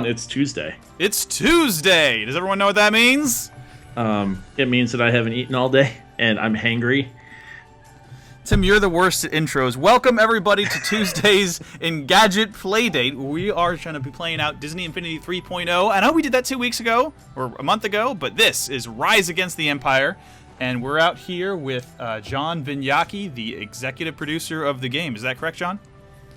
John, it's Tuesday. It's Tuesday! Does everyone know what that means? It means that I haven't eaten all day, and I'm hangry. Tim, you're the worst at intros. Welcome, everybody, to Tuesday's Engadget Playdate. We are going to be playing out Disney Infinity 3.0. I know we did that 2 weeks ago, or a month ago, but this is Rise Against the Empire. And we're out here with John Vignocchi, the executive producer of the game. Is that correct, John?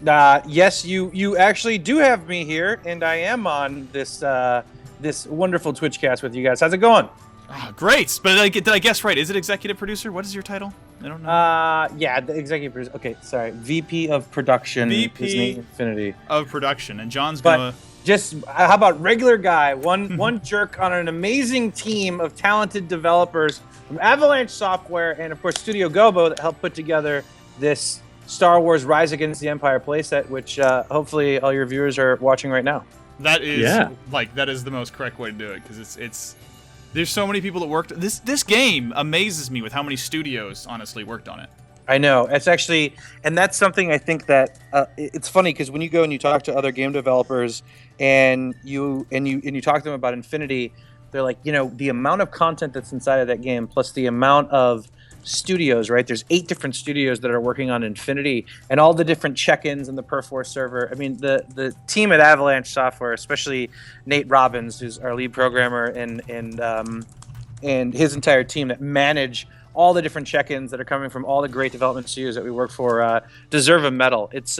Yes, you actually do have me here, and I am on this this wonderful Twitchcast with you guys. How's it going? Oh, great. But did I guess right? Is it executive producer? What is your title? I don't know. Yeah, the executive producer. Okay, sorry. VP of production. VP Disney Infinity of production. And John's going to... Just, how about regular guy? One jerk on an amazing team of talented developers from Avalanche Software and, of course, Studio Gobo that helped put together this Star Wars Rise Against the Empire playset, which hopefully all your viewers are watching right now. That is, that is the most correct way to do it, because it's there's so many people that worked. This game amazes me with how many studios, honestly, worked on it. I know. It's actually, and that's something I think that it's funny because when you go and you talk to other game developers and you talk to them about Infinity, they're like, the amount of content that's inside of that game plus the amount of studios, right? There's 8 different studios that are working on Infinity, and all the different check-ins in the Per4 server. I mean, the team at Avalanche Software, especially Nate Robbins, who's our lead programmer, and his entire team that manage all the different check-ins that are coming from all the great development studios that we work for, deserve a medal. It's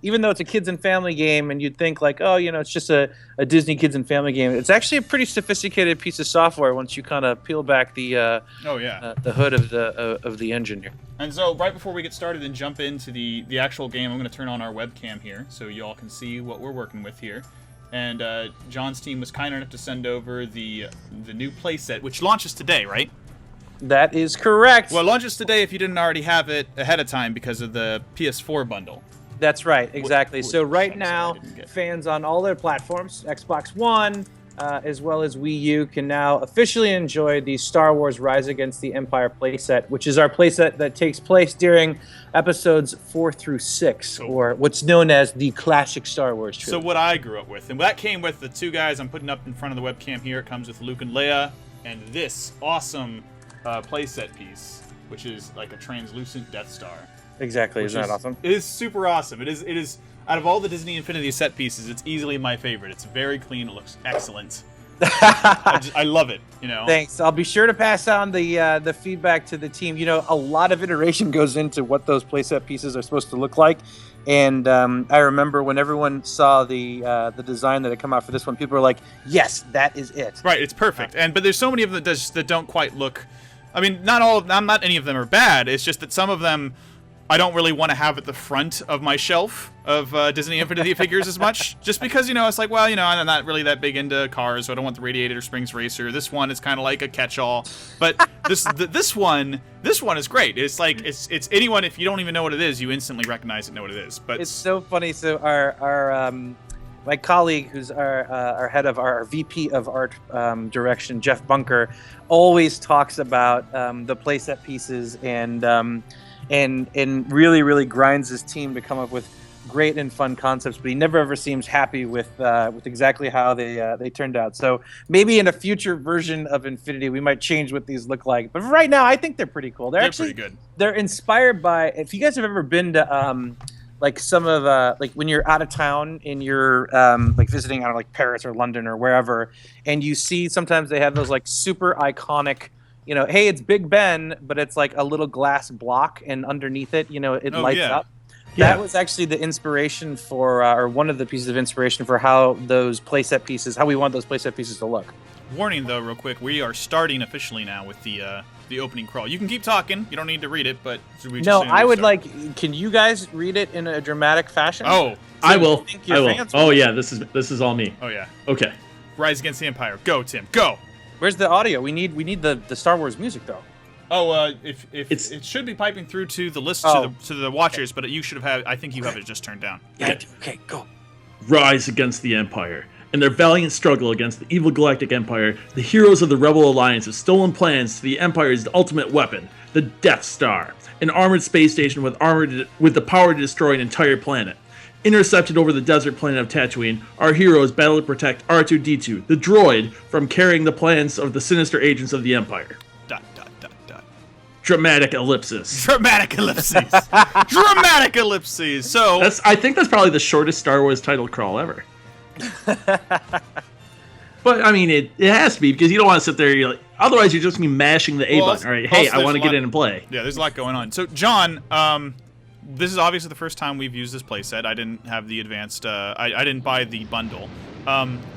even though it's a kids and family game, and you'd think like, oh, it's just a Disney kids and family game. It's actually a pretty sophisticated piece of software once you kind of peel back the hood of the engine here. And so, right before we get started and jump into the actual game, I'm going to turn on our webcam here so you all can see what we're working with here. And John's team was kind enough to send over the new playset, which launches today, right? That is correct. Well, it launches today if you didn't already have it ahead of time because of the PS4 bundle. That's right, exactly. So right now, fans on all their platforms, Xbox One, as well as Wii U, can now officially enjoy the Star Wars Rise Against the Empire playset, which is our playset that takes place during episodes 4 through 6, or what's known as the classic Star Wars trilogy. So what I grew up with, and that came with the 2 guys I'm putting up in front of the webcam here. It comes with Luke and Leia, and this awesome playset piece, which is like a translucent Death Star. Exactly, isn't that awesome? It is super awesome. It is out of all the Disney Infinity set pieces, it's easily my favorite. It's very clean. It looks excellent. I love it. Thanks. I'll be sure to pass on the feedback to the team. A lot of iteration goes into what those playset pieces are supposed to look like. And I remember when everyone saw the design that had come out for this one, people were like, "Yes, that is it." Right, it's perfect. But there's so many of them that don't quite look. I mean, not any of them are bad. It's just that some of them I don't really want to have at the front of my shelf of Disney Infinity figures as much, just because it's like, well, I'm not really that big into cars, so I don't want the Radiator Springs Racer. This one is kind of like a catch-all, but this one is great. It's like it's anyone, if you don't even know what it is, you instantly recognize it, know what it is. But it's so funny. So our my colleague, who's our head of our VP of art direction, Jeff Bunker, always talks about the playset pieces and really, really grinds his team to come up with great and fun concepts, but he never ever seems happy with exactly how they turned out. So maybe in a future version of Infinity, we might change what these look like. But right now, I think they're pretty cool. They're actually pretty good. They're inspired by. If you guys have ever been to like some of like when you're out of town and you're like visiting out of like Paris or London or wherever, and you see sometimes they have those like super iconic. Hey, it's Big Ben, but it's like a little glass block, and underneath it, it lights up. That was actually the inspiration for, or one of the pieces of inspiration for how those playset pieces, how we want those playset pieces to look. Warning, though, real quick, we are starting officially now with the opening crawl. You can keep talking. You don't need to read it, but we just I would like. Can you guys read it in a dramatic fashion? Oh, so I will. Oh yeah, this is all me. Oh yeah. Okay. Rise Against the Empire. Go, Tim. Go. Where's the audio? We need the Star Wars music though. Oh, if it should be piping through to the list to the watchers, but you should have. I think you have it just turned down. Yeah. Okay, go. Rise against the Empire. In their valiant struggle against the evil Galactic Empire, the heroes of the Rebel Alliance have stolen plans to the Empire's ultimate weapon, the Death Star, an armored space station with the power to destroy an entire planet. Intercepted over the desert planet of Tatooine, our heroes battle to protect R2-D2, the droid, from carrying the plans of the sinister agents of the Empire. Dot, dot, dot, dot. Dramatic ellipsis. Dramatic ellipses. Dramatic ellipses. So I think that's probably the shortest Star Wars title crawl ever. But I mean, it has to be, because you don't want to sit there. You're like, otherwise, you're just gonna be mashing the A button. All right, hey, I want to get in and play. Yeah, there's a lot going on. So, John, this is obviously the first time we've used this playset. I didn't have the advanced. I didn't buy the bundle.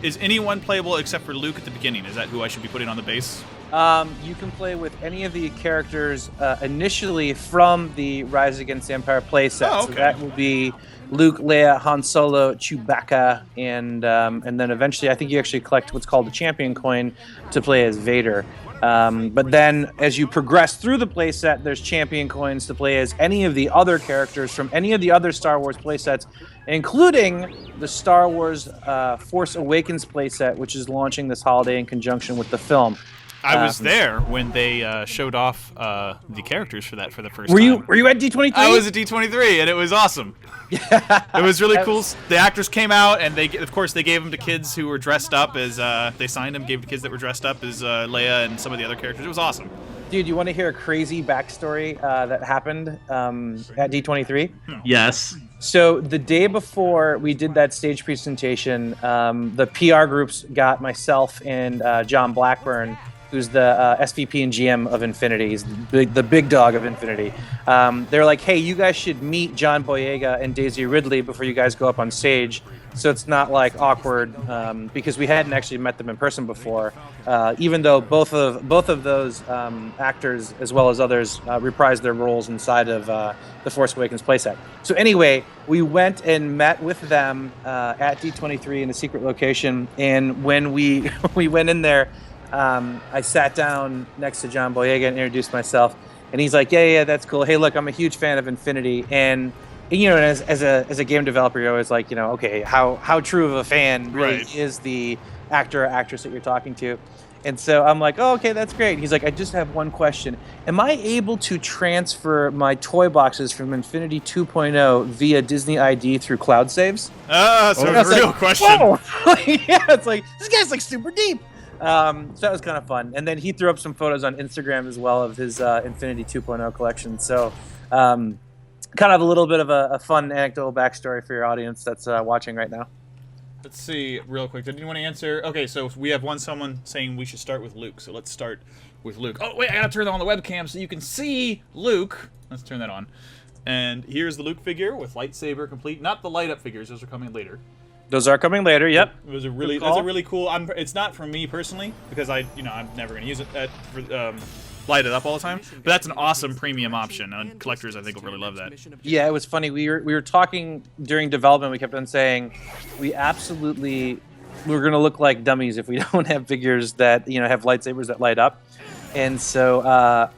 Is anyone playable except for Luke at the beginning? Is that who I should be putting on the base? You can play with any of the characters initially from the Rise Against the Empire playset. Oh, okay. So that will be Luke, Leia, Han Solo, Chewbacca, and then eventually I think you actually collect what's called the Champion Coin to play as Vader. But then as you progress through the playset, there's Champion Coins to play as any of the other characters from any of the other Star Wars playsets, including the Star Wars Force Awakens playset, which is launching this holiday in conjunction with the film. I was there when they showed off the characters for that for the first Were time. you at D23? I was at D23, and it was awesome. It was really cool. The actors came out, and of course, they gave them to kids who were dressed up as. They signed them, gave them to kids that were dressed up as Leia and some of the other characters. It was awesome. Dude, you want to hear a crazy backstory that happened at D23? Yes. So the day before we did that stage presentation, the PR groups got myself and John Blackburn, who's the SVP and GM of Infinity. He's the big dog of Infinity. They're like, hey, you guys should meet John Boyega and Daisy Ridley before you guys go up on stage, so it's not like awkward, because we hadn't actually met them in person before, even though both of those actors, as well as others, reprised their roles inside of the Force Awakens playset. So anyway, we went and met with them at D23 in a secret location, and when we went in there, I sat down next to John Boyega and introduced myself, and he's like, yeah, that's cool. Hey, look, I'm a huge fan of Infinity, and you know, as a game developer, you're always like, you know, okay, how true of a fan really is the actor or actress that you're talking to? And so I'm like, oh, okay, that's great. He's like, I just have one question. Am I able to transfer my toy boxes from Infinity 2.0 via Disney ID through cloud saves? So it's a real question. Yeah, it's like, this guy's like super deep. So that was kind of fun. And then he threw up some photos on Instagram as well of his Infinity 2.0 collection. So kind of a little bit of a fun anecdotal backstory for your audience that's watching right now. Let's see real quick. Did anyone answer? Okay, so we have someone saying we should start with Luke. So let's start with Luke. Oh, wait, I gotta turn on the webcam so you can see Luke. Let's turn that on. And here's the Luke figure with lightsaber complete. Not the light up figures, those are coming later. Those are coming later. Yep. It was that's a really cool. It's not for me personally because I'm never gonna use it light it up all the time. But that's an awesome premium option, and collectors I think will really love that. Yeah, it was funny. We were talking during development. We kept on saying we're gonna look like dummies if we don't have figures that have lightsabers that light up. And so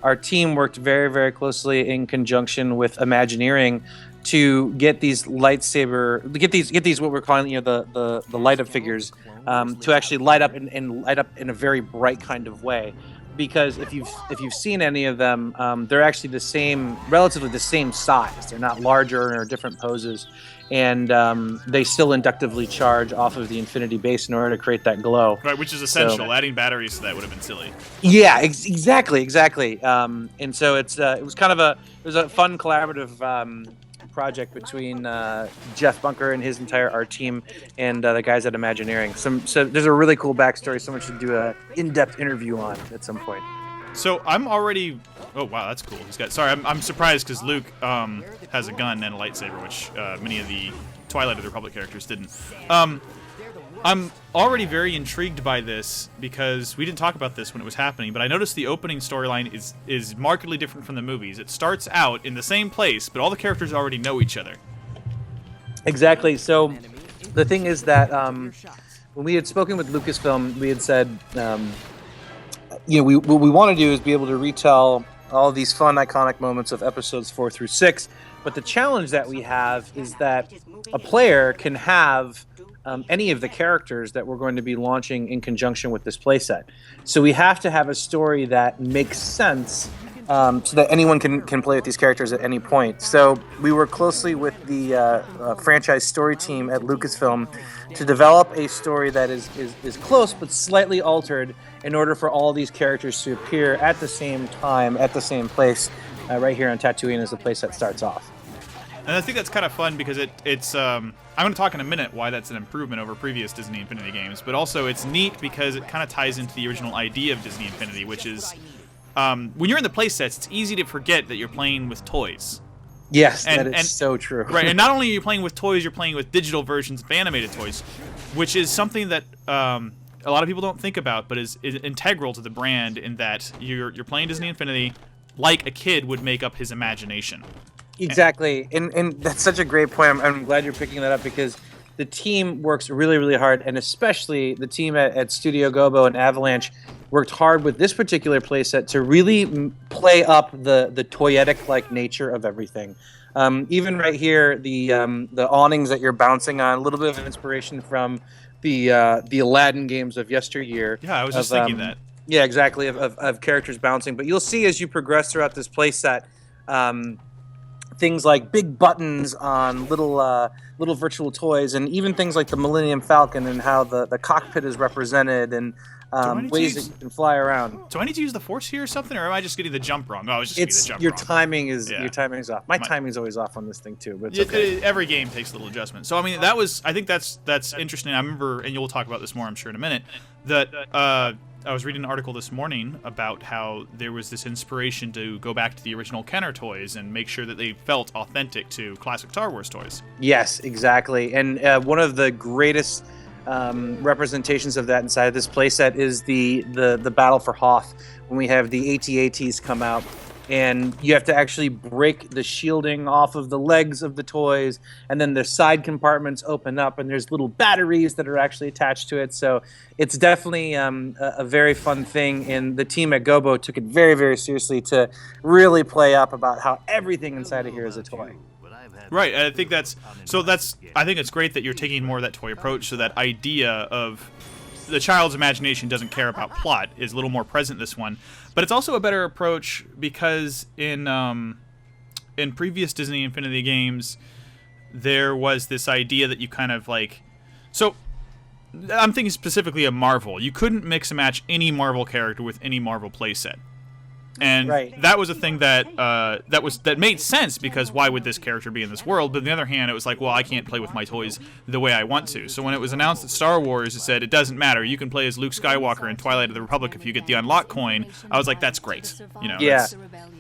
our team worked very, very closely in conjunction with Imagineering to get these get these what we're calling the light up figures to actually light up and light up in a very bright kind of way. Because if you've seen any of them, they're actually relatively the same size. They're not larger or different poses, and they still inductively charge off of the Infinity base in order to create that glow. Right, which is essential. So, adding batteries to that would have been silly. Yeah, exactly. And so it was a fun collaborative project between Jeff Bunker and his entire art team and the guys at Imagineering. So there's a really cool backstory someone should do an in-depth interview on at some point. So I'm already... Oh, wow, that's cool. I'm surprised because Luke has a gun and a lightsaber, which many of the Twilight of the Republic characters didn't. I'm already very intrigued by this because we didn't talk about this when it was happening, but I noticed the opening storyline is markedly different from the movies. It starts out in the same place, but all the characters already know each other. Exactly. The thing is that when we had spoken with Lucasfilm, we had said, what we want to do is be able to retell all these fun, iconic moments of episodes 4 through 6. But the challenge that we have is that a player can have any of the characters that we're going to be launching in conjunction with this playset. So we have to have a story that makes sense so that anyone can play with these characters at any point. So we work closely with the franchise story team at Lucasfilm to develop a story that is close but slightly altered in order for all these characters to appear at the same time, at the same place, right here on Tatooine as the playset starts off. And I think that's kind of fun because it's I'm going to talk in a minute why that's an improvement over previous Disney Infinity games, but also it's neat because it kind of ties into the original idea of Disney Infinity, which is when you're in the playsets, it's easy to forget that you're playing with toys. Yes, that is so true. Right, and not only are you playing with toys, you're playing with digital versions of animated toys, which is something that a lot of people don't think about, but is integral to the brand in that you're playing Disney Infinity like a kid would make up his imagination. Exactly, and that's such a great point. I'm glad you're picking that up because the team works really, really hard, and especially the team at Studio Gobo and Avalanche worked hard with this particular playset to really play up the toyetic-like nature of everything. Even right here, the awnings that you're bouncing on, a little bit of inspiration from the Aladdin games of yesteryear. Yeah, I was just thinking that. Yeah, exactly, of characters bouncing. But you'll see as you progress throughout this playset, things like big buttons on little virtual toys, and even things like the Millennium Falcon and how the cockpit is represented, and ways that you can fly around. Do I need to use the Force here or something, or am I just getting the jump wrong? No, I was just getting the jump your wrong. Your timing is off. My timing's always off on this thing too, but it's okay. Every game takes a little adjustment. So I mean, I think that's interesting. I remember, and you'll talk about this more, I'm sure, in a minute. That I was reading an article this morning about how there was this inspiration to go back to the original Kenner toys and make sure that they felt authentic to classic Star Wars toys. Yes, exactly. And one of the greatest representations of that inside of this playset is the battle for Hoth, when we have the AT-ATs come out, and you have to actually break the shielding off of the legs of the toys, and then the side compartments open up, and there's little batteries that are actually attached to it. So it's definitely a very fun thing, and the team at Gobo took it very, very seriously to really play up about how everything inside of here is a toy. Right, and I think I think it's great that you're taking more of that toy approach, so that idea of the child's imagination doesn't care about plot is a little more present in this one. But it's also a better approach because in previous Disney Infinity games, there was this idea that you kind of like... So, I'm thinking specifically of Marvel. You couldn't mix and match any Marvel character with any Marvel playset. And that was a thing that made sense, because why would this character be in this world? But on the other hand, it was like, well, I can't play with my toys the way I want to. So when it was announced that Star Wars, it said it doesn't matter. You can play as Luke Skywalker in Twilight of the Republic if you get the unlock coin. I was like, that's great. You know. Yeah.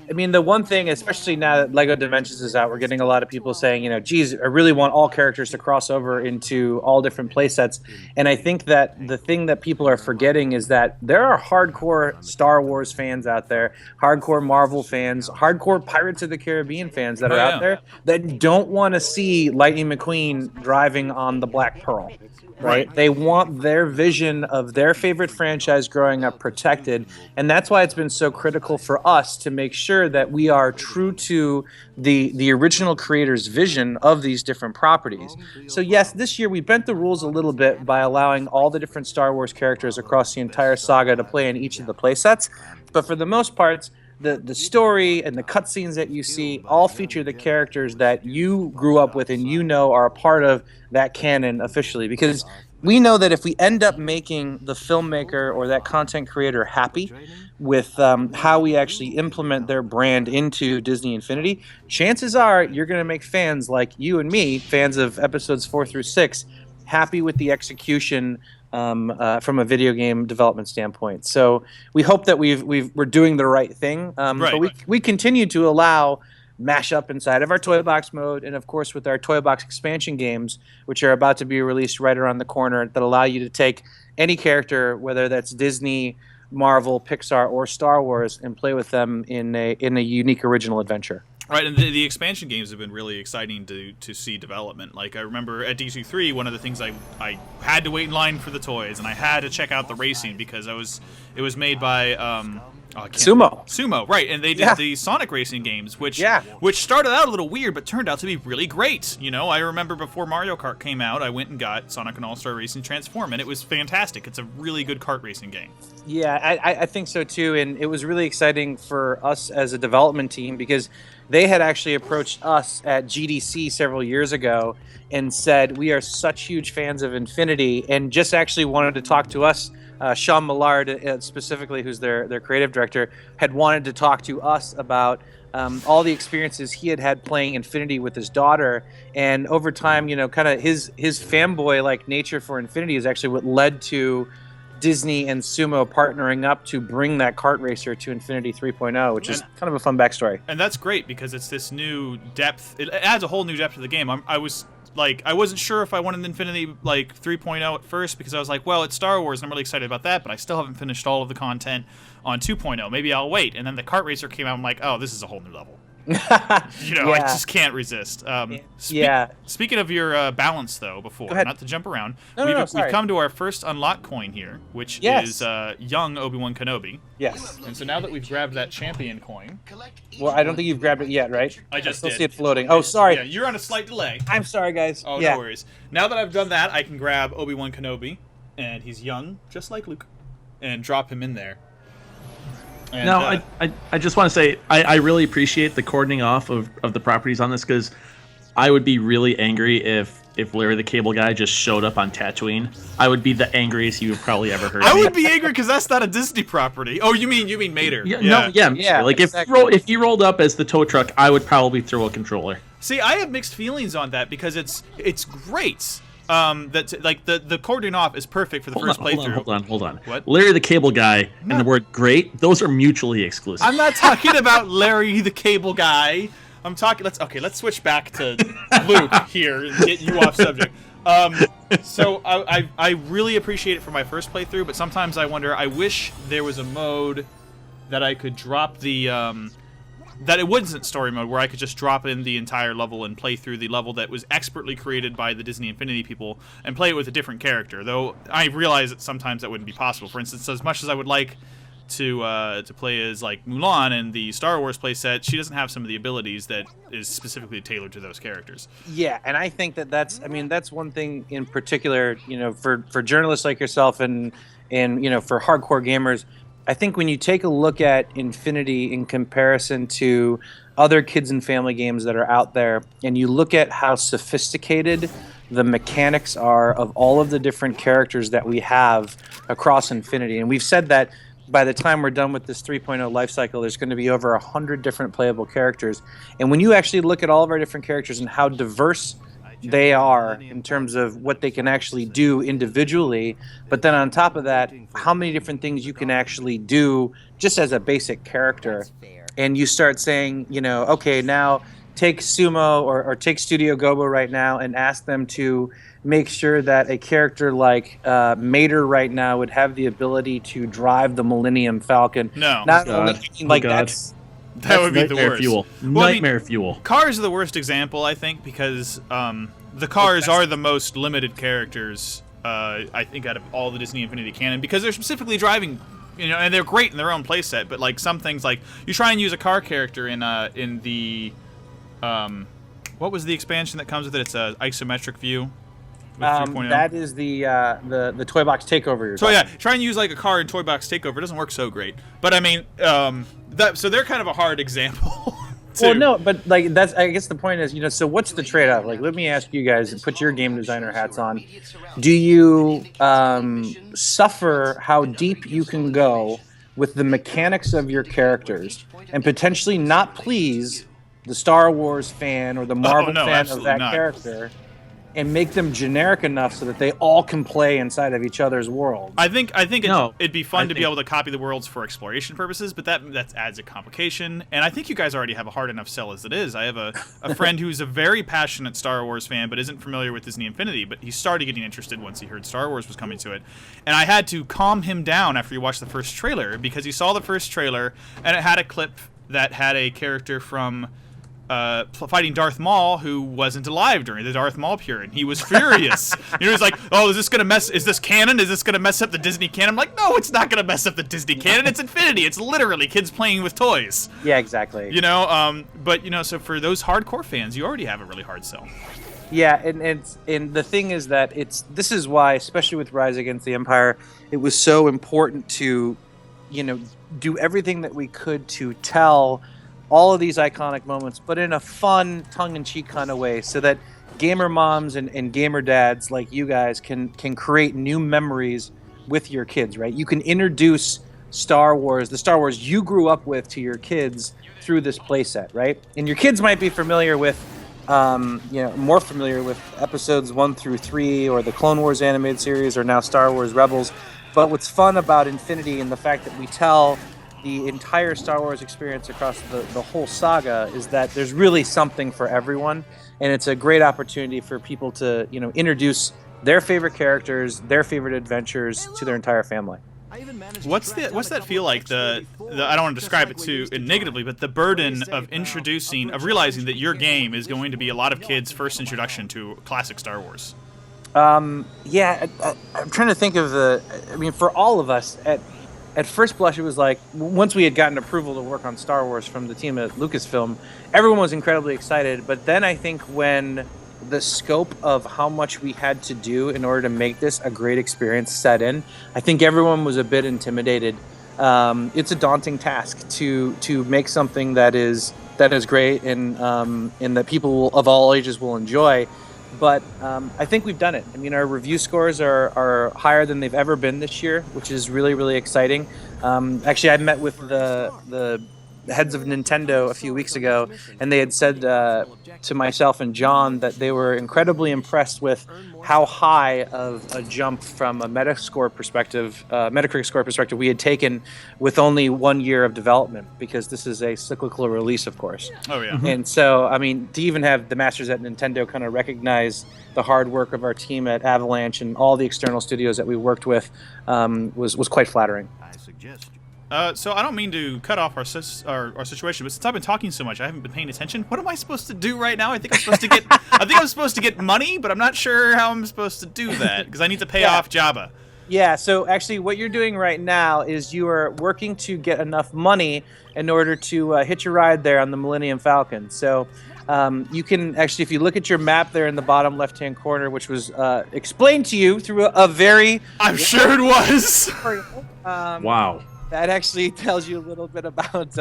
I mean, the one thing, especially now that LEGO Dimensions is out, we're getting a lot of people saying, you know, geez, I really want all characters to cross over into all different playsets. And I think that the thing that people are forgetting is that there are hardcore Star Wars fans out there, hardcore Marvel fans, hardcore Pirates of the Caribbean fans that are out there that don't want to see Lightning McQueen driving on the Black Pearl. Right? They want their vision of their favorite franchise growing up protected, and that's why it's been so critical for us to make sure that we are true to the original creator's vision of these different properties. So yes, this year we bent the rules a little bit by allowing all the different Star Wars characters across the entire saga to play in each of the playsets, but for the most part, the story and the cutscenes that you see all feature the characters that you grew up with and you know are a part of that canon officially. Because we know that if we end up making the filmmaker or that content creator happy with how we actually implement their brand into Disney Infinity, chances are you're going to make fans like you and me, fans of episodes 4 through 6, happy with the execution from a video game development standpoint. So we hope that we're doing the right thing. But we continue to allow mashup inside of our Toy Box mode, and of course with our Toy Box expansion games, which are about to be released right around the corner, that allow you to take any character, whether that's Disney, Marvel, Pixar, or Star Wars, and play with them in a unique original adventure. Right, and the expansion games have been really exciting to see development. Like, I remember at DC3, one of the things I had to wait in line for the toys, and I had to check out the racing because it was made by Sumo, right? And they did the Sonic racing games, which started out a little weird, but turned out to be really great. You know, I remember before Mario Kart came out, I went and got Sonic and All-Star Racing Transform, and it was fantastic. It's a really good kart racing game. Yeah, I think so too, and it was really exciting for us as a development team because they had actually approached us at GDC several years ago and said, we are such huge fans of Infinity, and just actually wanted to talk to us. Sean Millard, specifically, who's their creative director, had wanted to talk to us about all the experiences he had playing Infinity with his daughter. And over time, you know, kind of his fanboy-like nature for Infinity is actually what led to Disney and Sumo partnering up to bring that kart racer to Infinity 3.0, which is kind of a fun backstory. And that's great because it's this new depth. It adds a whole new depth to the game. I wasn't sure if I wanted Infinity 3.0 at first because I was like, well, it's Star Wars and I'm really excited about that, but I still haven't finished all of the content on 2.0. Maybe I'll wait. And then the kart racer came out. I'm like, oh, this is a whole new level. You know, I just can't resist. Speaking of your balance, though, not to jump around, we've come to our first unlock coin here, which is young Obi-Wan Kenobi. Yes. And so now that we've grabbed that champion coin... Well, I don't think you've grabbed it yet, right? I just still did. See it floating. Oh, sorry. Yeah, you're on a slight delay. I'm sorry, guys. Oh, no worries. Now that I've done that, I can grab Obi-Wan Kenobi, and he's young, just like Luke, and drop him in there. And, now, I just want to say I really appreciate the cordoning off of the properties on this because I would be really angry if Larry the Cable Guy just showed up on Tatooine. I would be the angriest you've probably ever heard. I would be angry because that's not a Disney property. Oh, you mean Mater? Yeah. Like exactly. if you rolled up as the tow truck, I would probably throw a controller. See, I have mixed feelings on that because it's great. That's like the cordoning off is perfect for the first playthrough. Hold on. What? Larry the Cable Guy and the word great, those are mutually exclusive. I'm not talking about Larry the Cable Guy. I'm talking. Let's switch back to Luke here and get you off subject. So I really appreciate it for my first playthrough, but sometimes I wonder. I wish there was a mode that I could drop the that it wasn't story mode, where I could just drop in the entire level and play through the level that was expertly created by the Disney Infinity people and play it with a different character. Though I realize that sometimes that wouldn't be possible. For instance, as much as I would like to play as like Mulan in the Star Wars playset, she doesn't have some of the abilities that is specifically tailored to those characters. Yeah, and I think that's one thing in particular, you know, for journalists like yourself and you know, for hardcore gamers. I think when you take a look at Infinity in comparison to other kids and family games that are out there, and you look at how sophisticated the mechanics are of all of the different characters that we have across Infinity, and we've said that by the time we're done with this 3.0 life cycle, there's going to be over 100 different playable characters. And when you actually look at all of our different characters and how diverse they are in terms of what they can actually do individually, but then on top of that, how many different things you can actually do just as a basic character. And you start saying, you know, okay, now take Sumo or take Studio Gobo right now and ask them to make sure that a character like Mater right now would have the ability to drive the Millennium Falcon. No. Not only like that would be the worst. Fuel. Nightmare fuel. Cars are the worst example, I think, because the cars are the most limited characters, I think, out of all the Disney Infinity canon, because they're specifically driving, you know, and they're great in their own playset. But like some things, like you try and use a car character in the what was the expansion that comes with it? It's a isometric view. That is the Toy Box Takeover. So yeah, try and use like a car in Toy Box Takeover. It doesn't work so great. But I mean, so they're kind of a hard example. Well, no, but like that's, I guess the point is, you know, so what's the trade-off? Like, let me ask you guys, put your game designer hats on. Do you suffer how deep you can go with the mechanics of your characters and potentially not please the Star Wars fan or the Marvel fan of that character, and make them generic enough so that they all can play inside of each other's world? I think it'd be fun to be able to copy the worlds for exploration purposes, but that adds a complication. And I think you guys already have a hard enough sell as it is. I have a friend who's a very passionate Star Wars fan, but isn't familiar with Disney Infinity, but he started getting interested once he heard Star Wars was coming to it. And I had to calm him down after he watched the first trailer, because he saw the first trailer, and it had a clip that had a character from fighting Darth Maul, who wasn't alive during the Darth Maul period. He was furious. He was like, "Oh, is this canon? Is this gonna mess up the Disney canon?" I'm like, "No, it's not gonna mess up the Disney canon. It's Infinity. It's literally kids playing with toys." Yeah, exactly. But so for those hardcore fans, you already have a really hard sell. Yeah, and the thing is that this is why, especially with Rise Against the Empire, it was so important to, do everything that we could to tell all of these iconic moments, but in a fun, tongue-in-cheek kind of way, so that gamer moms and gamer dads like you guys can create new memories with your kids, right? You can introduce the Star Wars you grew up with, to your kids through this playset, right? And your kids might be familiar with, more familiar with episodes 1 through 3, or the Clone Wars animated series, or now Star Wars Rebels. But what's fun about Infinity and the fact that we tell the entire Star Wars experience across the whole saga is that there's really something for everyone, and it's a great opportunity for people to introduce their favorite characters, their favorite adventures to their entire family. What's that feel like? The I don't want to describe it too negatively, but the burden of realizing that your game is going to be a lot of kids' first introduction to classic Star Wars. I'm trying to think of for all of us, at first blush, it was like, once we had gotten approval to work on Star Wars from the team at Lucasfilm, everyone was incredibly excited. But then I think when the scope of how much we had to do in order to make this a great experience set in, I think everyone was a bit intimidated. It's a daunting task to make something that is great and that people of all ages will enjoy. But I think we've done it. Our review scores are higher than they've ever been this year, which is really, really exciting. Actually, I met with the heads of Nintendo a few weeks ago, and they had said to myself and John that they were incredibly impressed with how high of a jump from a Metacritic score perspective we had taken with only 1 year of development, because this is a cyclical release, of course. Oh yeah. And so, to even have the masters at Nintendo kind of recognize the hard work of our team at Avalanche and all the external studios that we worked with was quite flattering. I suggest. So I don't mean to cut off our situation, but since I've been talking so much, I haven't been paying attention. What am I supposed to do right now? I think I'm supposed to get money, but I'm not sure how I'm supposed to do that, because I need to pay off Jabba. Yeah, so actually what you're doing right now is you are working to get enough money in order to hitch a ride there on the Millennium Falcon. So you can actually, if you look at your map there in the bottom left-hand corner, which was explained to you through a very... I'm sure it was! Wow. That actually tells you a little bit about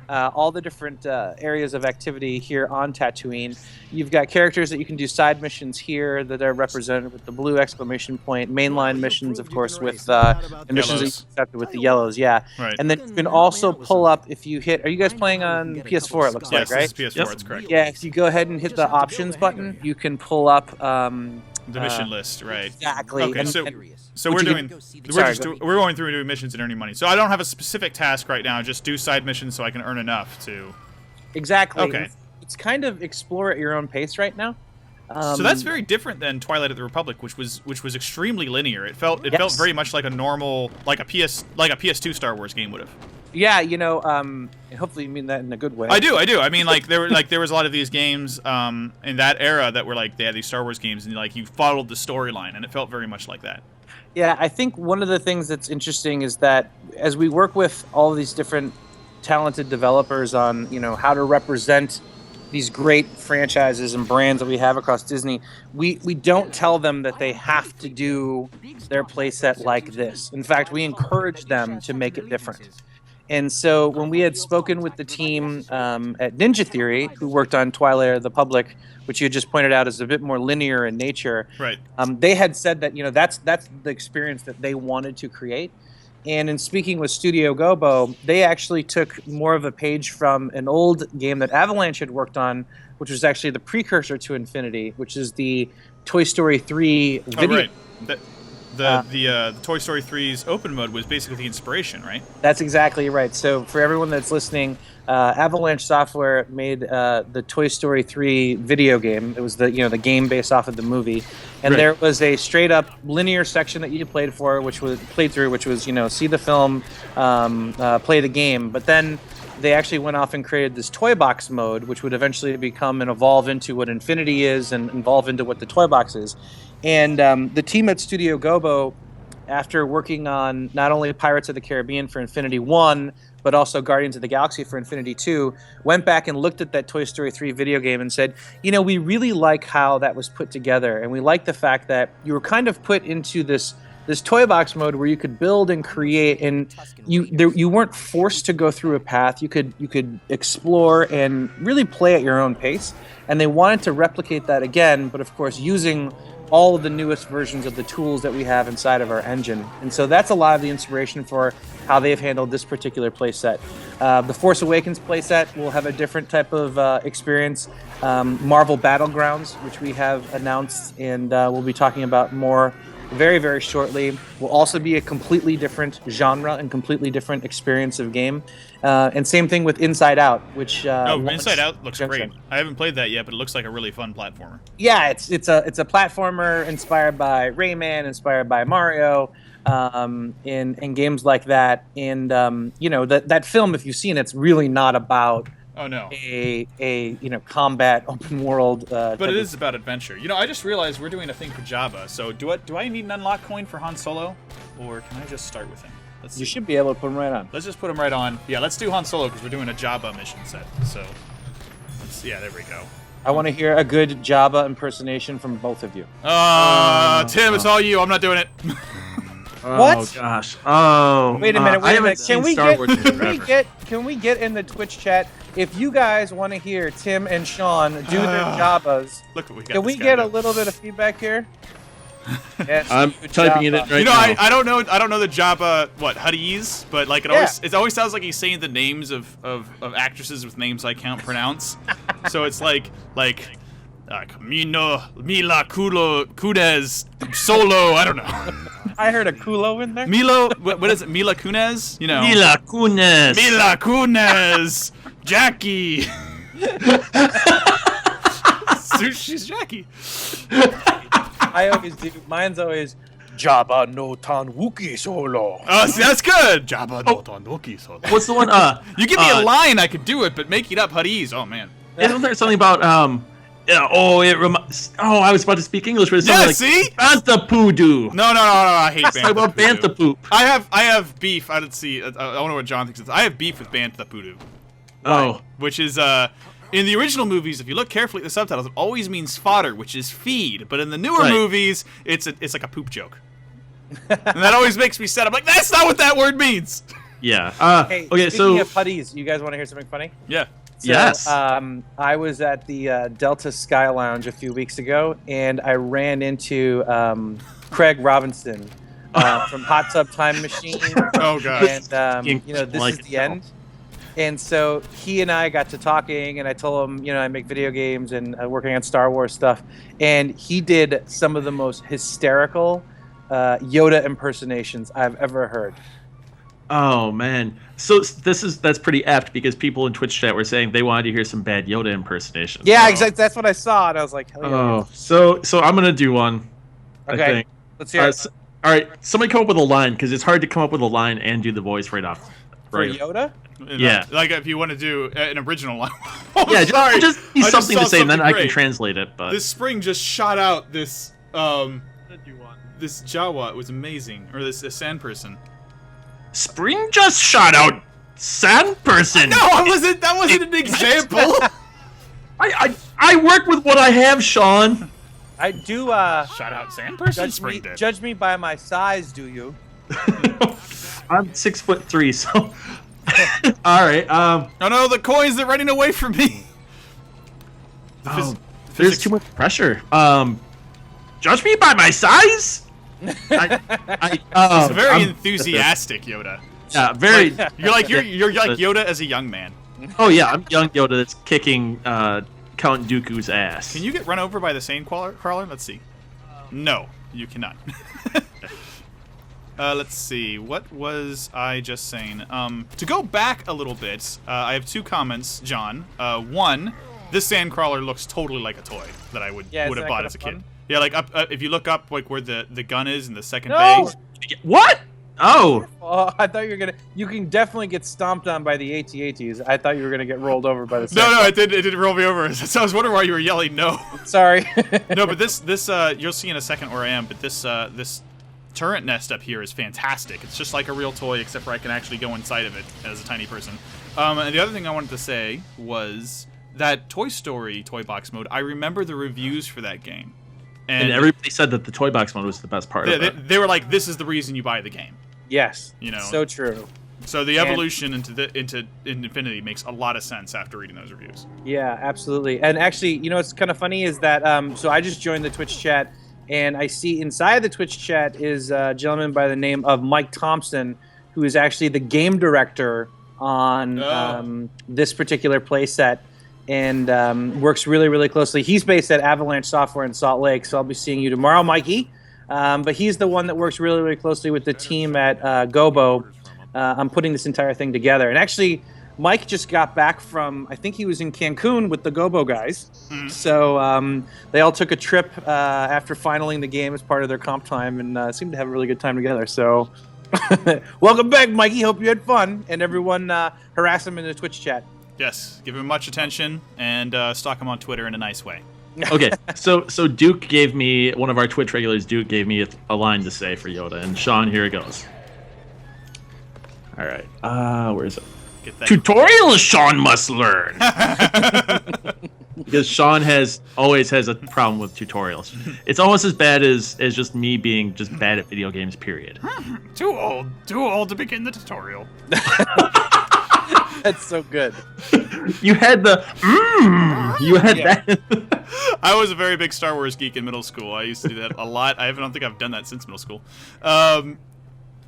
all the different areas of activity here on Tatooine. You've got characters that you can do side missions here that are represented with the blue exclamation point, mainline missions, of course, with missions that you accepted with the yellows, yeah. Right. And then you can also pull up if you hit... Are you guys playing on PS4, it looks like, right? Yes, PS4, it's correct. Yeah, if you go ahead and hit the options button, you can pull up... the mission list, right? Exactly. Okay, so we're going through and doing missions and earning money. So I don't have a specific task right now. Just do side missions so I can earn enough to. Exactly. Okay. It's kind of explore at your own pace right now. So that's very different than Twilight of the Republic, which was extremely linear. It felt very much like a normal, like a PS2 Star Wars game would have. Yeah, hopefully you mean that in a good way. I do. I mean, there was a lot of these games in that era that were they had these Star Wars games, and you followed the storyline, and it felt very much like that. Yeah, I think one of the things that's interesting is that as we work with all of these different talented developers on, how to represent these great franchises and brands that we have across Disney, we don't tell them that they have to do their playset like this. In fact, we encourage them to make it different. And so when we had spoken with the team at Ninja Theory, who worked on Twilight of the Republic, which you had just pointed out is a bit more linear in nature, right? They had said that that's the experience that they wanted to create. And in speaking with Studio Gobo, they actually took more of a page from an old game that Avalanche had worked on, which was actually the precursor to Infinity, which is the Toy Story 3 video. Oh, right. The Toy Story 3's open mode was basically the inspiration, right? That's exactly right. So for everyone that's listening, Avalanche Software made the Toy Story 3 video game. It was the game based off of the movie, and there was a straight up linear section that you played through, which was see the film, play the game. But then they actually went off and created this toy box mode, which would eventually become and evolve into what Infinity is and evolve into what the toy box is. And the team at Studio Gobo, after working on not only Pirates of the Caribbean for Infinity 1, but also Guardians of the Galaxy for Infinity 2, went back and looked at that Toy Story 3 video game and said, you know, we really like how that was put together, and we like the fact that you were kind of put into this toy box mode where you could build and create, and you weren't forced to go through a path. You could explore and really play at your own pace, and they wanted to replicate that again, but of course using all of the newest versions of the tools that we have inside of our engine. And so that's a lot of the inspiration for how they've handled this particular playset. The Force Awakens playset will have a different type of experience. Marvel Battlegrounds, which we have announced, and we'll be talking about more very, very shortly, will also be a completely different genre and completely different experience of game. And same thing with Inside Out, which Inside Out looks great. I haven't played that yet, but it looks like a really fun platformer. Yeah, it's a platformer inspired by Rayman, inspired by Mario, in games like that. And you know, that film, if you've seen it, it's really not about a combat open world. But it is about adventure. You know, I just realized we're doing a thing for Jabba. So do I need an unlock coin for Han Solo, or can I just start with him? You should be able to put him right on. Let's just put him right on. Yeah, let's do Han Solo because we're doing a Jabba mission set. So, yeah, there we go. I want to hear a good Jabba impersonation from both of you. Tim, it's all you. I'm not doing it. What? Oh gosh. Oh. Wait a minute. Wait a minute. Can we get in the Twitch chat? If you guys want to hear Tim and Sean do their Jabbas, look what we got. Can we get a little bit of feedback here? Yes, I'm typing it in right now. You know, I don't know the Jabba Huttese, but like it always sounds like he's saying the names of actresses with names I can't pronounce. So it's like Mila Kunis Solo. I don't know. I heard a Kulo in there. Milo, what is it? Mila Kunis? You know. Mila Kunis. Jackie. She's Jackie. I always do. Mine's always Jabba no Tan Wookiee Solo. Oh, see, that's good. Jabba no Tan Wookiee Solo. What's the one? You give me a line, I could do it, but make it up Huttese. Oh man. Isn't there something about I was about to speak English, but it's something like see? Bantha Poodoo. No, I hate Bantha. Talk about Bantha Poop. I have beef. I didn't see. I don't know what John thinks. I have beef with Bantha Poodoo. Oh, which is in the original movies, if you look carefully at the subtitles, it always means fodder, which is feed. But in the newer movies, it's like a poop joke, and that always makes me sad. I'm like, that's not what that word means. Yeah. Hey, okay, speaking of Huttese, you guys want to hear something funny? Yeah. So, yes. I was at the Delta Sky Lounge a few weeks ago, and I ran into Craig Robinson from Hot Tub Time Machine. Oh god! And this is the end. And so he and I got to talking, and I told him, I make video games and working on Star Wars stuff, and he did some of the most hysterical Yoda impersonations I've ever heard. Oh man, so that's pretty apt because people in Twitch chat were saying they wanted to hear some bad Yoda impersonations. Yeah, exactly. That's what I saw, and I was like, hell yeah. Oh, so I'm gonna do one. Okay, I think. Let's hear it. All right, somebody come up with a line because it's hard to come up with a line and do the voice right off. For Yoda? Yeah. Like if you want to do an original line. Just be something to say, and then I can translate it. But this spring just shot out this this Jawa. It was amazing, or this sand person. Spring just shot out sand person. No, that wasn't an example. I work with what I have, Sean. I do. Shot out sand person. Spring did. Judge me by my size, do you? I'm 6'3", so. All right. No, the coins they're running away from me. There's too much pressure. Judge me by my size. It's very enthusiastic, Yoda. Yeah, very. You're like Yoda as a young man. Oh yeah, I'm young Yoda that's kicking Count Dooku's ass. Can you get run over by the sand crawler? Let's see. No, you cannot. Let's see. What was I just saying? To go back a little bit, I have two comments, John. One, this sandcrawler looks totally like a toy that I would have bought as a kid. Yeah, like if you look up like where the gun is in the second bay. What? Oh, Oh, I thought you were gonna. You can definitely get stomped on by the AT-ATs. I thought you were gonna get rolled over by the. No, it didn't roll me over. So I was wondering why you were yelling no. Sorry. No, but this you'll see in a second where I am. But this turret nest up here is fantastic. It's just like a real toy, except for I can actually go inside of it as a tiny person. And the other thing I wanted to say was that Toy Story Toy Box mode. I remember the reviews for that game, and everybody said that the toy box mode was the best part of it. They were like, "This is the reason you buy the game." Yes. You know. So true. So the evolution into Infinity makes a lot of sense after reading those reviews. Yeah, absolutely. And actually, you know what's kind of funny is that so I just joined the Twitch chat, and I see inside the Twitch chat is a gentleman by the name of Mike Thompson, who is actually the game director on this particular playset, and works really, really closely. He's based at Avalanche Software in Salt Lake, so I'll be seeing you tomorrow, Mikey. But he's the one that works really, really closely with the team at Gobo. I'm putting this entire thing together. And actually, Mike just got back from, I think he was in Cancun with the Gobo guys. So they all took a trip after finaling the game as part of their comp time, and seemed to have a really good time together. So welcome back, Mikey. Hope you had fun. And everyone harass him in the Twitch chat. Yes, give him much attention and stalk him on Twitter in a nice way. Okay, so Duke gave me, one of our Twitch regulars, Duke gave me a line to say for Yoda, and Sean, here it goes. All right, where is it? Tutorials Sean must learn. Because Sean always has a problem with tutorials. It's almost as bad as just me being just bad at video games, period. Too old to begin the tutorial. That's so good. You had the that. I was a very big Star Wars geek in middle school. I used to do that a lot. I don't think I've done that since middle school. One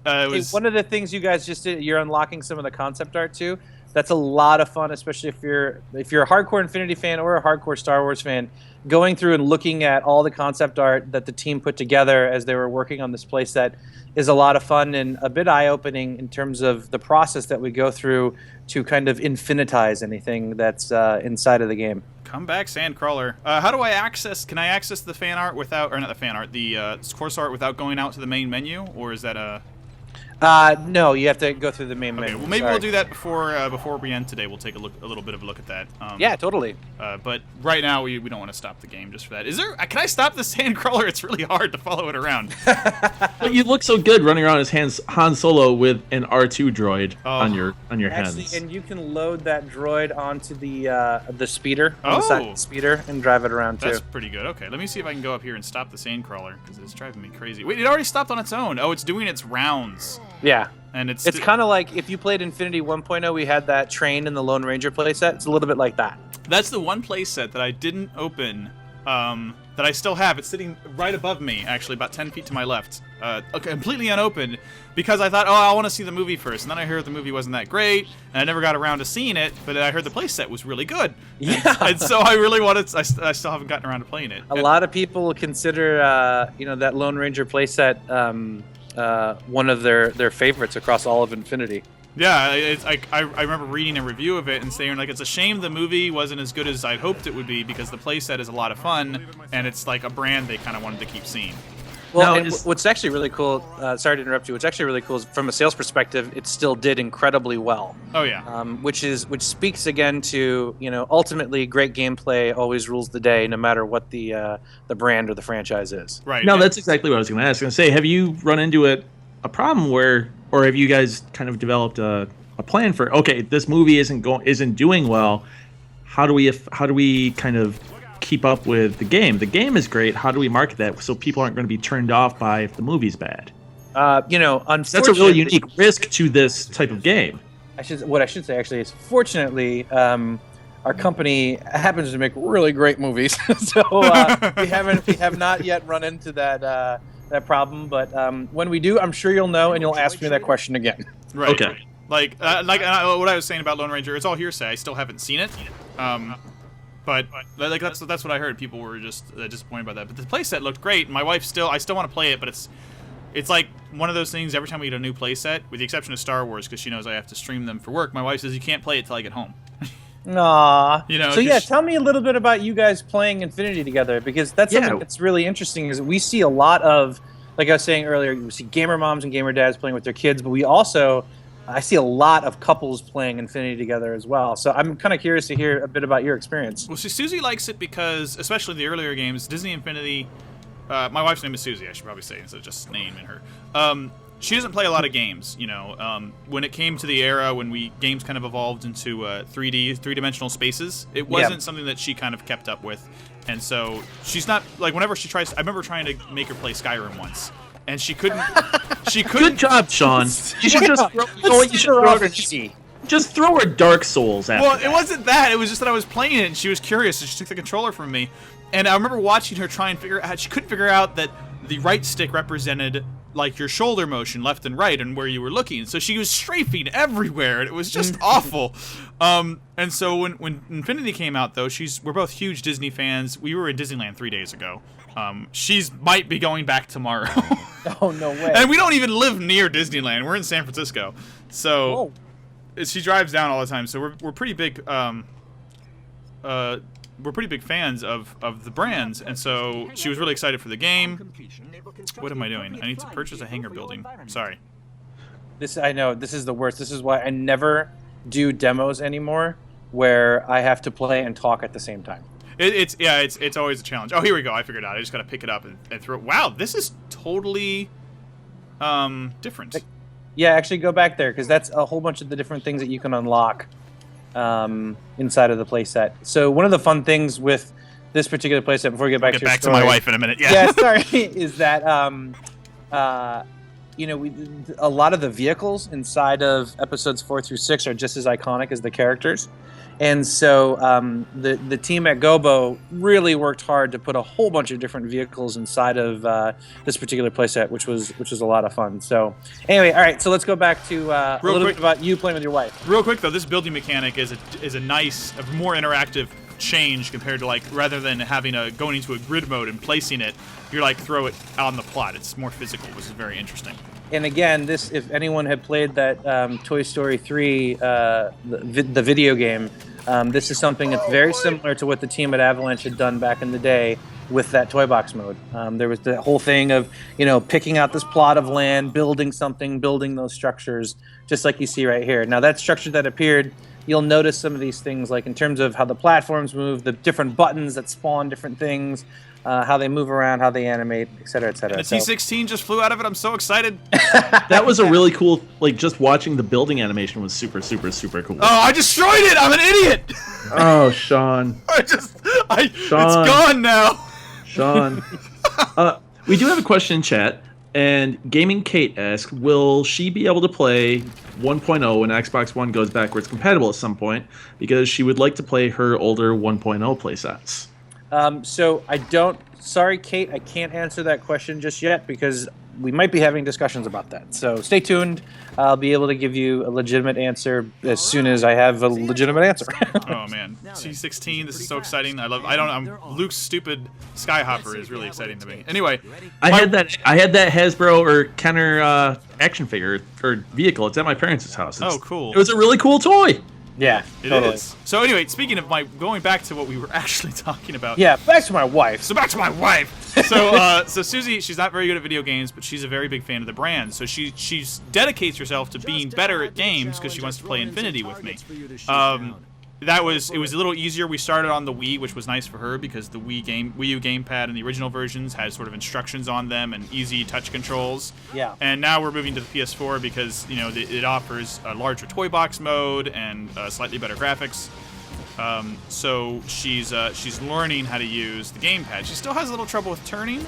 of the things you guys just did, you're unlocking some of the concept art too. That's a lot of fun, especially if you're a hardcore Infinity fan or a hardcore Star Wars fan. Going through and looking at all the concept art that the team put together as they were working on this playset is a lot of fun and a bit eye-opening in terms of the process that we go through to kind of infinitize anything that's inside of the game. Come back, Sandcrawler. How do I access? Can I access the fan art without, or not the fan art, the course art without going out to the main menu, or is that a? No, you have to go through the main menu. Well, maybe we'll do that before we end today. We'll take a little bit of a look at that. Yeah, totally. But right now we don't want to stop the game just for that. Can I stop the Sandcrawler? It's really hard to follow it around. But you look so good running around as Han Solo with an R2 droid on your hands. And you can load that droid onto the speeder, on the side of the speeder, and drive it around too. That's pretty good. Okay, let me see if I can go up here and stop the Sandcrawler because it's driving me crazy. Wait, it already stopped on its own. Oh, it's doing its rounds. Yeah. And it's kind of like if you played Infinity 1.0, we had that train in the Lone Ranger playset. It's a little bit like that. That's the one playset that I didn't open, that I still have. It's sitting right above me, actually, about 10 feet to my left, completely unopened, because I thought, I want to see the movie first. And then I heard the movie wasn't that great, and I never got around to seeing it, but I heard the playset was really good. Yeah. And so I really wanted, I still haven't gotten around to playing it. A lot of people consider, that Lone Ranger playset one of their favorites across all of Infinity. Yeah, I remember reading a review of it and saying, like, it's a shame the movie wasn't as good as I'd hoped it would be because the playset is a lot of fun, and it's like a brand they kind of wanted to keep seeing. Well, what's actually really cool, sorry to interrupt you, what's actually really cool is from a sales perspective, it still did incredibly well. Oh, yeah. Which speaks again to, ultimately great gameplay always rules the day no matter what the brand or the franchise is. Right. No, that's exactly what I was going to ask. I was going to say, have you run into a problem where, or have you guys kind of developed a plan for, okay, this movie isn't doing well, how do we kind of keep up with the game? The game is great. How do we market that so people aren't going to be turned off by if the movie's bad? Unfortunately, that's a really unique risk to this type of game. What I should say actually is, fortunately, our company happens to make really great movies, so we have not yet run into that problem. But when we do, I'm sure you'll know, and you'll ask me that question again. Right. Okay. Like what I was saying about Lone Ranger, it's all hearsay. I still haven't seen it. But like that's what I heard. People were just disappointed by that. But the playset looked great. And my wife I still want to play it, but it's like one of those things. Every time we get a new playset, with the exception of Star Wars, because she knows I have to stream them for work, my wife says you can't play it till I get home. Aww. So yeah, tell me a little bit about you guys playing Infinity together, because that's something that's really interesting. Is we see a lot of like I was saying earlier, you see gamer moms and gamer dads playing with their kids, but we also I see a lot of couples playing Infinity together as well. So I'm kind of curious to hear a bit about your experience. Well, see, Susie likes it because, especially the earlier games, Disney Infinity. My wife's name is Susie, I should probably say, instead of just naming her. She doesn't play a lot of games, you know. When it came to the era when games kind of evolved into 3D-dimensional spaces, it wasn't something that she kind of kept up with. And so she's not, like, whenever she tries, I remember trying to make her play Skyrim once. And she couldn't. Good job, Sean. You should just throw her Dark Souls after Well, it wasn't that. It was just that I was playing it, and she was curious, and she took the controller from me. And I remember watching her try and figure out. She couldn't figure out that the right stick represented like your shoulder motion, left and right, and where you were looking. So she was strafing everywhere, and it was just awful. And so when Infinity came out, though, we're both huge Disney fans. We were in Disneyland 3 days ago. She's might be going back tomorrow. Oh, no way. And we don't even live near Disneyland. We're in San Francisco. So she drives down all the time. So we're pretty big we're pretty big fans of the brands, and so she was really excited for the game. What am I doing? I need to purchase a hangar building. Sorry. I know, this is the worst. This is why I never do demos anymore where I have to play and talk at the same time. It's always a challenge. Oh, here we go. I figured it out. I just got to pick it up and throw it. Wow, this is totally different. Yeah, actually go back there, because that's a whole bunch of the different things that you can unlock inside of the playset. So one of the fun things with this particular playset, before we get back to your story, to my wife in a minute. Yeah, sorry, is that you know, a lot of the vehicles inside of episodes 4 through 6 are just as iconic as the characters. And so the team at Gobo really worked hard to put a whole bunch of different vehicles inside of this particular playset, which was a lot of fun. So anyway, all right, so let's go back to a little bit about you playing with your wife. Real quick though, this building mechanic is a nice, more interactive change compared to, like, rather than having going into a grid mode and placing it, you're like throw it on the plot. It's more physical, which is very interesting. And again, this, if anyone had played that Toy Story 3, the video game, this is something that's very similar to what the team at Avalanche had done back in the day with that toy box mode. There was the whole thing of, you know, picking out this plot of land, building something, building those structures, just like you see right here. Now, that structure that appeared, you'll notice some of these things, like in terms of how the platforms move, the different buttons that spawn different things, how they move around, how they animate, et cetera, et cetera. And the T-16 just flew out of it. I'm so excited. That was a really cool, like, just watching the building animation was super, super, super cool. Oh, I destroyed it! I'm an idiot! Oh, Sean. Sean. It's gone now. Sean. We do have a question in chat, and Gaming Kate asks, will she be able to play 1.0 when Xbox One goes backwards compatible at some point, because she would like to play her older 1.0 playsets? So sorry, Kate, I can't answer that question just yet, because we might be having discussions about that. So stay tuned. I'll be able to give you a legitimate answer as soon as I have a legitimate answer. Oh man, T-16, this is so exciting. Luke's stupid Skyhopper is really exciting to me. Anyway, I had that Hasbro or Kenner action figure or vehicle. It's at my parents' house. Cool. It was a really cool toy. Yeah, it is. So anyway, speaking of going back to what we were actually talking about. Yeah, back to my wife. So so Susie, she's not very good at video games, but she's a very big fan of the brand. So she dedicates herself to being better at games because she wants to play Infinity with me. It was a little easier. We started on the Wii, which was nice for her because the Wii U gamepad in the original versions had sort of instructions on them and easy touch controls. Yeah. And now we're moving to the PS4 because, you know, it offers a larger toy box mode and slightly better graphics. So she's learning how to use the gamepad. She still has a little trouble with turning,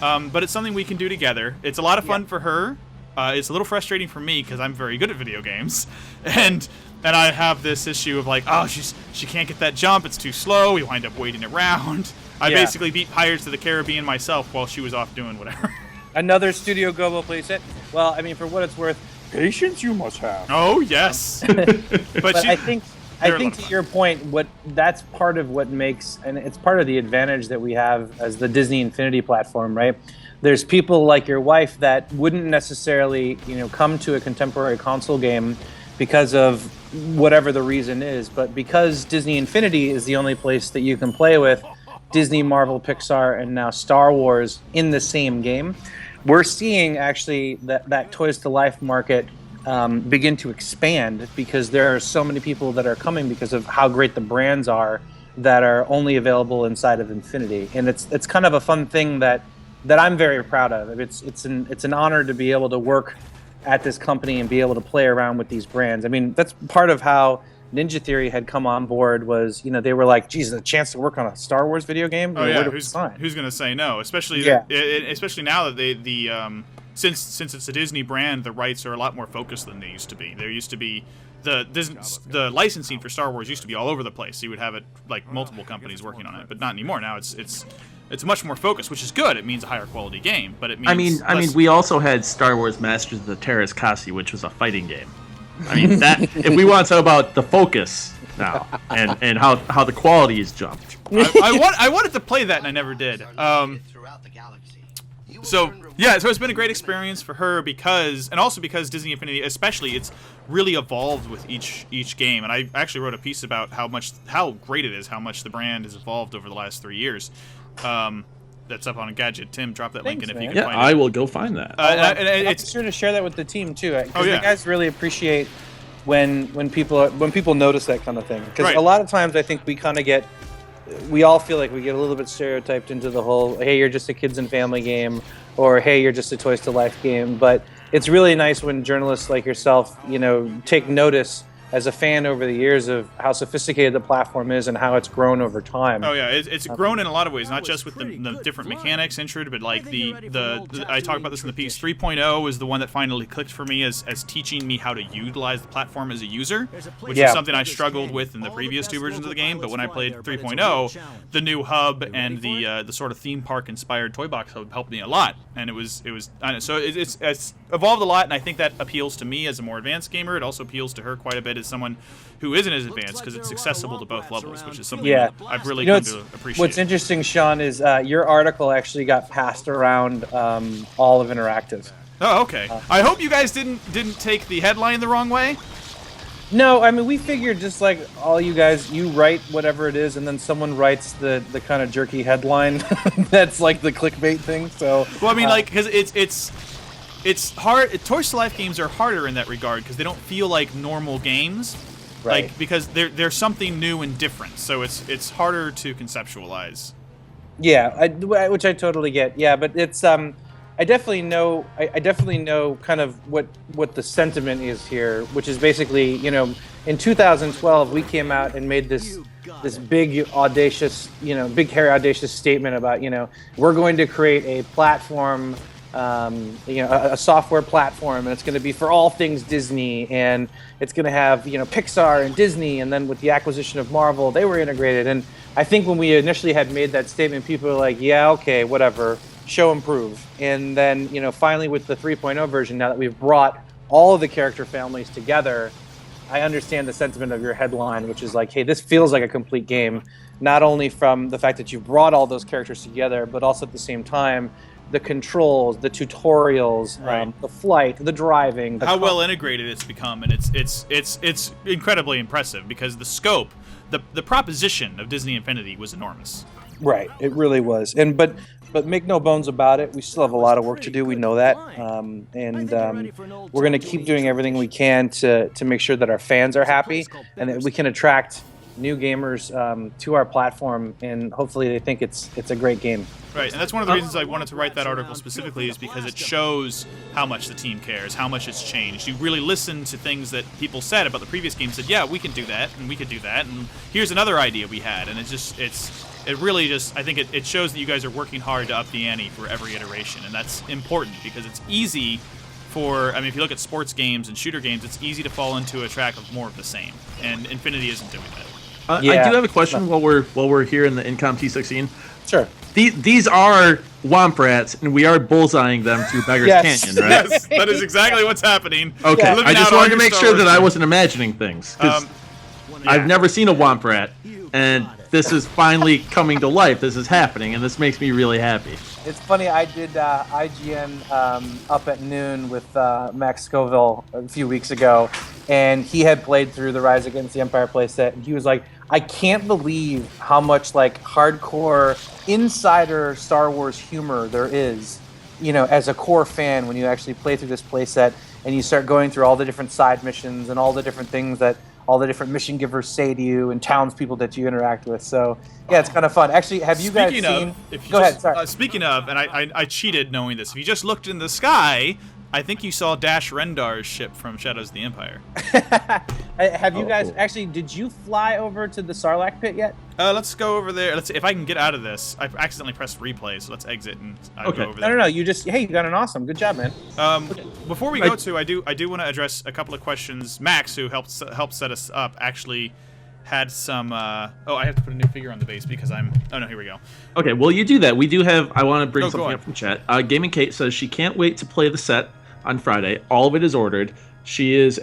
but it's something we can do together. It's a lot of fun for her. It's a little frustrating for me because I'm very good at video games, and I have this issue of like, oh, she can't get that jump. It's too slow. We wind up waiting around. I basically beat Pirates of the Caribbean myself while she was off doing whatever. Another Studio Gobo playset. Well, I mean, for what it's worth, patience you must have. Oh yes. but I think to your point, that's part of what makes, and it's part of the advantage that we have as the Disney Infinity platform, right? There's people like your wife that wouldn't necessarily, you know, come to a contemporary console game because of whatever the reason is, but because Disney Infinity is the only place that you can play with Disney, Marvel, Pixar, and now Star Wars in the same game, we're seeing actually that Toys to Life market begin to expand because there are so many people that are coming because of how great the brands are that are only available inside of Infinity, and it's kind of a fun thing that I'm very proud of. It's an honor to be able to work at this company and be able to play around with these brands. I mean, that's part of how Ninja Theory had come on board was, they were like, geez, the chance to work on a Star Wars video game? Oh, yeah, who's going to say no? Especially especially now that since it's a Disney brand, the rights are a lot more focused than they used to be. There used to be the licensing for Star Wars used to be all over the place. You would have it like multiple companies working on it, but not anymore. Now it's much more focused, which is good. It means a higher quality game, but it means I mean, we also had Star Wars Masters of the Terras Kasi, which was a fighting game. I mean, that if we want to talk about the focus now and how the quality has jumped. I wanted to play that and I never did. So it's been a great experience for her because Disney Infinity, especially, it's really evolved with each game. And I actually wrote a piece about how great it is, how much the brand has evolved over the last 3 years. That's up on Engadget. Tim, drop that link in if you can find it. I will go find that. It's sure to share that with the team too. Because the guys really appreciate when people notice that kind of thing. Because a lot of times I think we all feel like we get a little bit stereotyped into the whole, hey, you're just a kids and family game, or hey, you're just a Toys to Life game. But it's really nice when journalists like yourself, take notice as a fan over the years of how sophisticated the platform is and how it's grown over time. Oh yeah, it's grown in a lot of ways, not just with the different mechanics introduced, but like I talk about this in the piece. 3.0 is the one that finally clicked for me as teaching me how to utilize the platform as a user, which is something I struggled with in the previous 2 versions of the game. But when I played 3.0, the new hub and the sort of theme park inspired toy box hub helped me a lot, and it's evolved a lot, and I think that appeals to me as a more advanced gamer. It also appeals to her quite a bit as someone who isn't as advanced because it's accessible to both levels, which is something that I've really come to appreciate. What's interesting, Sean, is your article actually got passed around all of Interactive. Oh, okay. I hope you guys didn't take the headline the wrong way. No, I mean, we figured just like all you guys, you write whatever it is, and then someone writes the kind of jerky headline that's like the clickbait thing. So, well, I mean, because it's hard. Toys to Life games are harder in that regard because they don't feel like normal games, like because they're something new and different. So it's harder to conceptualize. Yeah, which I totally get. Yeah, but it's I definitely know kind of what the sentiment is here, which is basically, in 2012 we came out and made this big audacious, big hairy audacious statement about, we're going to create a platform, a software platform, and it's going to be for all things Disney, and it's going to have, Pixar and Disney, and then with the acquisition of Marvel, they were integrated. And I think when we initially had made that statement, people were like, yeah, okay, whatever, show and prove. And then, finally with the 3.0 version, now that we've brought all of the character families together, I understand the sentiment of your headline, which is like, hey, this feels like a complete game, not only from the fact that you've brought all those characters together, but also at the same time, the controls, the tutorials, the flight, the driving, how well integrated it's become, and it's incredibly impressive because the scope, the proposition of Disney Infinity was enormous. Right, it really was, but make no bones about it, we still have a lot of work to do. We know that, we're going to keep doing everything we can to make sure that our fans are happy and that we can attract new gamers to our platform, and hopefully they think it's a great game. Right, and that's one of the reasons I wanted to write that article specifically, is because it shows how much the team cares, how much it's changed. You really listen to things that people said about the previous game, said, yeah, we can do that, and we could do that, and here's another idea we had, and it really just, I think it shows that you guys are working hard to up the ante for every iteration, and that's important because it's easy if you look at sports games and shooter games, it's easy to fall into a track of more of the same, and Infinity isn't doing that. I do have a question while we're here in the Incom T16. Sure. These are Womp Rats, and we are bullseyeing them through Beggar's Canyon, right? Yes, that is exactly what's happening. Okay, I just wanted to make sure that I wasn't imagining things, because I've never seen a Womp Rat, and this is finally coming to life. This is happening, and this makes me really happy. It's funny, I did IGN up at noon with Max Scoville a few weeks ago, and he had played through the Rise Against the Empire playset, and he was like, I can't believe how much like hardcore insider Star Wars humor there is as a core fan, when you actually play through this playset and you start going through all the different side missions and all the different things that all the different mission givers say to you and townspeople that you interact with. So yeah, it's kind of fun. Actually, have you guys seen? Go ahead. Sorry. Speaking of, and I cheated knowing this. If you just looked in the sky, I think you saw Dash Rendar's ship from Shadows of the Empire. Have you guys actually? Did you fly over to the Sarlacc pit yet? Let's go over there. Let's see if I can get out of this. I accidentally pressed replay, so let's exit and go over there. No. You got an awesome. Good job, man. Before we go to, I do want to address a couple of questions. Max, who helped set us up, actually had some. I have to put a new figure on the base because I'm. Oh no, here we go. Okay, well you do that. We do have. I want to bring something up from chat. Gaming Kate says she can't wait to play the set on Friday. All of it is ordered. She is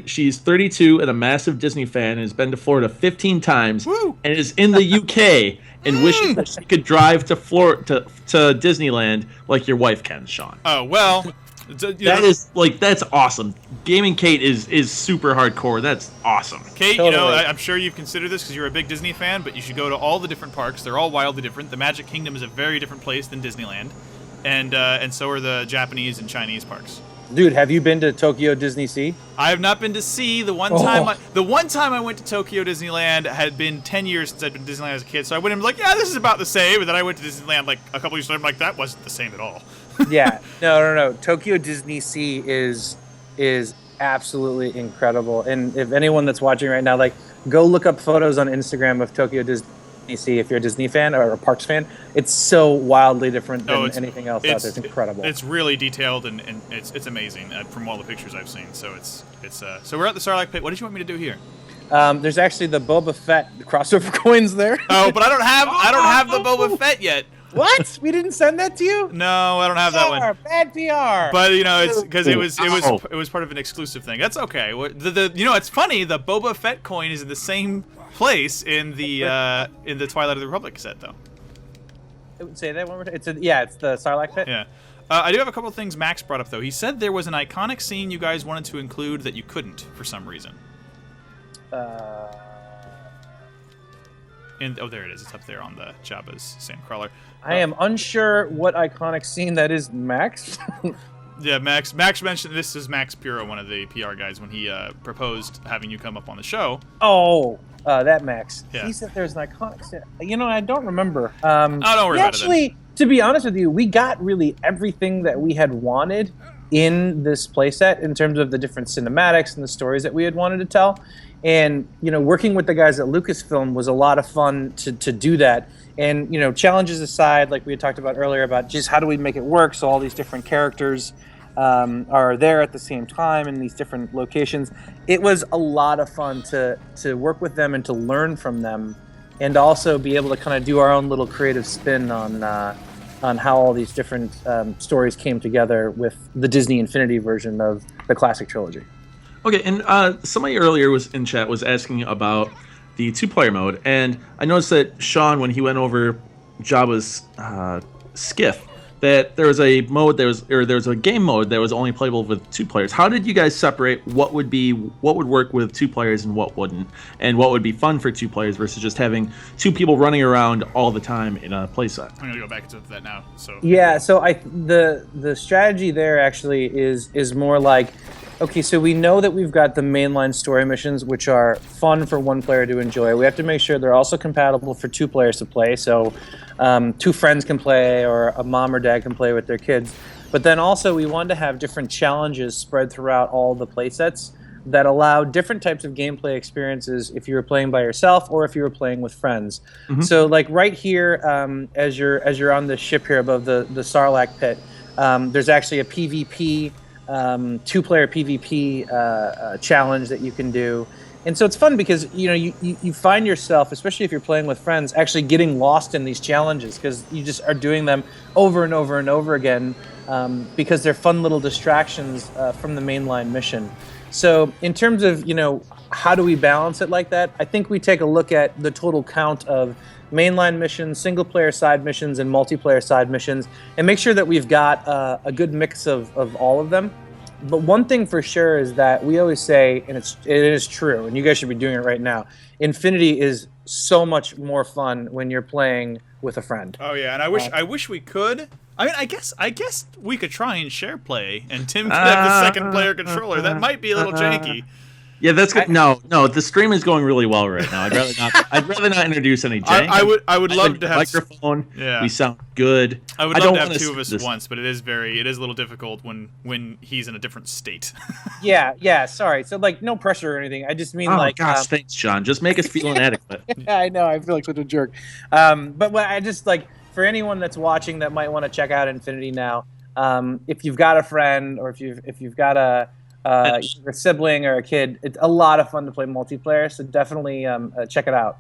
she's 32 and a massive Disney fan and has been to Florida 15 times. Woo! And is in the UK and wishes that she could drive to Disneyland like your wife can, Sean. Oh, well, that's awesome. Gaming Kate is super hardcore. That's awesome. Kate, I'm sure you've considered this because you're a big Disney fan, but you should go to all the different parks. They're all wildly different. The Magic Kingdom is a very different place than Disneyland. And so are the Japanese and Chinese parks. Dude, have you been to Tokyo Disney Sea? I have not been to Sea. The one time I went to Tokyo Disneyland had been 10 years since I'd been to Disneyland as a kid. So I went and was like, yeah, this is about the same. And then I went to Disneyland like a couple years later. I'm like, that wasn't the same at all. Yeah, no. Tokyo Disney Sea is absolutely incredible. And if anyone that's watching right now, like, go look up photos on Instagram of Tokyo Disney Sea if you're a Disney fan or a Parks fan. It's so wildly different than anything else out there. It's incredible. It's really detailed and it's amazing from all the pictures I've seen. So so we're at the Sarlacc pit. What did you want me to do here? There's actually the Boba Fett crossover coins there. Oh, but I don't have the Boba Fett yet. What? We didn't send that to you? No, I don't have that one. Bad PR. But it's because it was part of an exclusive thing. That's okay. It's funny. The Boba Fett coin is in the same place in the Twilight of the Republic set, though. Say that one more time. It's the Sarlacc pit. Yeah. I do have a couple of things Max brought up, though. He said there was an iconic scene you guys wanted to include that you couldn't for some reason. There it is. It's up there on the Jabba's Sandcrawler. I am unsure what iconic scene that is, Max. Yeah, Max mentioned this is Max Puro, one of the PR guys, when he proposed having you come up on the show. Oh, that Max. Yeah. He said there's an iconic scene. I don't remember. Don't worry about it. Actually, to be honest with you, we got really everything that we had wanted in this playset in terms of the different cinematics and the stories that we had wanted to tell. And, working with the guys at Lucasfilm was a lot of fun to do that. And, challenges aside, like we had talked about earlier about just how do we make it work so all these different characters are there at the same time in these different locations. It was a lot of fun to work with them and to learn from them and also be able to kind of do our own little creative spin on how all these different stories came together with the Disney Infinity version of the classic trilogy. Okay, and somebody earlier was in chat was asking about the two-player mode, and I noticed that Sean, when he went over Jabba's skiff, that there was a mode there was a game mode that was only playable with 2 players. How did you guys separate what would work with 2 players and what wouldn't, and what would be fun for 2 players versus just having 2 people running around all the time in a playset? I'm gonna go back to that now. So yeah, so the strategy there actually is more like, okay, so we know that we've got the mainline story missions, which are fun for 1 player to enjoy. We have to make sure they're also compatible for 2 players to play. So 2 friends can play, or a mom or dad can play with their kids. But then also we wanted to have different challenges spread throughout all the play sets that allow different types of gameplay experiences if you were playing by yourself or if you were playing with friends. Mm-hmm. So like right here, as you're on the ship here above the Sarlacc pit, there's actually a PvP 2-player PvP challenge that you can do. And so it's fun because you find yourself, especially if you're playing with friends, actually getting lost in these challenges because you just are doing them over and over and over again because they're fun little distractions from the mainline mission. So in terms of how do we balance it like that, I think we take a look at the total count of mainline missions, single-player side missions, and multiplayer side missions, and make sure that we've got a good mix of all of them. But one thing for sure is that we always say, and it is true, and you guys should be doing it right now, Infinity is so much more fun when you're playing with a friend. Oh yeah, and I wish we could. I mean, I guess we could try and share play, and Tim could have the second player controller. That might be a little janky. Yeah, that's good. No, the stream is going really well right now. I'd rather not introduce any jank. I would love to have microphone. Yeah. We sound good. I would love to have two of us once, but it is a little difficult when he's in a different state. Yeah. Sorry. So like, no pressure or anything. I just mean gosh, thanks, John. Just make us feel inadequate. Yeah, I know. I feel like such a jerk. But what I just like for anyone that's watching that might want to check out Infinity now, if you've got a friend or if you've got a sibling or a kid, it's a lot of fun to play multiplayer. So definitely check it out.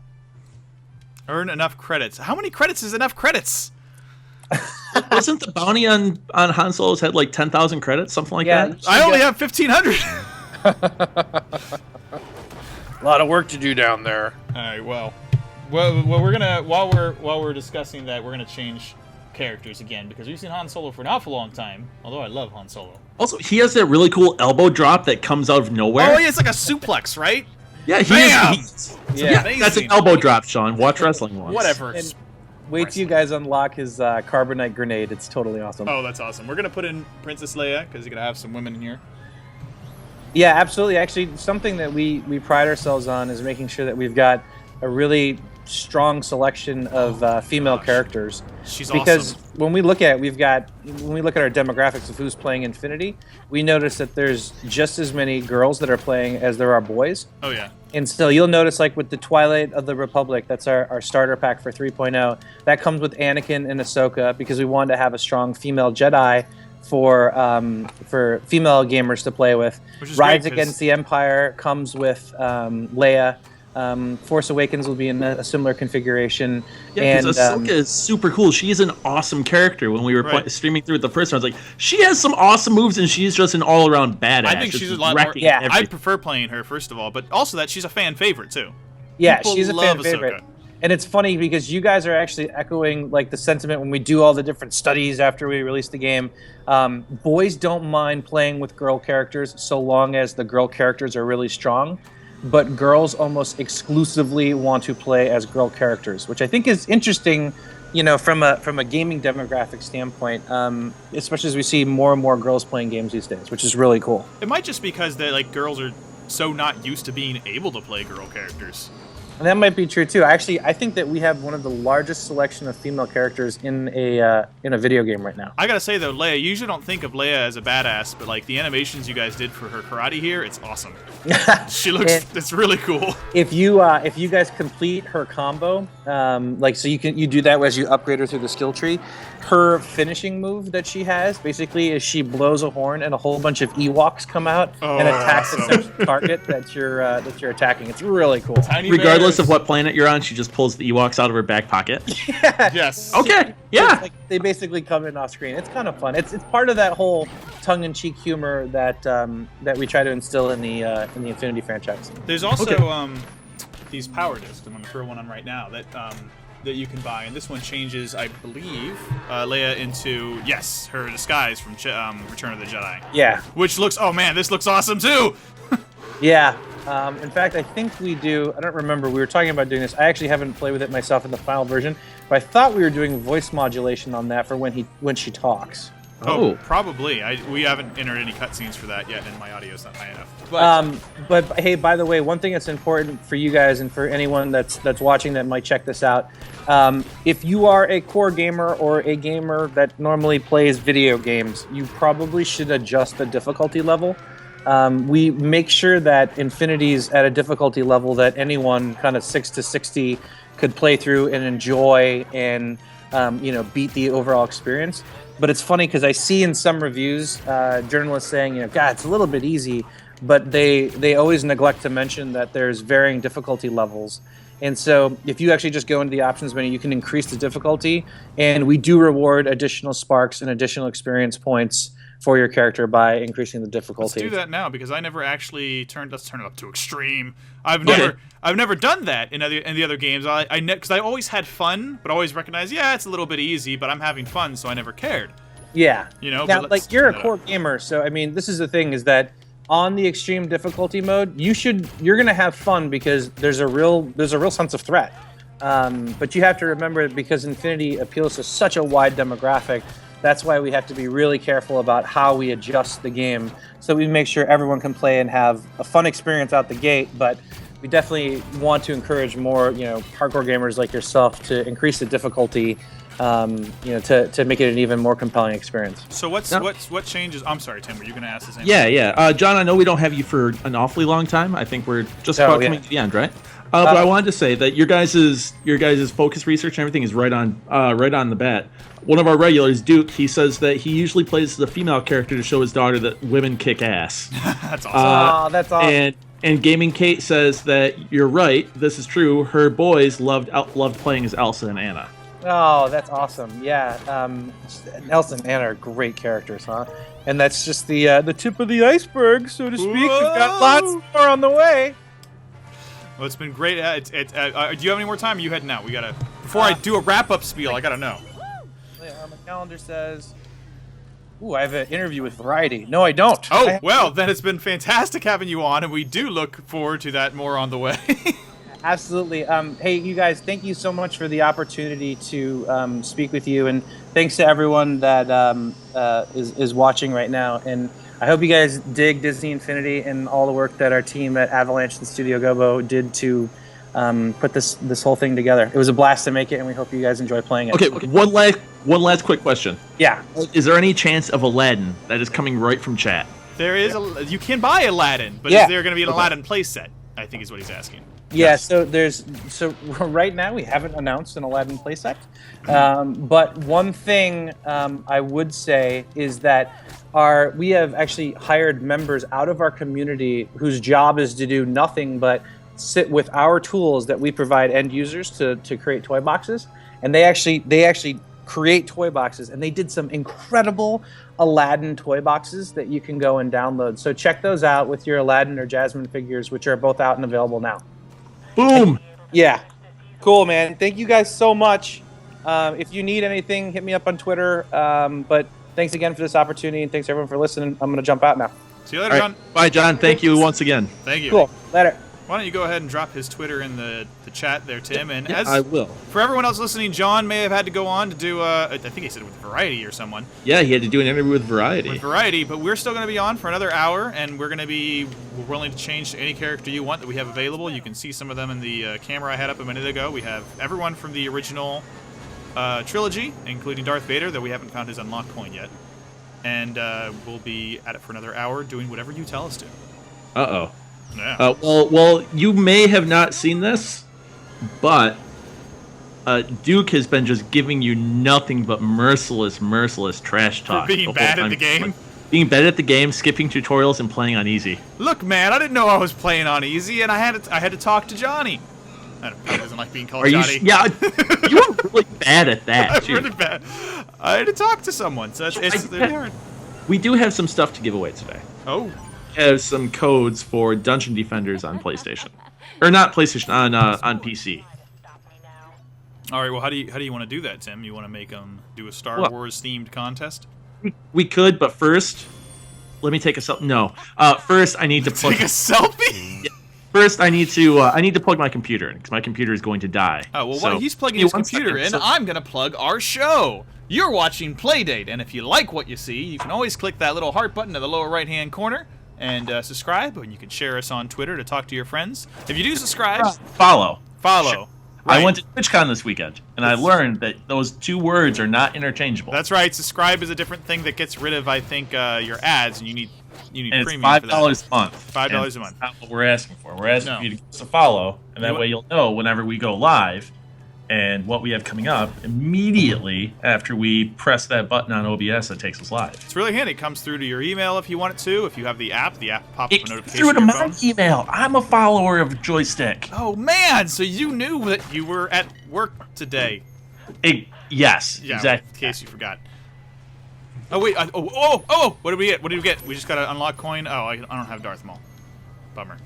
Earn enough credits. How many credits is enough credits? Wasn't the bounty on Han Solo's head like 10,000 credits, something like that? I only have 1,500. A lot of work to do down there. All right. Well, we're gonna while we're discussing that, we're gonna change characters again because we've seen Han Solo for an awful long time. Although I love Han Solo. Also, he has that really cool elbow drop that comes out of nowhere. Oh, yeah, it's like a suplex, right? Yeah, Bam! That's an elbow drop, Sean. Watch wrestling once. Whatever. And wait till you guys unlock his carbonite grenade. It's totally awesome. Oh, that's awesome. We're gonna put in Princess Leia because you're gonna have some women in here. Yeah, absolutely. Actually, something that we pride ourselves on is making sure that we've got a really strong selection of female characters. She's because awesome. when we look at our demographics of who's playing Infinity, we notice that there's just as many girls that are playing as there are boys. Oh yeah. And still, you'll notice like with the Twilight of the Republic, that's our starter pack for 3.0. That comes with Anakin and Ahsoka because we wanted to have a strong female Jedi for female gamers to play with. Rise Against the Empire comes with Leia. Force Awakens will be in a similar configuration. Yeah, because Ahsoka is super cool. She is an awesome character. When we were streaming through it the first time, I was like, she has some awesome moves, and she's just an all-around badass. I think she's a lot more. Yeah, I prefer playing her first of all, but also that she's a fan favorite too. Yeah, she's a fan favorite. And it's funny because you guys are actually echoing like the sentiment when we do all the different studies after we release the game. Boys don't mind playing with girl characters so long as the girl characters are really strong. But girls almost exclusively want to play as girl characters, which I think is interesting, you know, from a gaming demographic standpoint, especially as we see more and more girls playing games these days, which is really cool. It might just be because like girls are so not used to being able to play girl characters. And that might be true too. Actually, I think that we have one of the largest selection of female characters in a video game right now. I gotta say though, Leia, you usually don't think of Leia as a badass, but like the animations you guys did for her karate here, it's awesome. She looks, it's really cool. If you guys complete her combo, like so you do that as you upgrade her through the skill tree. Her finishing move that she has basically is she blows a horn and a whole bunch of Ewoks come out and attack the target that you're attacking. It's really cool. Regardless of what planet you're on, she just pulls the Ewoks out of her back pocket. Yeah. Yes. Okay. Yeah. Like, they basically come in off screen. It's kind of fun. It's part of that whole tongue-in-cheek humor that we try to instill in the Infinity franchise. There's also these power discs. I'm gonna throw one on right now that you can buy, and this one changes, I believe, Leia into her disguise from Return of the Jedi. Yeah. Which looks, oh man, this looks awesome too. Yeah. In fact, I think we do. I don't remember. We were talking about doing this. I actually haven't played with it myself in the final version, but I thought we were doing voice modulation on that for when she talks. Oh, probably. We haven't entered any cutscenes for that yet, and my audio's not high enough. But hey, by the way, one thing that's important for you guys and for anyone that's watching that might check this out, if you are a core gamer or a gamer that normally plays video games, you probably should adjust the difficulty level. We make sure that Infinity's at a difficulty level that anyone kind of 6 to 60 could play through and enjoy and beat the overall experience. But it's funny because I see in some reviews journalists saying, God, it's a little bit easy, but they always neglect to mention that there's varying difficulty levels. And so if you actually just go into the options menu, you can increase the difficulty, and we do reward additional sparks and additional experience points for your character by increasing the difficulty. Let's do that now because I never actually let's turn it up to extreme. I've never done that in the other games. Because I always had fun, but always recognized, it's a little bit easy, but I'm having fun, so I never cared. Yeah. Now, like you're a core up. gamer, so I mean, this is the thing is that on the extreme difficulty mode, you're gonna have fun because there's a real sense of threat. But you have to remember because Infinity appeals to such a wide demographic That's why we have to be really careful about how we adjust the game, so we make sure everyone can play and have a fun experience out the gate. But we definitely want to encourage more, hardcore gamers like yourself to increase the difficulty, to make it an even more compelling experience. So what changes? I'm sorry, Tim. Were you going to ask the same? Yeah. John, I know we don't have you for an awfully long time. I think we're just about coming to the end, right? But I wanted to say that your guys' focus research and everything is right on the bat. One of our regulars, Duke, he says that he usually plays the female character to show his daughter that women kick ass. That's awesome. That's awesome. And Gaming Kate says that you're right. This is true. Her boys loved playing as Elsa and Anna. Oh, that's awesome. Yeah, Elsa and Anna are great characters, huh? And that's just the tip of the iceberg, so to speak. We've got lots more on the way. Well, it's been great. Do you have any more time? Or are you heading out? We gotta. Before I do a wrap-up spiel, I gotta know. My calendar says. Ooh, I have an interview with Variety. No, I don't. Oh, well, then it's been fantastic having you on, and we do look forward to that more on the way. Absolutely. Hey, you guys, thank you so much for the opportunity to speak with you, and thanks to everyone that is watching right now. And I hope you guys dig Disney Infinity and all the work that our team at Avalanche and Studio Gobo did to put this whole thing together. It was a blast to make it, and we hope you guys enjoy playing it. Okay, one last quick question. Yeah. Is there any chance of Aladdin that is coming right from chat? There is. You can buy Aladdin, but is there going to be an Aladdin playset? I think is what he's asking. Yeah, so right now we haven't announced an Aladdin playset, but one thing I would say is that we have actually hired members out of our community whose job is to do nothing but sit with our tools that we provide end users to create toy boxes, and they actually create toy boxes, and they did some incredible Aladdin toy boxes that you can go and download. So check those out with your Aladdin or Jasmine figures, which are both out and available now. Boom! Yeah. Cool, man. Thank you guys so much. If you need anything, hit me up on Twitter. But thanks again for this opportunity, and thanks everyone for listening. I'm going to jump out now. See you later, John. Bye, John. Thank you once again. Thank you. Cool. Later. Why don't you go ahead and drop his Twitter in the chat there, Tim? And yeah, I will. For everyone else listening, John may have had to go on to do, I think he said it with Variety or someone. Yeah, he had to do an interview with Variety. But we're still going to be on for another hour, and we're willing to change to any character you want that we have available. You can see some of them in the camera I had up a minute ago. We have everyone from the original trilogy, including Darth Vader, though we haven't found his unlock point yet. And we'll be at it for another hour doing whatever you tell us to. Uh-oh. Yeah. Well, you may have not seen this, but Duke has been just giving you nothing but merciless trash talk. For being bad at the game? Being bad at the game, skipping tutorials, and playing on easy. Look, man, I didn't know I was playing on easy, and I had to talk to Johnny. I don't know, he doesn't like being called Johnny. Yeah, you were really bad at that, I'm really bad. I had to talk to someone, so it's hard. We do have some stuff to give away today. Oh. We have some codes for Dungeon Defenders on PlayStation. Or not PlayStation, on PC. All right, well, how do you want to do that, Tim? You want to make them do a Star Wars-themed contest? We could, but first, let me take a selfie. No. First, I need to plug... Take a selfie? Yeah. First, I need to plug my computer in, because my computer is going to die. Oh, well, while he's plugging his computer in, I'm going to plug our show. You're watching Playdate, and if you like what you see, you can always click that little heart button in the lower right-hand corner and subscribe, and you can share us on Twitter to talk to your friends. If you do subscribe... Follow. Right. I went to TwitchCon this weekend, and I learned that those two words are not interchangeable. That's right. Subscribe is a different thing that gets rid of, I think, your ads, and you need and premium it's $5 for that. a month. $5 a month. That's not what we're asking for. We're asking for you to give us a follow, and that way you'll know whenever we go live and what we have coming up immediately after we press that button on OBS that takes us live. It's really handy. It comes through to your email if you want it to. If you have the app pops up a notification through to on your my phone. email. I'm a follower of Joystick. Oh, man! So you knew that you were at work today. Yes, yeah, exactly. In case you forgot. Oh, wait. What did we get? What did we get? We just got an unlock coin. Oh, I don't have Darth Maul. Bummer.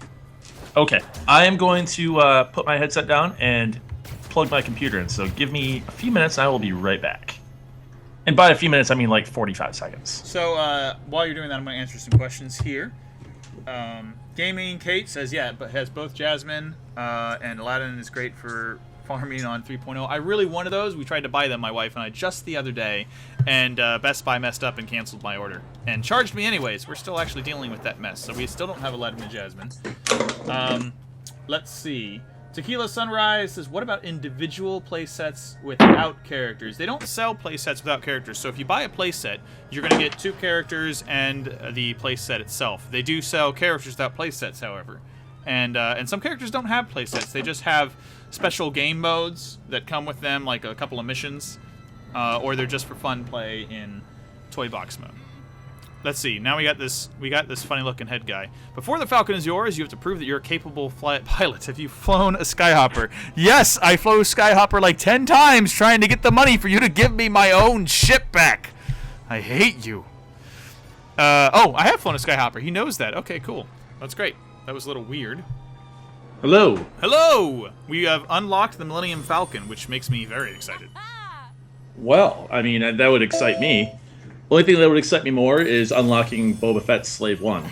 Okay. I am going to put my headset down and plug my computer in, so give me a few minutes and I will be right back. And by a few minutes, I mean like 45 seconds. So while you're doing that, I'm going to answer some questions here. Gaming Kate says, yeah, but has both Jasmine and Aladdin is great for farming on 3.0. I really wanted those. We tried to buy them, my wife and I, just the other day, and Best Buy messed up and canceled my order and charged me anyways. We're still actually dealing with that mess, so we still don't have Aladdin and Jasmine. Let's see. Tequila Sunrise says, what about individual playsets without characters? They don't sell playsets without characters, so if you buy a playset, you're going to get 2 characters and the playset itself. They do sell characters without playsets, however. And some characters don't have playsets. They just have special game modes that come with them, like a couple of missions, or they're just for fun play in toy box mode. Let's see. Now we got this funny-looking head guy. Before the Falcon is yours, you have to prove that you're a capable pilot. Have you flown a Skyhopper? Yes, I flew Skyhopper like 10 times trying to get the money for you to give me my own ship back. I hate you. Oh, I have flown a Skyhopper. He knows that. Okay, cool. That's great. That was a little weird. Hello. Hello! We have unlocked the Millennium Falcon, which makes me very excited. Well, I mean, that would excite me. The only thing that would excite me more is unlocking Boba Fett's Slave 1.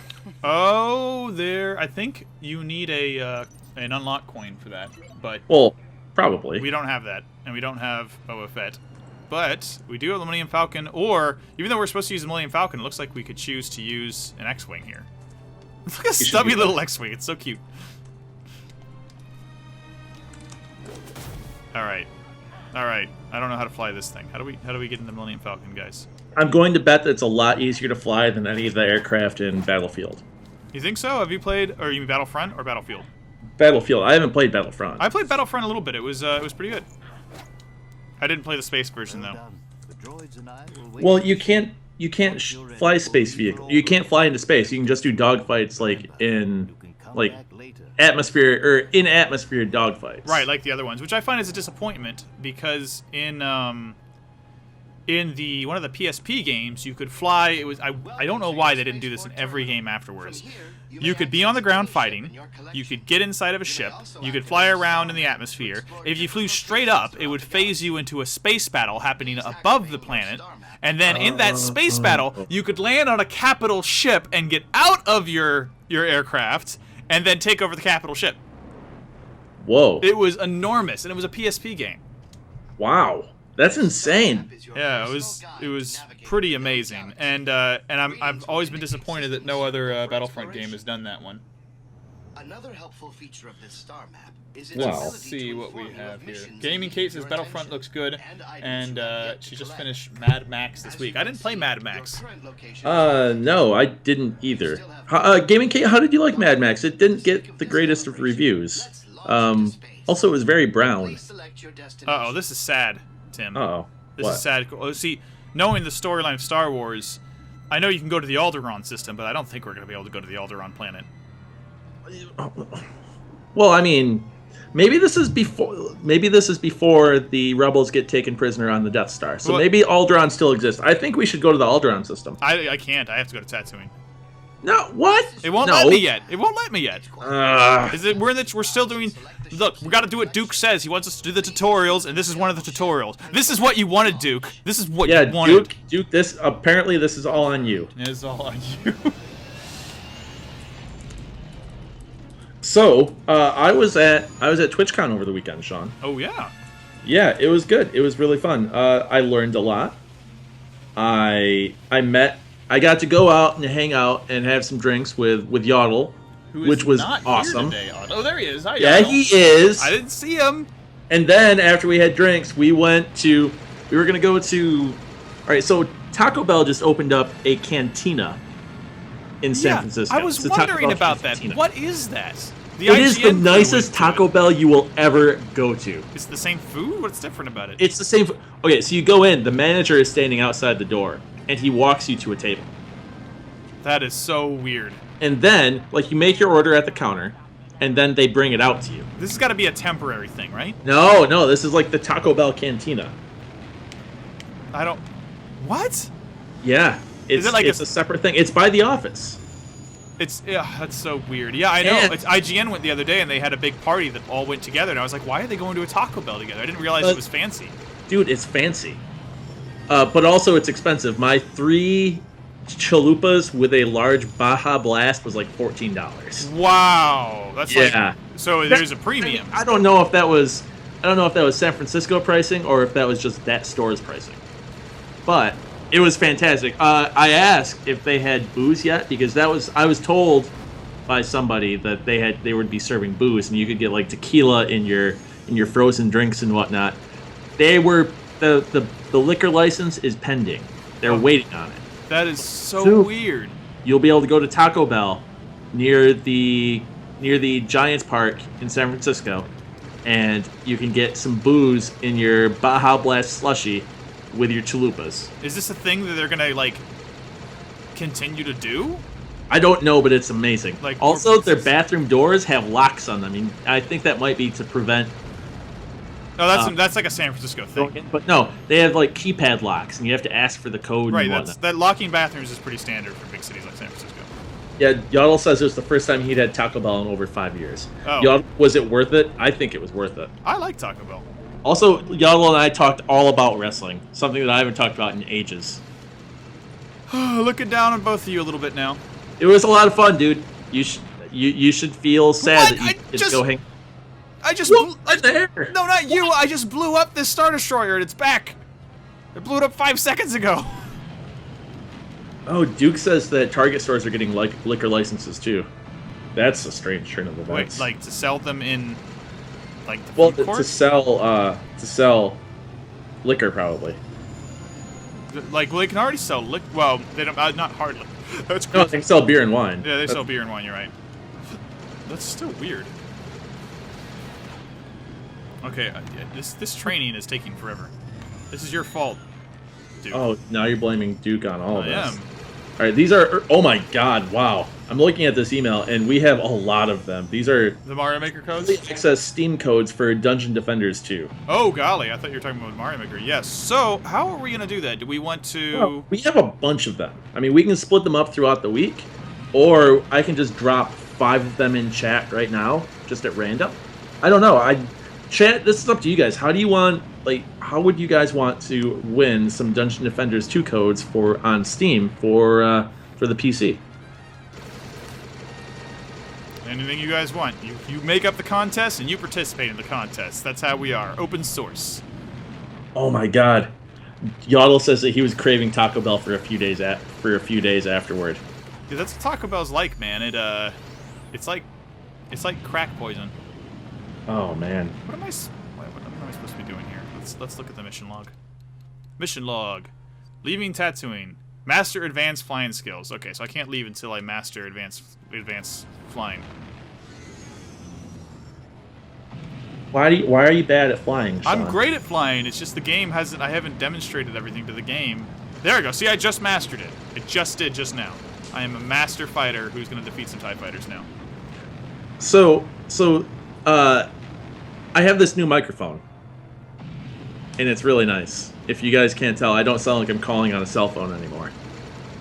Oh, I think you need an unlock coin for that, but Well, probably. we don't have that, and we don't have Boba Fett. But we do have the Millennium Falcon, or even though we're supposed to use the Millennium Falcon, it looks like we could choose to use an X-Wing here. Look at a stubby little X-Wing. It's so cute. All right. I don't know how to fly this thing. How do we get in the Millennium Falcon, guys? I'm going to bet that it's a lot easier to fly than any of the aircraft in Battlefield. You think so? Have you played, or you mean Battlefront or Battlefield? Battlefield. I haven't played Battlefront. I played Battlefront a little bit. It was pretty good. I didn't play the space version though. Well, you can't fly space vehicle. You can't fly into space. You can just do dogfights like in atmosphere or in atmosphere dogfights. Right, like the other ones, which I find is a disappointment because in the one of the PSP games you could fly. It was I don't know why they didn't do this in every game afterwards. You could be on the ground fighting, you could get inside of a ship, you could fly around in the atmosphere. If you flew straight up, it would phase you into a space battle happening above the planet, and then in that space battle, you could land on a capital ship and get out of your aircraft, and then take over the capital ship. Whoa. It was enormous, and it was a PSP game. Wow. That's insane. Yeah, it was pretty amazing, and I've always been disappointed that no other Battlefront game has done that one. Another helpful feature of this star map is its Wow. ability Let's see to what we inform have of here. missions Gaming Kate says your Battlefront attention, looks good, and and she just finished Mad Max this week. I didn't play Mad Max. No, I didn't either. Gaming Kate, how did you like Mad Max? It didn't get the greatest of reviews. Also, it was very brown. Uh-oh, this is sad, Tim. Uh-oh. This What? is sad. Oh, see, knowing the storyline of Star Wars, I know you can go to the Alderaan system, but I don't think we're going to be able to go to the Alderaan planet. Well, I mean, maybe this is before the rebels get taken prisoner on the Death Star. So Well, maybe Alderaan still exists. I think we should go to the Alderaan system. I can't. I have to go to Tatooine. No, what? It won't No. let me yet. It won't let me yet. Ugh. Is it? We're still doing. Look, we got to do what Duke says. He wants us to do the tutorials, and this is one of the tutorials. This is what you wanted, Duke. This is what you wanted. Duke. This apparently this is all on you. It is all on you. So I was at TwitchCon over the weekend, Sean. Oh yeah. Yeah, it was good. It was really fun. I learned a lot. I got to go out and hang out and have some drinks with Yaddle, Who is which was not awesome. Here today. Oh, there he is. Hi, Yeah, Yaddle. he is. I didn't see him. And then after we had drinks, we were gonna go to. All right, so Taco Bell just opened up a cantina in San Francisco. I was It's a Taco wondering Bell about that. cantina. What is that? It is the IGN crew nicest went to Taco it. Bell you will ever go to. It's the same food? What's different about it? It's the same. Okay, so you go in. The manager is standing outside the door, and he walks you to a table. That is so weird. And then, like, you make your order at the counter, and then they bring it out to you. This has got to be a temporary thing, right? No, this is like the Taco Bell cantina. I don't... What? Yeah, it's it like it's a separate thing. It's by the office. Yeah, that's so weird. Yeah, I know. And- It's IGN went the other day, and they had a big party that all went together, and I was like, why are they going to a Taco Bell together? I didn't realize it was fancy. Dude, it's fancy. But also it's expensive. My 3 chalupas with a large Baja Blast was like $14. Wow. That's Yeah. like... So there's a premium. I don't know if that was I don't know if that was San Francisco pricing or if that was just that store's pricing. But it was fantastic. I asked if they had booze yet because I was told by somebody that they would be serving booze and you could get like tequila in your frozen drinks and whatnot. They were the liquor license is pending. They're waiting on it. That is so weird. You'll be able to go to Taco Bell near the Giants Park in San Francisco, and you can get some booze in your Baja Blast slushie with your chalupas. Is this a thing that they're gonna like continue to do? I don't know, but it's amazing. Like, also, their bathroom doors have locks on them. I mean, I think that might be to prevent. No, that's like a San Francisco thing. But no, they have like keypad locks, and you have to ask for the code. Right, and whatnot. that locking bathrooms is pretty standard for big cities like San Francisco. Yeah, Yaddle says it was the first time he'd had Taco Bell in over 5 years. Oh. Yaddle, was it worth it? I think it was worth it. I like Taco Bell. Also, Yaddle and I talked all about wrestling, something that I haven't talked about in ages. Looking down on both of you a little bit now. It was a lot of fun, dude. You should feel sad that you didn't go hang. No, not you. I just blew up this Star Destroyer and it's back. I blew it up 5 seconds ago. Oh, Duke says that Target stores are getting liquor licenses too. That's a strange turn of events. Wait, like to sell them in, like the food court? to sell liquor probably. Like, well, they can already sell liquor. Well, they don't. Not hardly. That's no, they can sell beer and wine. Yeah, they sell beer and wine. You're right. That's still weird. Okay, this training is taking forever. This is your fault, Duke. Oh, now you're blaming Duke on all of this. I am. All right, these are. Oh my God! Wow, I'm looking at this email, and we have a lot of them. These are the Mario Maker codes. Access Steam codes for Dungeon Defenders 2. Oh golly, I thought you were talking about Mario Maker. Yes. So how are we gonna do that? Do we want to? Well, we have a bunch of them. I mean, we can split them up throughout the week, or I can just drop 5 of them in chat right now, just at random. I don't know. Chat. This is up to you guys. How do you want? Like, how would you guys want to win some Dungeon Defenders 2 codes on Steam for the PC? Anything you guys want. You make up the contest and you participate in the contest. That's how we are. Open source. Oh my God. Yaddle says that he was craving Taco Bell for a few days afterward. Dude, that's what Taco Bell's like, man. It's like crack poison. Oh man. What am I supposed to be doing here? Let's look at the mission log. Mission log. Leaving Tatooine. Master advanced flying skills. Okay, so I can't leave until I master advanced flying. Why are you bad at flying, Sean? I'm great at flying. It's just the game I haven't demonstrated everything to the game. There we go. See, I just mastered it. I just did just now. I am a master fighter who's going to defeat some TIE fighters now. So I have this new microphone, and it's really nice. If you guys can't tell, I don't sound like I'm calling on a cell phone anymore,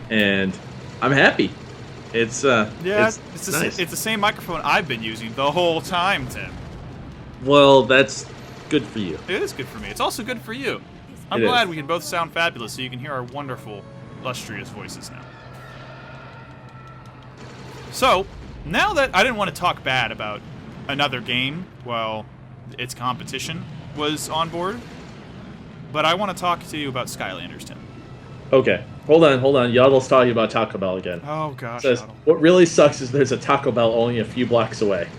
and I'm happy. It's nice. It's the same microphone I've been using the whole time, Tim. Well, that's good for you. It is good for me. It's also good for you. I'm glad we can both sound fabulous, so you can hear our wonderful, illustrious voices now. So, now that I didn't want to talk bad about another game while its competition was on board, but I want to talk to you about Skylanders, Tim. Okay, hold on. Yaddle's talking about Taco Bell again. Oh gosh, Says, Yaddle. what really sucks is there's a Taco Bell only a few blocks away.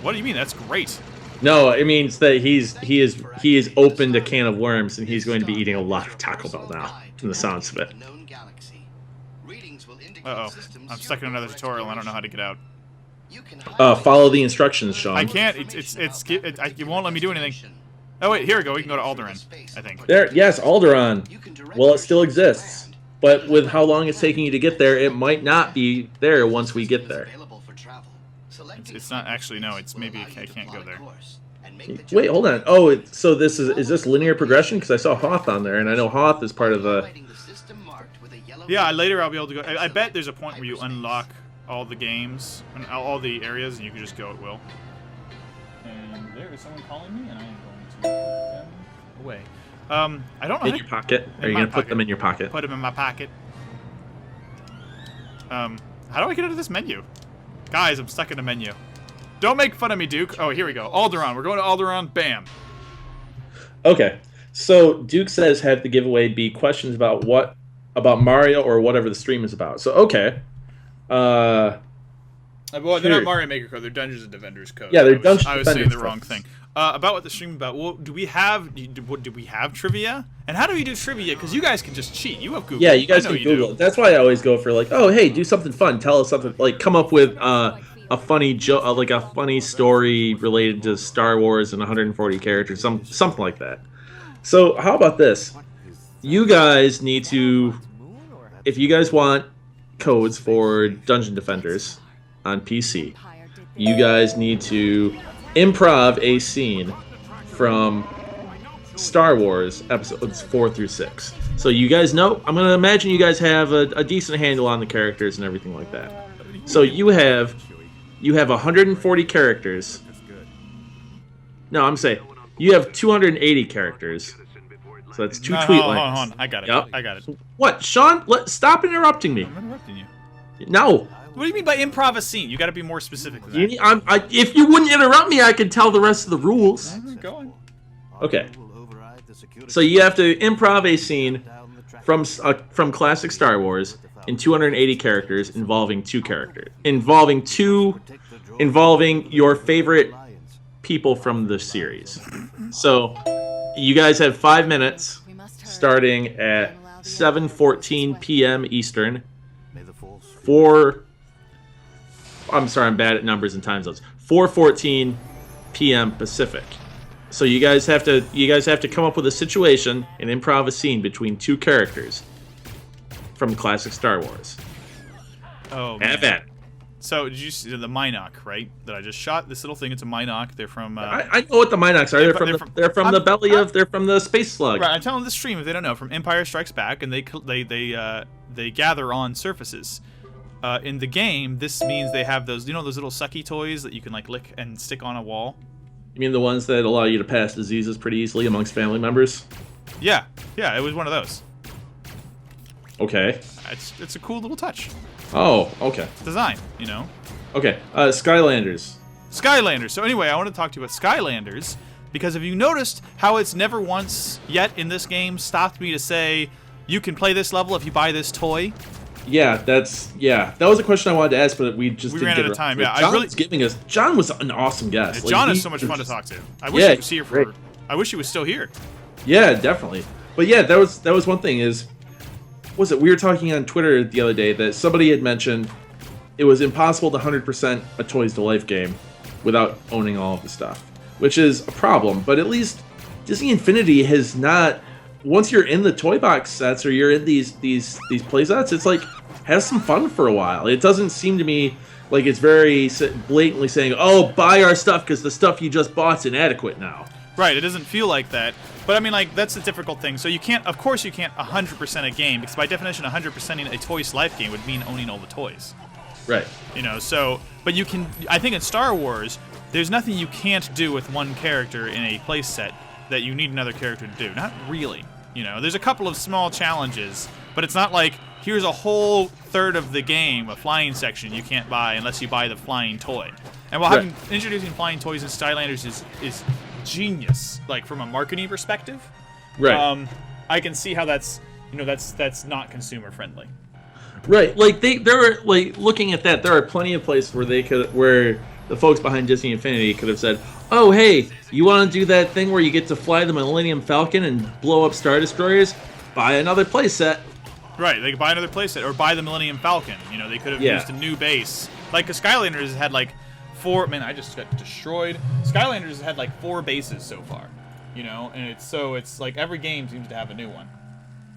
What do you mean? That's great. No, it means that he is opened a can of worms and he's going to be eating a lot of Taco Bell now, from the sounds of it. Uh-oh. I'm stuck in another tutorial. I don't know how to get out. Follow the instructions, Sean. I can't. It won't let me do anything. Oh wait, here we go. We can go to Alderaan, I think. There, yes, Alderaan. Well, it still exists, but with how long it's taking you to get there, it might not be there once we get there. It's not actually. No, it's maybe I can't go there. Wait, hold on. Oh, so is this linear progression? Because I saw Hoth on there, and I know Hoth is part of the. Yeah, later I'll be able to go. I bet there's a point where you unlock all the games and all the areas, and you can just go at will. And there is someone calling me, and I am going to put them away. I don't know. In your pocket? Are you going to put them in your pocket? Put them in my pocket. How do I get out of this menu? Guys, I'm stuck in a menu. Don't make fun of me, Duke. Oh, here we go. Alderaan. We're going to Alderaan. Bam. Okay. So Duke says have the giveaway be questions about Mario or whatever the stream is about. So okay. Well, they're not Mario Maker code. They're Dungeons and Defenders code. Yeah, they're Dungeons I was saying the wrong thing. About what the stream about. Well, do we have trivia? And how do we do trivia? Because you guys can just cheat. You have Google. Yeah, you guys can Google it. That's why I always go for like, oh, hey, do something fun. Tell us something. Like, come up with a funny joke, like a funny story related to Star Wars and 140 characters, something like that. So how about this? You guys need to, if you guys want codes for Dungeon Defenders on PC, you guys need to improv a scene from Star Wars episodes 4 through 6. So you guys know, I'm going to imagine you guys have a decent handle on the characters and everything like that. So you have 140 characters. No, I'm saying you have 280 characters. So that's two tweet lines. Hold on. I got it. Yep. I got it. What, Sean? Stop interrupting me. I'm interrupting you. No. What do you mean by improv a scene? You got to be more specific than that. If you wouldn't interrupt me, I could tell the rest of the rules. Go on. Okay. So you have to improv a scene from classic Star Wars in 280 characters involving involving your favorite people from the series. So you guys have 5 minutes starting at 7:14 p.m. Eastern. I'm sorry, I'm bad at numbers and time zones. 4:14 p.m. Pacific. So you guys have to come up with a situation and improv a scene between two characters from classic Star Wars. Oh, have man. at it. So did you see the Minoc, right? That I just shot. This little thing. It's a Minoc. They're from. I know what the Minocs are. They're from the space slug. Right. I'm telling the stream if they don't know. From Empire Strikes Back, and they gather on surfaces. In the game, this means they have those those little sucky toys that you can like lick and stick on a wall. You mean the ones that allow you to pass diseases pretty easily amongst family members? Yeah. It was one of those. Okay. It's a cool little touch. Oh, okay. Design, Okay. Skylanders. Skylanders. So anyway, I want to talk to you about Skylanders because have you noticed how it's never once yet in this game stopped me to say you can play this level if you buy this toy? Yeah, that was a question I wanted to ask, but we ran out of time. Yeah, John was an awesome guest. Yeah, John is so much fun to talk to. I wish he was here for. Great. I wish he was still here. Yeah, definitely. But yeah, that was one thing. We were talking on Twitter the other day that somebody had mentioned it was impossible to 100% a Toys to Life game without owning all of the stuff, which is a problem. But at least Disney Infinity has not. Once you're in the toy box sets or you're in these play sets, it's like have some fun for a while. It doesn't seem to me like it's very blatantly saying, "Oh, buy our stuff because the stuff you just bought's inadequate now." Right. It doesn't feel like that. But I mean, like that's a difficult thing. So you can't, of course, you can't 100% a game because by definition, 100%ing a Toys to Life game would mean owning all the toys. Right. So but you can. I think in Star Wars, there's nothing you can't do with one character in a place set that you need another character to do. Not really. There's a couple of small challenges, but it's not like here's a whole third of the game, a flying section you can't buy unless you buy the flying toy. And while introducing flying toys in Skylanders is genius, like from a marketing perspective. Right. I can see how that's that's not consumer friendly. Right. Like there are like looking at that, there are plenty of places where the folks behind Disney Infinity could have said, "Oh, hey, you want to do that thing where you get to fly the Millennium Falcon and blow up Star Destroyers? Buy another playset." Right, they could buy another playset or buy the Millennium Falcon. They could have used a new base. Like, because Skylanders had like 4. Man, I just got destroyed. Skylanders has had like 4 bases so far. And it's like every game seems to have a new one.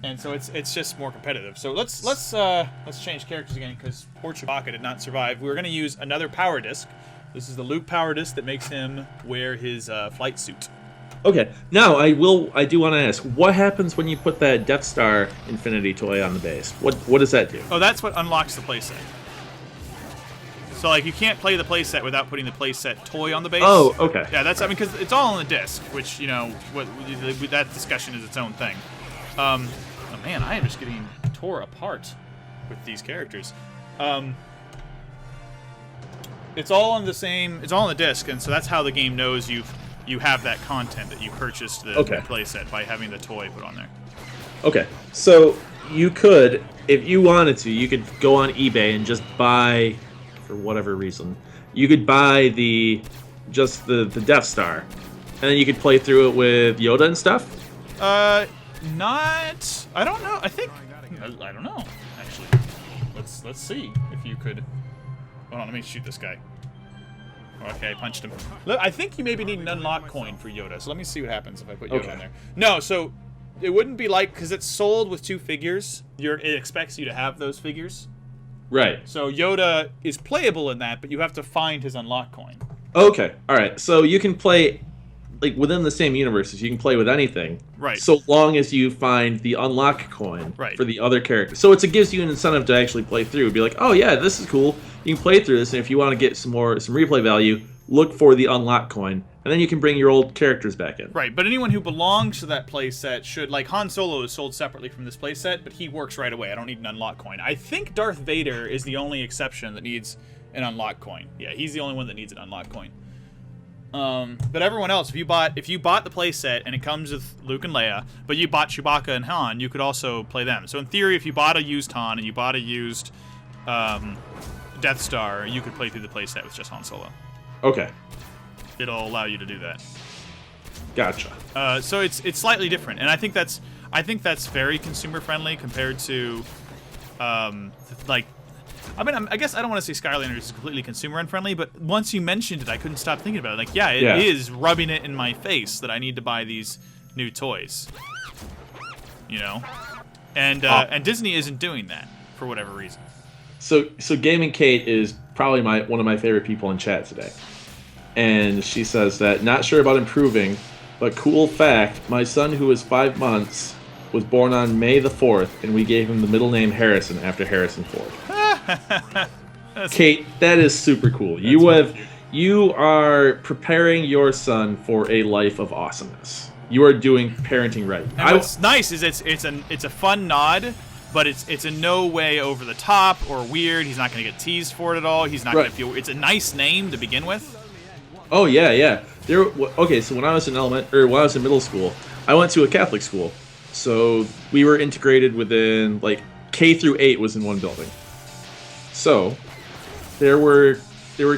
And so it's just more competitive. So let's change characters again because poor Chewbacca did not survive. We're going to use another power disc. This is the Luke power disc that makes him wear his flight suit. Okay. Now I do want to ask, what happens when you put that Death Star Infinity toy on the base? What does that do? Oh, that's what unlocks the playset. So like you can't play the playset without putting the playset toy on the base. Oh, okay. Yeah, because it's all on the disc, which that discussion is its own thing. Oh man, I am just getting tore apart with these characters. It's all on the disc, and so that's how the game knows you've you have that content that you purchased the playset by having the toy put on there. Okay, so you could, if you wanted to, you could go on eBay and just buy, for whatever reason, you could buy the Death Star, and then you could play through it with Yoda and stuff. I don't know. I don't know. Actually, let's see if you could. Hold on, let me shoot this guy. Okay, I punched him. Look, I think you maybe need an unlock coin for Yoda. So let me see what happens if I put Yoda in there. No, so it wouldn't be like, because it's sold with 2 figures. It expects you to have those figures. Right. So Yoda is playable in that, but you have to find his unlock coin. Okay. All right. So you can play, like, within the same universes, you can play with anything. Right. So long as you find the unlock coin for the other character. So it gives you an incentive to actually play through. Be like, oh yeah, this is cool. You can play through this, and if you want to get some replay value, look for the unlock coin, and then you can bring your old characters back in. Right, but anyone who belongs to that playset should, like, Han Solo is sold separately from this playset, but he works right away. I don't need an unlock coin. I think Darth Vader is the only exception that needs an unlock coin. Yeah, he's the only one that needs an unlock coin. But everyone else, if you bought the playset and it comes with Luke and Leia, but you bought Chewbacca and Han, you could also play them. So in theory, if you bought a used Han and you bought a used Death Star, you could play through the playset with just Han Solo. Okay. It'll allow you to do that. Gotcha. So it's slightly different, and I think that's very consumer friendly compared to, like, I mean, I guess I don't want to say Skylanders is completely consumer unfriendly, but once you mentioned it, I couldn't stop thinking about it. Like, yeah, it is rubbing it in my face that I need to buy these new toys. You know, and Disney isn't doing that for whatever reason. So Gaming Kate is probably one of my favorite people in chat today. And she says that, not sure about improving, but cool fact, my son who was 5 months was born on May the 4th, and we gave him the middle name Harrison after Harrison Ford. Kate, that is super cool. You are preparing your son for a life of awesomeness. You are doing parenting right. And what's nice is it's a fun nod, but it's in no way over the top or weird. He's not going to get teased for it at all. He's not going to feel. It's a nice name to begin with. Oh yeah. Okay, so when I was in middle school, I went to a Catholic school, so we were integrated within, like, K through 8 was in one building. So there were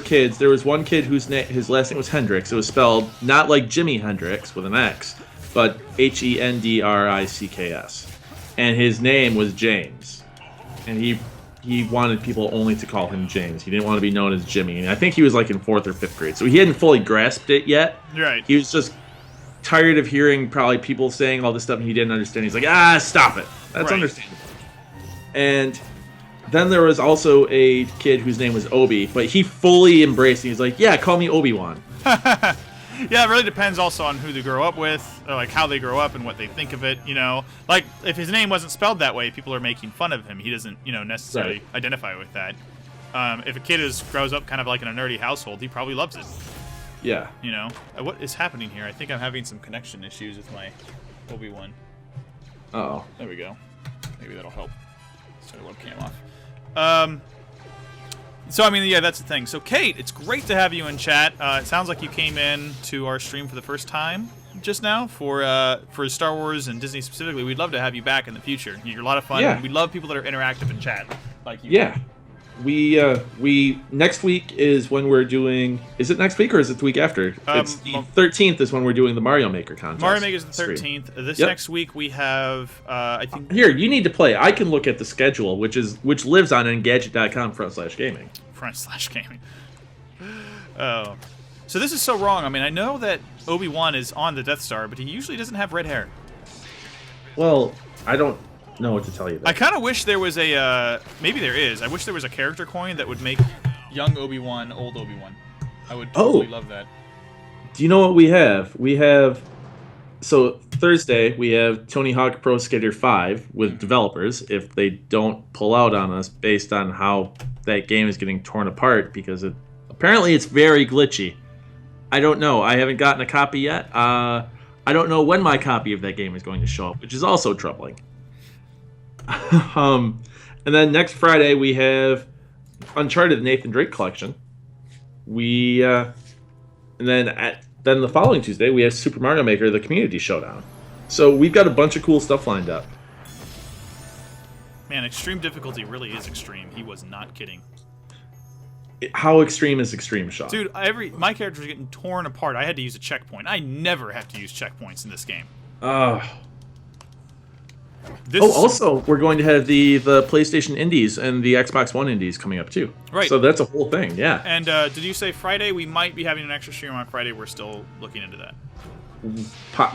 kids. There was one kid his last name was Hendricks. It was spelled not like Jimi Hendrix with an X, but Hendricks, and his name was James, and he wanted people only to call him James. He didn't want to be known as Jimmy. And I think he was like in 4th or 5th grade, so he hadn't fully grasped it yet. Right. He was just tired of hearing probably people saying all this stuff and he didn't understand. He's like, stop it. That's understandable. And then there was also a kid whose name was Obi, but he fully embraced it. He's like, yeah, call me Obi-Wan. Yeah, it really depends also on who they grow up with, or like how they grow up and what they think of it, you know. Like, if his name wasn't spelled that way, people are making fun of him. He doesn't, necessarily identify with that. If a kid grows up kind of like in a nerdy household, he probably loves it. Yeah. You know? What is happening here? I think I'm having some connection issues with my Obi-Wan. Uh-oh. There we go. Maybe that'll help. Let's turn the webcam off. So, I mean, yeah, that's the thing. So, Kate, it's great to have you in chat. It sounds like you came in to our stream for the first time just now for Star Wars and Disney specifically. We'd love to have you back in the future. You're a lot of fun. Yeah. And we love people that are interactive in chat like you. Yeah. We next week is when we're doing. Is it next week or is it the week after? It's the 13th is when we're doing the Mario Maker contest. Mario Maker is the 13th. This next week we have I think here you need to play. I can look at the schedule, which lives on engadget.com/gaming. /gaming. Oh, so this is so wrong. I mean, I know that Obi-Wan is on the Death Star, but he usually doesn't have red hair. Well, I don't know what to tell you there. I kind of wish there was maybe there is. I wish there was a character coin that would make young Obi-Wan old Obi-Wan. I would totally love that. Do you know what we have? So Thursday we have Tony Hawk Pro Skater 5 with developers if they don't pull out on us based on how that game is getting torn apart, because apparently it's very glitchy. I don't know. I haven't gotten a copy yet. I don't know when my copy of that game is going to show up, which is also troubling. And then next Friday we have Uncharted: The Nathan Drake Collection. And then then the following Tuesday, we have Super Mario Maker, the Community Showdown. So we've got a bunch of cool stuff lined up. Man, extreme difficulty really is extreme. He was not kidding. How extreme is extreme, Sean? Dude, my character was getting torn apart. I had to use a checkpoint. I never have to use checkpoints in this game. Also, we're going to have the PlayStation Indies and the Xbox One Indies coming up, too. Right. So that's a whole thing, yeah. And did you say Friday? We might be having an extra stream on Friday. We're still looking into that.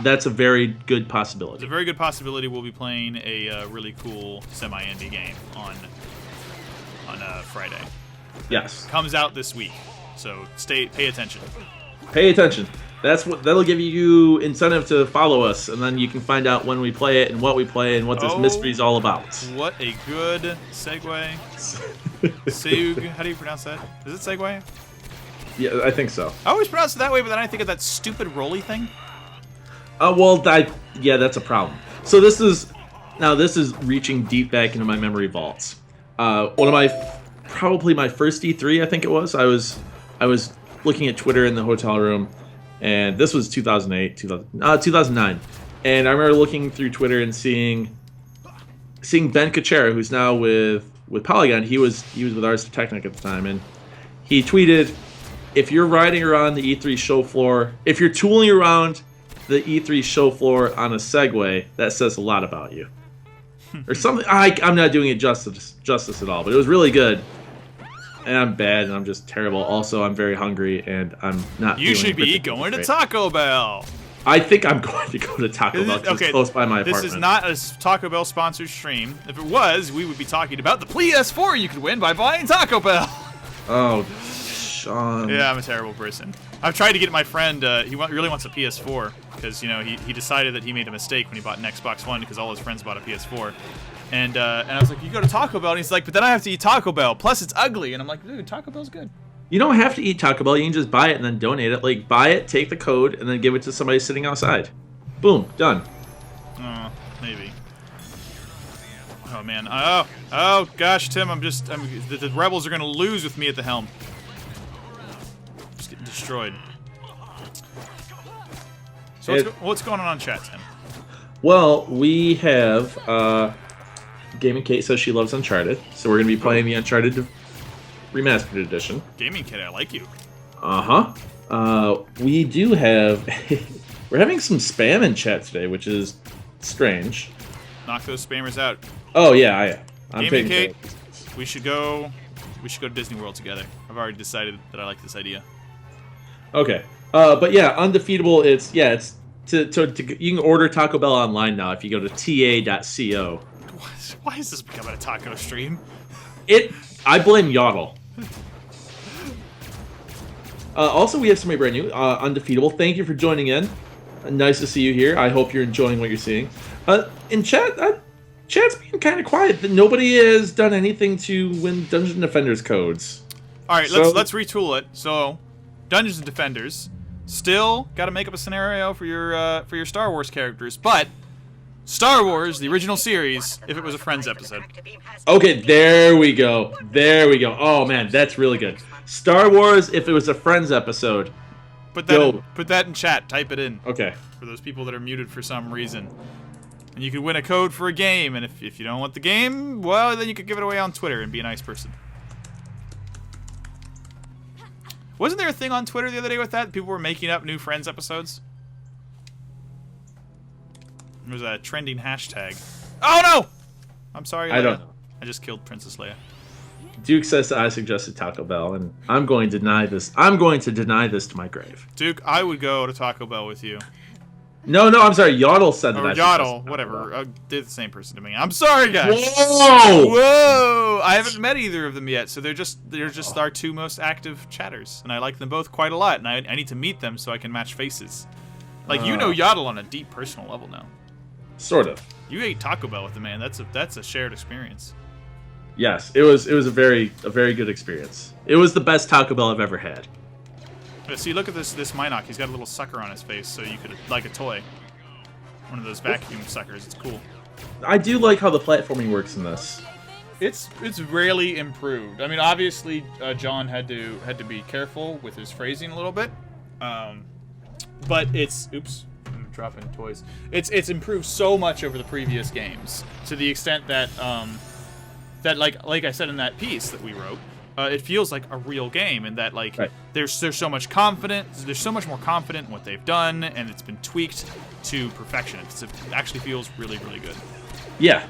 That's a very good possibility. It's a very good possibility we'll be playing a really cool semi-indie game on Friday. Yes. Comes out this week, so pay attention. Pay attention. That'll give you incentive to follow us, and then you can find out when we play it and what we play and what this mystery's all about. What a good segue. Seug, how do you pronounce that? Is it segue? Yeah, I think so. I always pronounce it that way, but then I think of that stupid rolly thing. Yeah, that's a problem. So this is reaching deep back into my memory vaults. One of probably my first E3, I think it was. I was looking at Twitter in the hotel room, and this was 2009. And I remember looking through Twitter and seeing Ben Kuchera, who's now with Polygon. He was with Ars Technica at the time, and he tweeted, if you're riding around the E3 show floor, if you're tooling around the E3 show floor on a Segway, that says a lot about you. Or something. I'm not doing it justice at all, but it was really good. And I'm bad, and I'm just terrible. Also, I'm very hungry, and I'm not. You should be going to Taco Bell. I think I'm going to go to Taco Bell because it's close by my apartment. This is not a Taco Bell sponsored stream. If it was, we would be talking about the PS4 you could win by buying Taco Bell. Oh, Sean. Yeah, I'm a terrible person. I've tried to get my friend. He really wants a PS4 because he decided that he made a mistake when he bought an Xbox One because all his friends bought a PS4. And I was like, you go to Taco Bell, and he's like, but then I have to eat Taco Bell. Plus, it's ugly. And I'm like, dude, Taco Bell's good. You don't have to eat Taco Bell. You can just buy it and then donate it. Like, buy it, take the code, and then give it to somebody sitting outside. Boom, done. Oh, maybe. Oh man. Oh gosh, Tim, the rebels are gonna lose with me at the helm. Just getting destroyed. So what's going on chat, Tim? Well, we have Gaming Kate says she loves Uncharted, so we're gonna be playing the Uncharted Remastered Edition. Gaming Kid, I like you. We do have we're having some spam in chat today, which is strange. Knock those spammers out. Oh yeah, I'm Gaming Kate, we should go to Disney World together. I've already decided that I like this idea. Okay. But yeah, Undefeatable, it's you can order Taco Bell online now if you go to ta.co. Why has this become a taco stream? I blame Yaddle. Also, we have somebody brand new, Undefeatable. Thank you for joining in. Nice to see you here. I hope you're enjoying what you're seeing. In chat, chat's being kind of quiet. Nobody has done anything to win Dungeon Defenders codes. All right, let's retool it. So, Dungeons and Defenders still got to make up a scenario for your Star Wars characters, but Star Wars, the original series, if it was a Friends episode. Okay, there we go. Oh man, that's really good. Star Wars, if it was a Friends episode. Put that in chat. Type it in. Okay. For those people that are muted for some reason. And you could win a code for a game, and if you don't want the game, well, then you could give it away on Twitter and be a nice person. Wasn't there a thing on Twitter the other day with that? People were making up new Friends episodes? It was a trending hashtag. Oh no! I'm sorry, Leia. I don't know. I just killed Princess Leia. Duke says I suggested Taco Bell, and I'm going to deny this. I'm going to deny this to my grave. Duke, I would go to Taco Bell with you. No, I'm sorry. Yaddle said that. Or Yaddle, whatever. They're the same person to me. I'm sorry, guys. Whoa! I haven't met either of them yet, so they're just our two most active chatters, and I like them both quite a lot, and I need to meet them so I can match faces. Like, you know Yaddle on a deep personal level now. Sort of. You ate Taco Bell with the man. That's a shared experience. Yes, it was a very good experience. It was the best Taco Bell I've ever had. See, look at this Minoc. He's got a little sucker on his face, so you could, like a toy. One of those vacuum suckers. It's cool. I do like how the platforming works in this. It's really improved. I mean, obviously, John had to be careful with his phrasing a little bit. but it's I'm dropping toys. It's improved so much over the previous games to the extent that that like I said in that piece that we wrote, it feels like a real game, and that like there's so much confidence. There's so much more confident in what they've done, and it's been tweaked to perfection. It actually feels really, really good. Yeah.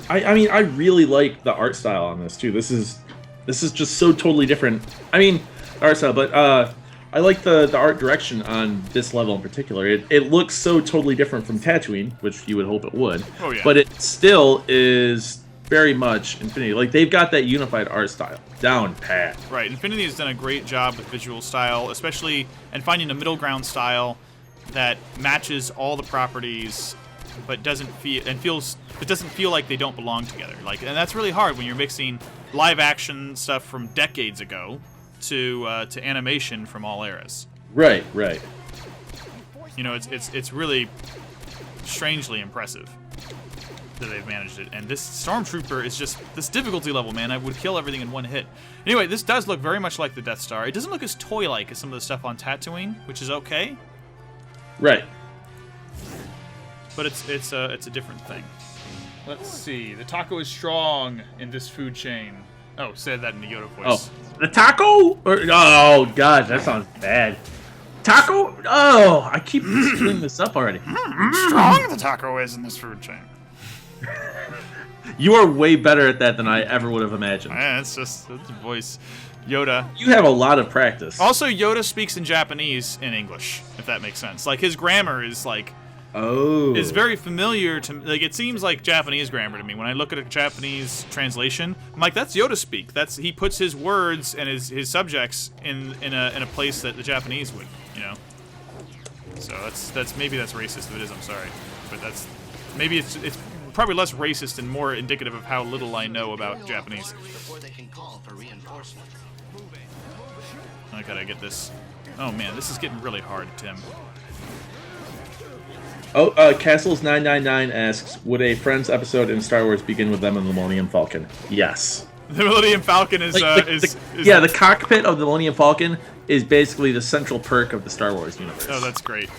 I mean, I really like the art style on this too. This is just so totally different. I mean, art style, but I like the art direction on this level in particular. It looks so totally different from Tatooine, which you would hope it would. Oh yeah. But it still is very much Infinity. Like, they've got that unified art style down pat. Right. Infinity has done a great job with visual style, especially and finding a middle ground style that matches all the properties, but doesn't feel like they don't belong together. Like, and that's really hard when you're mixing live action stuff from decades ago to animation from all eras. Right. You know, it's really strangely impressive that they've managed it. And this Stormtrooper is just this difficulty level, man. I would kill everything in one hit. Anyway, this does look very much like the Death Star. It doesn't look as toy-like as some of the stuff on Tatooine, which is okay. Right. But it's a different thing. Let's see. The taco is strong in this food chain. Oh, said that in the Yoda voice. Oh, the taco? Oh god, that sounds bad. Taco? Oh, I keep screwing this up already. Strong the taco is in this food chain. You are way better at that than I ever would have imagined. Man, it's just the voice. Yoda. You have a lot of practice. Also, Yoda speaks in Japanese in English, if that makes sense. Like, his grammar is like... is very familiar to like. It seems like Japanese grammar to me. When I look at a Japanese translation, I'm like, that's Yoda speak. He puts his words and his subjects in a place that the Japanese would, you know. So that's maybe that's racist if it is. I'm sorry, but that's maybe it's probably less racist and more indicative of how little I know about Japanese. Before they can call for reinforcement. I gotta get this. Oh man, this is getting really hard, Tim. Oh, Castles999 asks, would a Friends episode in Star Wars begin with them in the Millennium Falcon? Yes. The Millennium Falcon is, the cockpit of the Millennium Falcon is basically the central perk of the Star Wars universe. Oh, that's great.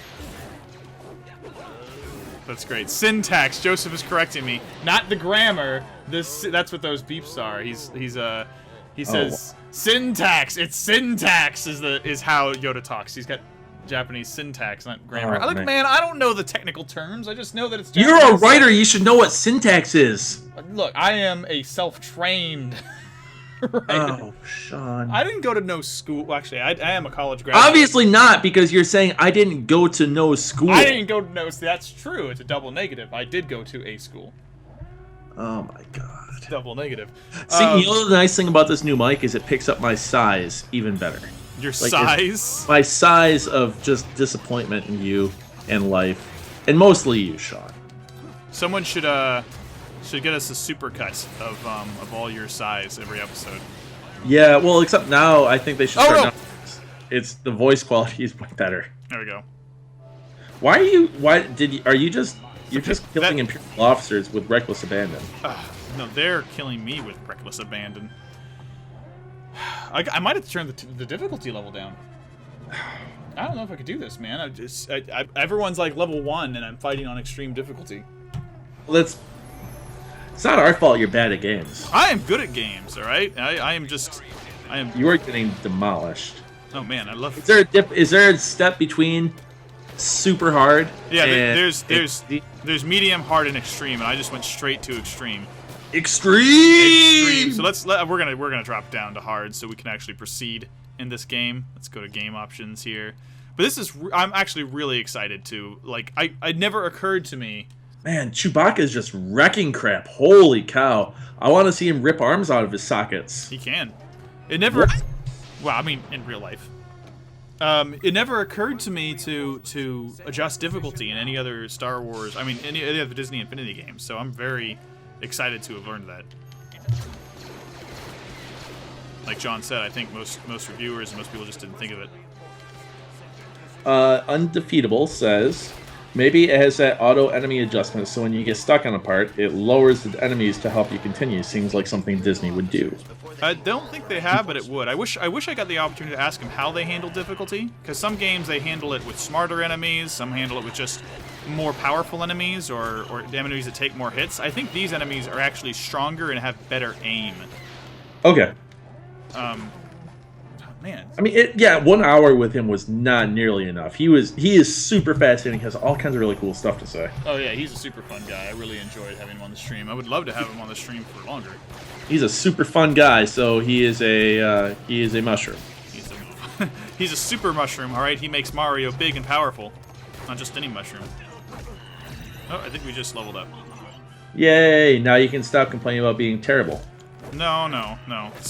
That's great. Syntax. Joseph is correcting me. Not the grammar. That's what those beeps are. He says syntax. It's syntax is how Yoda talks. He's got Japanese syntax, not grammar. Oh, man, I don't know the technical terms. I just know that it's Japanese. You're a writer. You should know what syntax is. Look, I am a self-trained writer. Oh, Sean. I didn't go to no school. Well, actually, I am a college graduate. Obviously not, because you're saying I didn't go to no school. I didn't go to no. That's true. It's a double negative. I did go to a school. Oh my god. Double negative. See, you know the nice thing about this new mic is it picks up my size even better. Your size? My size of just disappointment in you and life, and mostly you, Sean. Someone should get us a supercut of all your size every episode. Yeah, well, except now I think they should start. It's the voice quality is much better. There we go. You're just killing Imperial officers with reckless abandon. No, they're killing me with reckless abandon. I might have to turn the difficulty level down. I don't know if I could do this, man. Everyone's like level 1, and I'm fighting on extreme difficulty. Well, it's not our fault you're bad at games. I am good at games, all right? I am. You are getting demolished. Oh man, I love. Is there a step between super hard? Yeah, there's medium, hard, and extreme, and I just went straight to extreme. Extreme. So we're gonna drop down to hard so we can actually proceed in this game. Let's go to game options here. But I'm actually really excited to it never occurred to me. Man, Chewbacca is just wrecking crap. Holy cow! I want to see him rip arms out of his sockets. He can. It never. What? Well, I mean, in real life. It never occurred to me to adjust difficulty in any other Star Wars. I mean, any other Disney Infinity games. So I'm very excited to have learned that. Like John said, I think most reviewers and most people just didn't think of it. Undefeatable says, Maybe it has that auto enemy adjustment, so when you get stuck on a part, it lowers the enemies to help you continue. Seems like something Disney would do. I don't think they have, but it would. I wish I got the opportunity to ask them how they handle difficulty, because some games they handle it with smarter enemies, some handle it with just more powerful enemies or enemies that take more hits. I think these enemies are actually stronger and have better aim. Okay. Man. I mean, 1 hour with him was not nearly enough. He is super fascinating. He has all kinds of really cool stuff to say. Oh yeah, he's a super fun guy. I really enjoyed having him on the stream. I would love to have him on the stream for longer. He's a super fun guy, so he is a mushroom. He's a super mushroom, all right. He makes Mario big and powerful, not just any mushroom. Oh, I think we just leveled up. Yay! Now you can stop complaining about being terrible. No. No,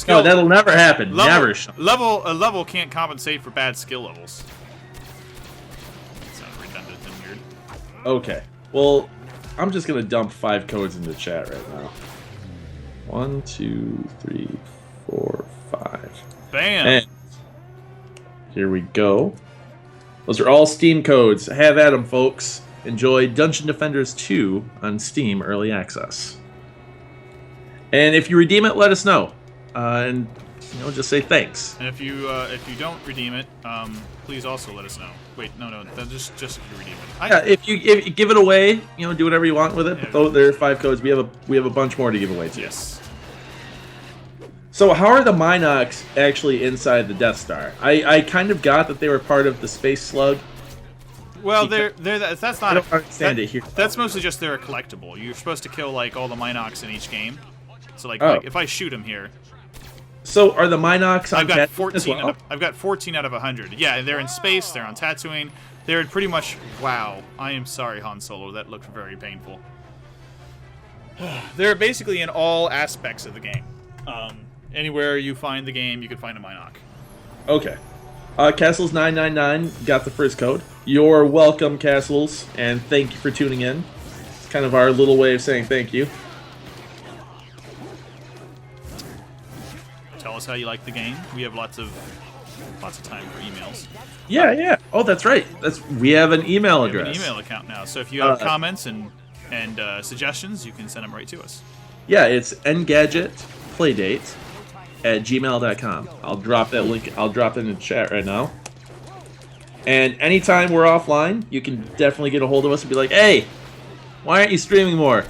that'll never happen. Never. A level can't compensate for bad skill levels. That sounds redundant and weird. Okay. Well, I'm just gonna dump 5 codes into chat right now. 1, 2, 3, 4, 5. Bam! And here we go. Those are all Steam codes. Have at 'em, folks. Enjoy Dungeon Defenders 2 on Steam Early Access. And if you redeem it, let us know. And just say thanks. And if you don't redeem it, please also let us know. Wait, no, just if you redeem it. Yeah, if you give it away, do whatever you want with it. Yeah, But there are 5 codes. We have a bunch more to give away too. Yes. So how are the Minox actually inside the Death Star? I kind of got that they were part of the Space Slug. Well, that's not. I don't understand it here. That's mostly just they're a collectible. You're supposed to kill like all the Minox in each game. So like if I shoot them here. So are the Minox on I've got Tatooine 14. as well? I've got 14 out of 100. Yeah, they're in space. They're on Tatooine. They're pretty much. Wow. I am sorry, Han Solo. That looked very painful. They're basically in all aspects of the game. Anywhere you find the game, you can find a Minoc. Okay. Castles999 got the first code. You're welcome, Castles, and thank you for tuning in. It's kind of our little way of saying thank you. Tell us how you like the game. We have lots of time for emails. Yeah. Oh, that's right. We have an email We have address. an email account now. So if you have comments and suggestions, you can send them right to us. Yeah, it's engadgetplaydate@gmail.com. I'll drop that link. I'll drop it in the chat right now. And anytime we're offline, you can definitely get a hold of us and be like, "Hey, why aren't you streaming more?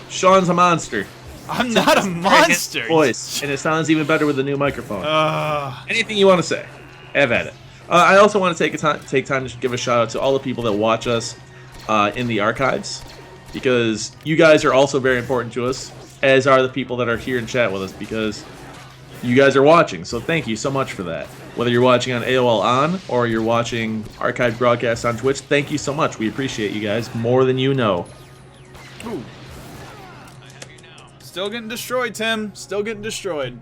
Sean's a monster." I'm not a monster. Voice, and it sounds even better with the new microphone. Anything you want to say, have at it. I also want to take time to give a shout out to all the people that watch us in the archives, because you guys are also very important to us, as are the people that are here in chat with us, because you guys are watching. So thank you so much for that. Whether you're watching on AOL On or you're watching archived broadcasts on Twitch, thank you so much. We appreciate you guys more than you know. Ooh. Still getting destroyed, Tim. Still getting destroyed.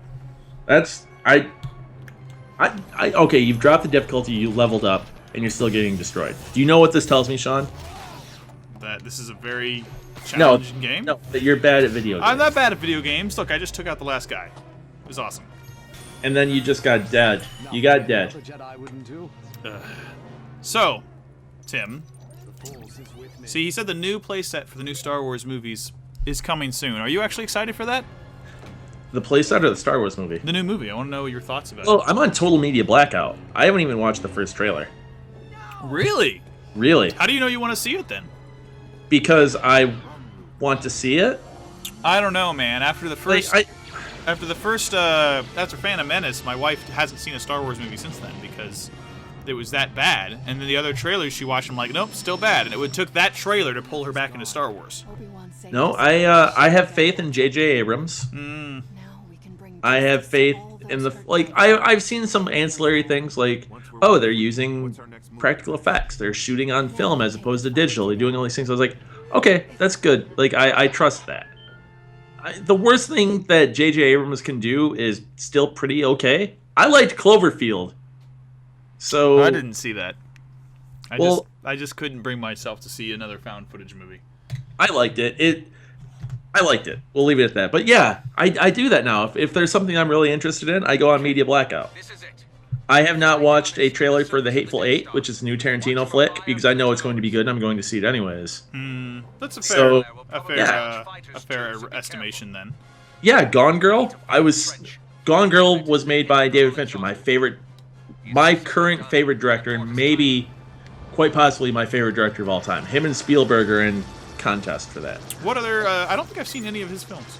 Okay, you've dropped the difficulty, you leveled up, and you're still getting destroyed. Do you know what this tells me, Sean? That this is a very challenging game? No, that you're bad at video games. I'm not bad at video games. Look, I just took out the last guy. It was awesome. And then you just got dead. You got dead. So, Tim. See, he said the new playset for the new Star Wars movies is coming soon. Are you actually excited for that? The playset or the Star Wars movie? The new movie. I want to know your thoughts about Well, it. I'm on total media blackout. I haven't even watched the first trailer. Really? Really? How do you know you want to see it then? Because I want to see it? I don't know, man. After Phantom Menace, my wife hasn't seen a Star Wars movie since then because it was that bad. And then the other trailers she watched, I'm like, nope, still bad. And it took that trailer to pull her back into Star Wars. No, I have faith in J.J. Abrams. I have faith in the I've seen some ancillary things like, oh, they're using practical effects, they're shooting on film as opposed to digital, they're doing all these things. I was like, okay, that's good. Like I trust that. The worst thing that J.J. Abrams can do is still pretty okay. I liked Cloverfield, so I didn't see that. I just couldn't bring myself to see another found footage movie. I liked it. I liked it. We'll leave it at that. But yeah, I do that now. If there's something I'm really interested in, I go on media blackout. This is it. I have not watched a trailer for The Hateful Eight, which is a new Tarantino flick, because I know it's going to be good and I'm going to see it anyways. That's a fair, So, a fair estimation then. Yeah, Gone Girl. Gone Girl was made by David Fincher, my current favorite director, and maybe quite possibly my favorite director of all time. Him and Spielberg are in contest for that. What other? I don't think I've seen any of his films.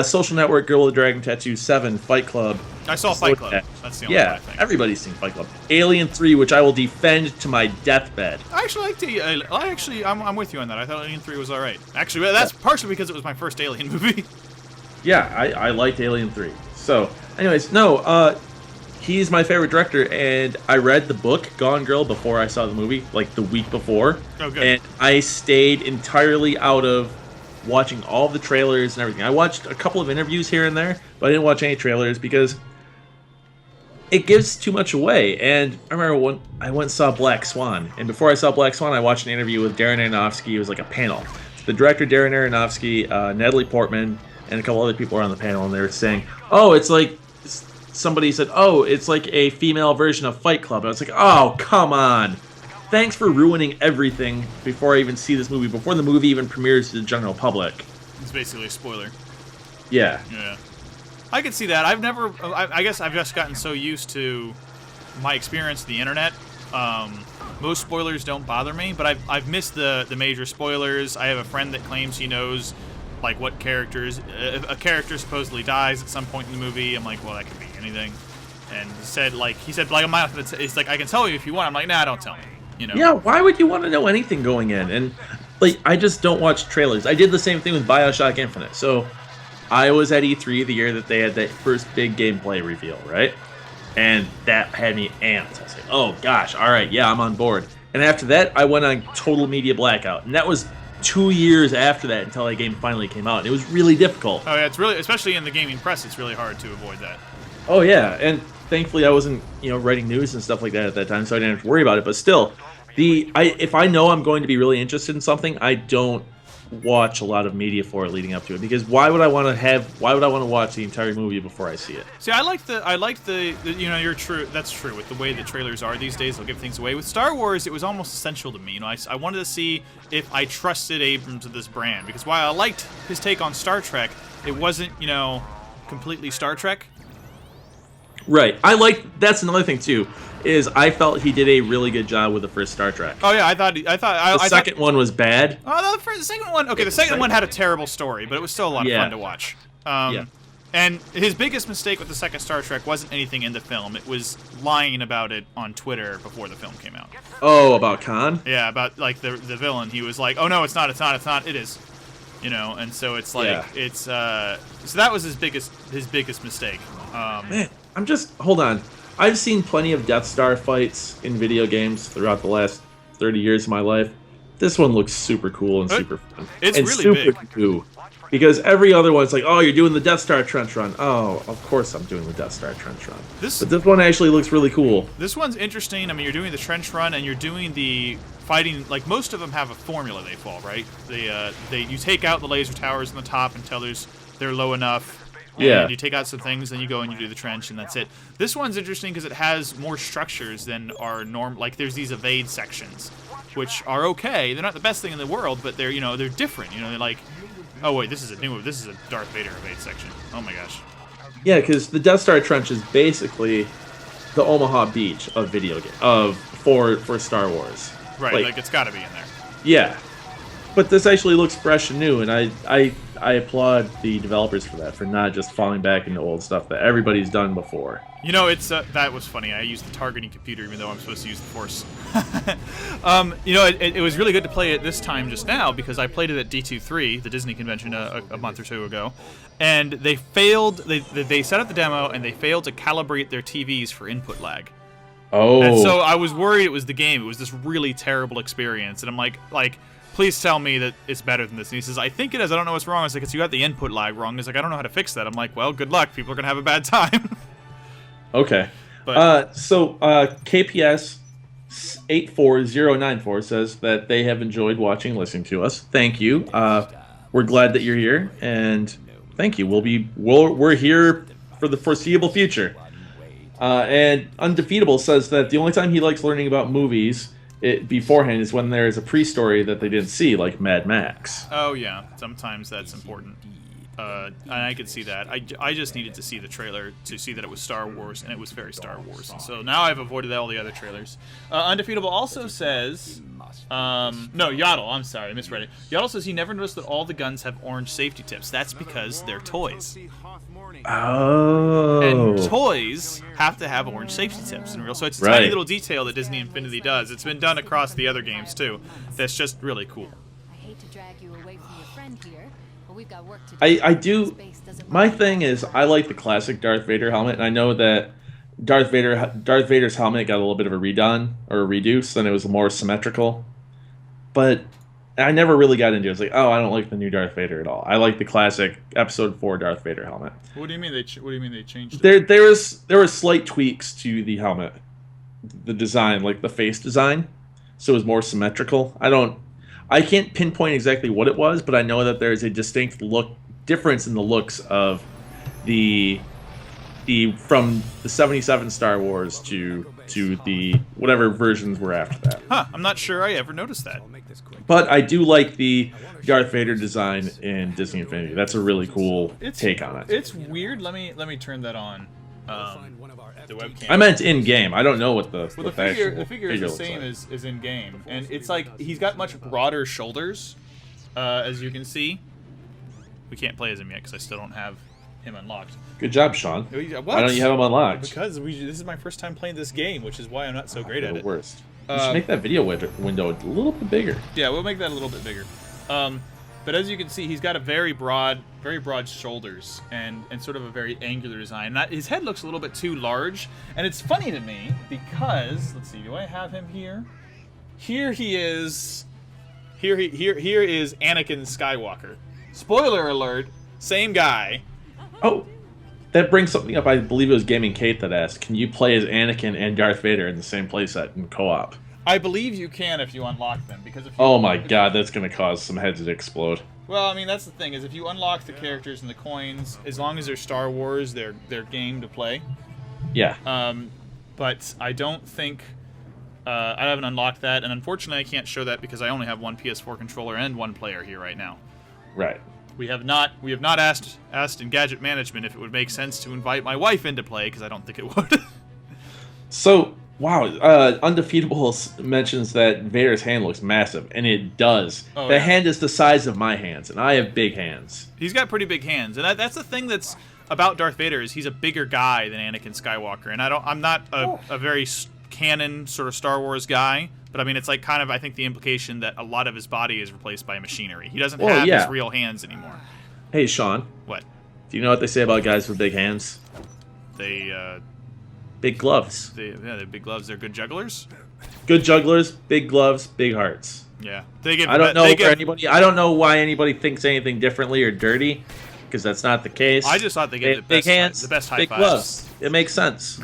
Social Network, Girl with a Dragon Tattoo, 7, Fight Club. I saw Fight Club. That's the only one I think. Everybody's seen Fight Club. Alien 3, which I will defend to my deathbed. I actually liked the. I'm with you on that. I thought Alien 3 was all right. Actually, that's partially because it was my first Alien movie. Yeah, I liked Alien 3. So, anyways, no, he's my favorite director, and I read the book, Gone Girl, before I saw the movie, like the week before. Oh, good. And I stayed entirely out of watching all the trailers and everything. I watched a couple of interviews here and there, but I didn't watch any trailers because it gives too much away. And I remember when I went and saw Black Swan, and before I saw Black Swan, I watched an interview with Darren Aronofsky. It was like a panel. The director, Darren Aronofsky, Natalie Portman, and a couple other people were on the panel, and they were saying, oh, it's like, somebody said, oh, it's like a female version of Fight Club. And I was like, oh, come on. Thanks for ruining everything before I even see this movie, before the movie even premieres to the general public. It's basically a spoiler. Yeah. Yeah. I can see that. I guess I've just gotten so used to my experience with the internet. Most spoilers don't bother me, but I've missed the major spoilers. I have a friend that claims he knows, like, what characters... a character supposedly dies at some point in the movie. I'm like, well, that could be anything. And he said, like, I'm not gonna it's like, I can tell you if you want. I'm like, nah, don't tell me. You know? Yeah, why would you want to know anything going in? And, like, I just don't watch trailers. I did the same thing with Bioshock Infinite. So, I was at E3 the year that they had that first big gameplay reveal, right? And that had me amped. I was like, oh, gosh, all right, yeah, I'm on board. And after that, I went on total media blackout. And that was 2 years after that until that game finally came out. And it was really difficult. Oh, yeah, it's really, especially in the gaming press, it's really hard to avoid that. Oh, yeah, and thankfully I wasn't, writing news and stuff like that at that time, so I didn't have to worry about it. But still, if I know I'm going to be really interested in something, I don't watch a lot of media for it leading up to it, because why would I want to watch the entire movie before I see it? See, I like the you're true. That's true with the way the trailers are these days. They'll give things away. With Star Wars, it was almost essential to me. I wanted to see if I trusted Abrams with this brand, because while I liked his take on Star Trek, it wasn't completely Star Trek. Right. That's another thing too, is I felt he did a really good job with the first Star Trek. Oh yeah, the second one was bad. Oh, the second one. Okay, the second one had a terrible story, but it was still a lot of fun to watch. Yeah. And his biggest mistake with the second Star Trek wasn't anything in the film. It was lying about it on Twitter before the film came out. Oh, about Khan? Yeah, about like the villain. He was like, "Oh no, it's not. It is." And so it's like it's so that was his biggest mistake. Man, hold on. I've seen plenty of Death Star fights in video games throughout the last 30 years of my life. This one looks super cool and super fun. It's and really super big. Cool. Because every other one's like, oh, you're doing the Death Star trench run. Oh, of course I'm doing the Death Star trench run. But this one actually looks really cool. This one's interesting. I mean, you're doing the trench run and you're doing the fighting. Like, most of them have a formula they fall, right? You take out the laser towers on the top until they're low enough. Yeah. And you take out some things, then you go and you do the trench, and that's it. This one's interesting because it has more structures than our norm. Like, there's these evade sections, which are okay. They're not the best thing in the world, but they're they're different. They're like, oh wait, this is a Darth Vader evade section. Oh my gosh. Yeah, because the Death Star trench is basically the Omaha Beach of for Star Wars. Right, like it's got to be in there. Yeah, but this actually looks fresh and new, and I applaud the developers for that, for not just falling back into old stuff that everybody's done before. It's that was funny. I used the targeting computer even though I'm supposed to use the Force. It was really good to play it this time just now because I played it at D23, the Disney convention, a month or two ago, and they failed. They set up the demo and they failed to calibrate their TVs for input lag. Oh. And so I was worried it was the game. It was this really terrible experience, and I'm like. Please tell me that it's better than this. And he says, I think it is. I don't know what's wrong. I was like, you got the input lag wrong. He's like, I don't know how to fix that. I'm like, well, good luck. People are going to have a bad time. Okay. So KPS 84094 says that they have enjoyed watching and listening to us. Thank you. We're glad that you're here, and thank you. We're here for the foreseeable future. And Undefeatable says that the only time he likes learning about movies beforehand is when there is a pre-story that they didn't see, like Mad Max. Oh yeah, sometimes that's important. And I could see that. I just needed to see the trailer to see that it was Star Wars, and it was very Star Wars. And so now I've avoided all the other trailers. Undefeatable also says... no, Yaddle, I'm sorry, I misread it. Yaddle says he never noticed that all the guns have orange safety tips. That's because they're toys. Oh. And toys have to have orange safety tips in real. So it's a tiny little detail that Disney Infinity does. It's been done across the other games, too. That's just really cool. I hate to drag you away from your friend here, but we've got work to do. I do. My thing is, I like the classic Darth Vader helmet, and I know that Darth Vader's helmet got a little bit of a redone or a reduce, and it was more symmetrical. But I never really got into it. It's like, oh, I don't like the new Darth Vader at all. I like the classic Episode 4 Darth Vader helmet. What do you mean they changed it? There was slight tweaks to the helmet, the design, like the face design, so it was more symmetrical. I can't pinpoint exactly what it was, but I know that there is a distinct difference in the looks of the from the 77 Star Wars to the whatever versions were after that. Huh, I'm not sure I ever noticed that. But I do like the Darth Vader design in Disney Infinity. That's a really cool take on it. It's weird. Let me turn that on. The webcam. I meant in game. I don't know what the figure is the same as in game, and it's like he's got much broader shoulders, as you can see. We can't play as him yet because I still don't have him unlocked. Good job, Sean. What? Why don't you have him unlocked? Because this is my first time playing this game, which is why I'm not so great at it. Worst. You should make that video window a little bit bigger. Yeah, we'll make that a little bit bigger. But as you can see, he's got a very broad shoulders and sort of a very angular design. His head looks a little bit too large, and it's funny to me because let's see, do I have him here? Here he is. Here is Anakin Skywalker. Spoiler alert, same guy. Oh, that brings something up. I believe it was Gaming Kate that asked, can you play as Anakin and Darth Vader in the same playset in co-op? I believe you can if you unlock them, because if you, oh my god, that's going to cause some heads to explode. Well, I mean, that's the thing, is if you unlock the characters and the coins, as long as they're Star Wars, they're game to play. Yeah. But I don't think... I haven't unlocked that, and unfortunately I can't show that because I only have one PS4 controller and one player here right now. Right. We have not asked Engadget management if it would make sense to invite my wife into play, because I don't think it would. So, wow, Undefeatable mentions that Vader's hand looks massive, and it does. Oh, the yeah. hand is the size of my hands, and I have big hands. He's got pretty big hands, and that's the thing that's about Darth Vader, is he's a bigger guy than Anakin Skywalker, and I'm not a very canon sort of Star Wars guy. But I mean, it's like kind of, I think, the implication that a lot of his body is replaced by machinery. He doesn't have his real hands anymore. Hey, Sean. What? Do you know what they say about guys with big hands? Big gloves. They're big gloves. They're good jugglers. Good jugglers, big gloves, big hearts. Yeah. I don't know why anybody thinks anything differently or dirty, because that's not the case. I just thought they gave big hands, the best high big fives. gloves. It makes sense.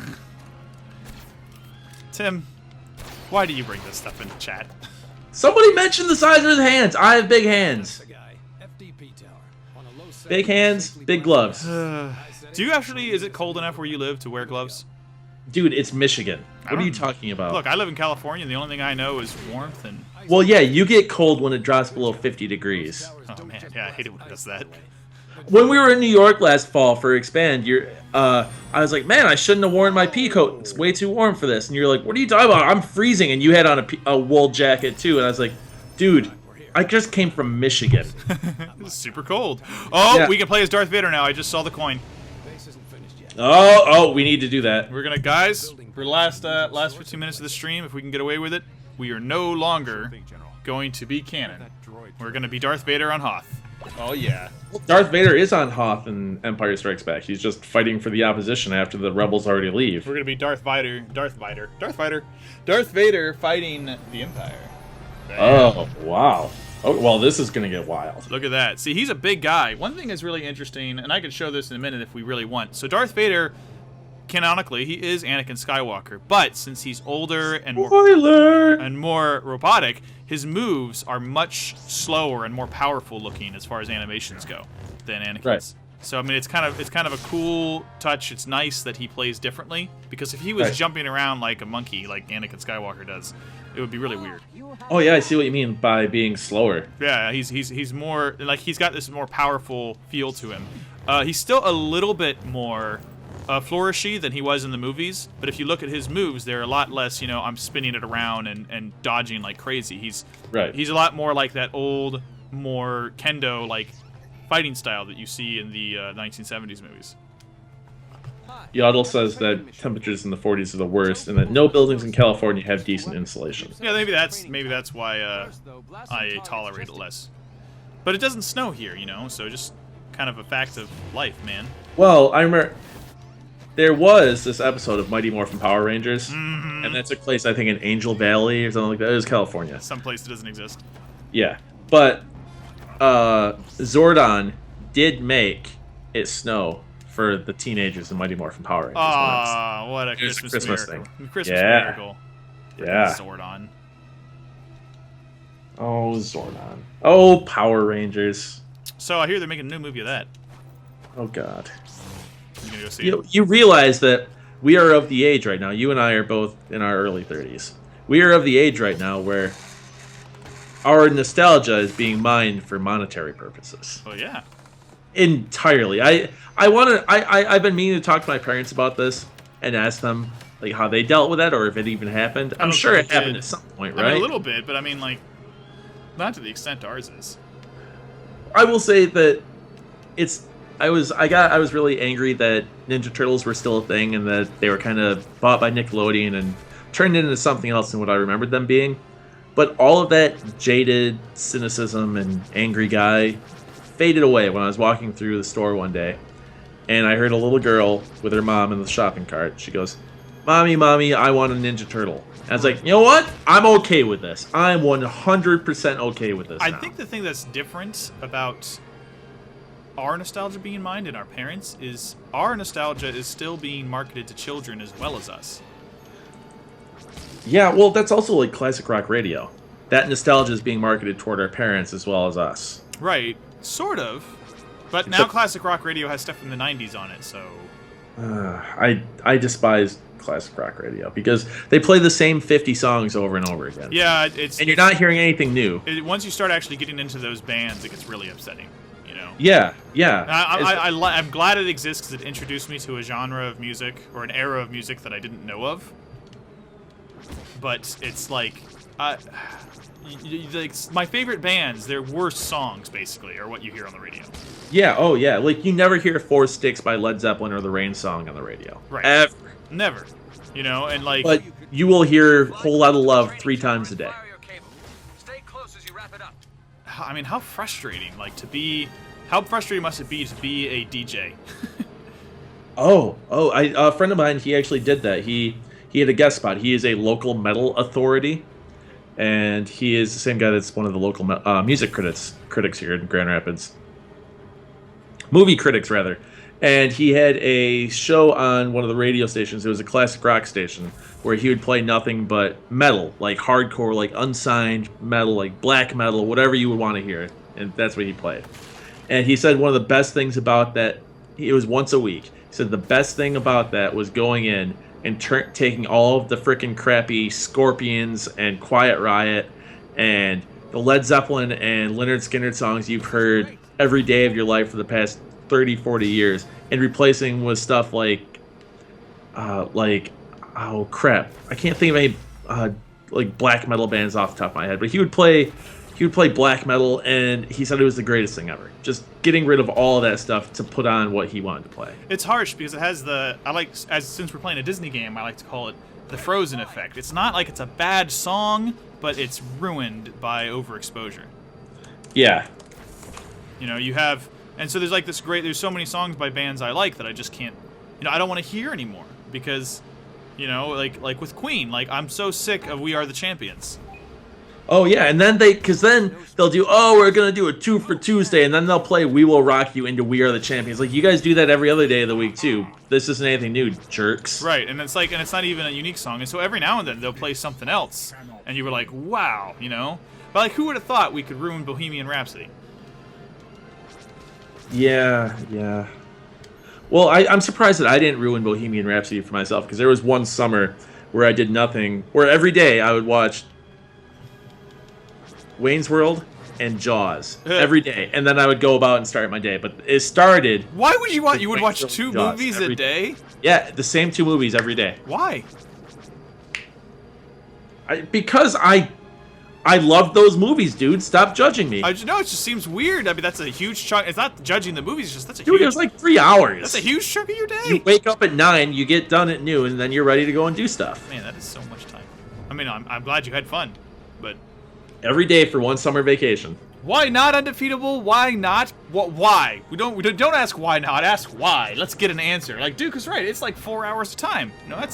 Tim, why do you bring this stuff into chat? Somebody mentioned the size of his hands. I have big hands. Big hands, big gloves. Do you actually, is it cold enough where you live to wear gloves? Dude, it's Michigan. What are you talking about? Look, I live in California, and the only thing I know is warmth and... Well, yeah, you get cold when it drops below 50 degrees. Oh, man, yeah, I hate it when it does that. When we were in New York last fall for Expand, I was like, man, I shouldn't have worn my pea coat. It's way too warm for this. And you're like, what are you talking about? I'm freezing. And you had on a wool jacket, too. And I was like, dude, I just came from Michigan. It's super cold. Oh, yeah. We can play as Darth Vader now. I just saw the coin. Oh, we need to do that. We're gonna, guys, for the last 15 minutes of the stream, if we can get away with it, we are no longer going to be canon. We're gonna be Darth Vader on Hoth. Oh yeah. Darth Vader is on Hoth and Empire Strikes Back. He's just fighting for the opposition after the rebels already leave. We're gonna be Darth Vader fighting the Empire. Bam. Oh wow. Oh well, this is gonna get wild. Look at that. See, he's a big guy. One thing that's really interesting, and I could show this in a minute if we really want. So Darth Vader, canonically, he is Anakin Skywalker, but since he's older and more robotic, his moves are much slower and more powerful looking as far as animations go than Anakin's. Right. So I mean, it's kind of a cool touch. It's nice that he plays differently, because if he was jumping around like a monkey, like Anakin Skywalker does, it would be really weird. Oh yeah, I see what you mean by being slower. Yeah, he's more like, he's got this more powerful feel to him. He's still a little bit more flourishy than he was in the movies, but if you look at his moves, they're a lot less, I'm spinning it around and dodging like crazy. He's a lot more like that old, more kendo like fighting style that you see in the 1970s movies. Yaddle says that temperatures in the 40s are the worst, and that no buildings in California have decent insulation. Yeah, maybe that's why I tolerate it less. But it doesn't snow here, so just kind of a fact of life, man. Well, I remember there was this episode of Mighty Morphin Power Rangers, and that took place, I think, in Angel Valley or something like that. It was California. Some place that doesn't exist. Yeah, but Zordon did make it snow for the teenagers in Mighty Morphin Power Rangers. Ah, what a Christmas miracle. thing. Christmas miracle. Yeah. Zordon. Oh, Zordon. Oh, Power Rangers. So I hear they're making a new movie of that. Oh, God. You gonna go see it? You realize that we are of the age right now. You and I are both in our early 30s. We are of the age right now where our nostalgia is being mined for monetary purposes. Oh, yeah. Entirely. I've been meaning to talk to my parents about this and ask them like how they dealt with that, or if it even happened. I'm sure it happened at some point, right? I mean, a little bit, but I mean, like, not to the extent ours is. I will say that I was really angry that Ninja Turtles were still a thing and that they were kind of bought by Nickelodeon and turned into something else than what I remembered them being. But all of that jaded cynicism and angry guy faded away when I was walking through the store one day, and I heard a little girl with her mom in the shopping cart. She goes, Mommy, I want a Ninja Turtle. And I was like, you know what? I'm okay with this. I'm 100% okay with this I now. think the thing that's different about our nostalgia being mined and our parents is our nostalgia is still being marketed to children as well as us. Yeah, well, that's also like classic rock radio. That nostalgia is being marketed toward our parents as well as us. Right. Sort of. But now Except, classic rock radio has stuff from the 90s on it, so... I despise classic rock radio because they play the same 50 songs over and over again. Yeah, and you're not hearing anything new. Once you start actually getting into those bands, it gets really upsetting, Yeah. I'm glad it exists because it introduced me to a genre of music, or an era of music that I didn't know of. But it's like... like my favorite bands, their worst songs, basically, are what you hear on the radio. Yeah, oh yeah. Like, you never hear Four Sticks by Led Zeppelin or the Rain song on the radio. Right. Ever. Never. And like... But you will hear Whole Lotta Love 3 times a day. I mean, how frustrating, like, how frustrating must it be to be a DJ? A friend of mine, he actually did that. He had a guest spot. He is a local metal authority, and he is the same guy that's one of the local music critics here in Grand Rapids. Movie critics, rather. And he had a show on one of the radio stations. It was a classic rock station where he would play nothing but metal, like hardcore, like unsigned metal, like black metal, whatever you would want to hear. And that's what he played. And he said one of the best things about that, it was once a week. He said the best thing about that was going in and taking all of the freaking crappy Scorpions and Quiet Riot and the Led Zeppelin and Lynyrd Skynyrd songs you've heard every day of your life for the past 30, 40 years and replacing with stuff like oh crap, I can't think of any like black metal bands off the top of my head, but he would play black metal, and he said it was the greatest thing ever. Just getting rid of all of that stuff to put on what he wanted to play. It's harsh because it has since we're playing a Disney game, I like to call it the Frozen effect. It's not like it's a bad song, but it's ruined by overexposure. Yeah. You have, and so there's so many songs by bands I like that I just can't, I don't want to hear anymore because, like with Queen, like I'm so sick of We Are the Champions. Oh yeah, and then they'll do, we're gonna do a 2 for Tuesday, and then they'll play We Will Rock You into We Are the Champions. Like, you guys do that every other day of the week too. This isn't anything new, jerks. Right, and it's not even a unique song, and so every now and then they'll play something else, and you were like, wow, But like, who would have thought we could ruin Bohemian Rhapsody? Yeah. Well, I'm surprised that I didn't ruin Bohemian Rhapsody for myself, because there was one summer where I did nothing, where every day I would watch Wayne's World and Jaws every day, and then I would go about and start my day. But it started. Why would you want? You would watch Wayne's 2 World and Jaws movies a every day? Yeah, the same 2 movies every day. Why? Because I love those movies, dude. Stop judging me. I know, it just seems weird. I mean, that's a huge chunk. It's not judging the movies. It's just that's a Dude, huge. it was like 3 hours. That's a huge chunk of your day. You wake up at 9, you get done at noon, and then you're ready to go and do stuff. Man, that is so much time. I mean, I'm glad you had fun, but Every day for one summer vacation. why not undefeatable? Why not? What? Why? We don't ask why not. Ask why. Let's get an answer. Like Duke is right. It's like 4 hours of time. You know,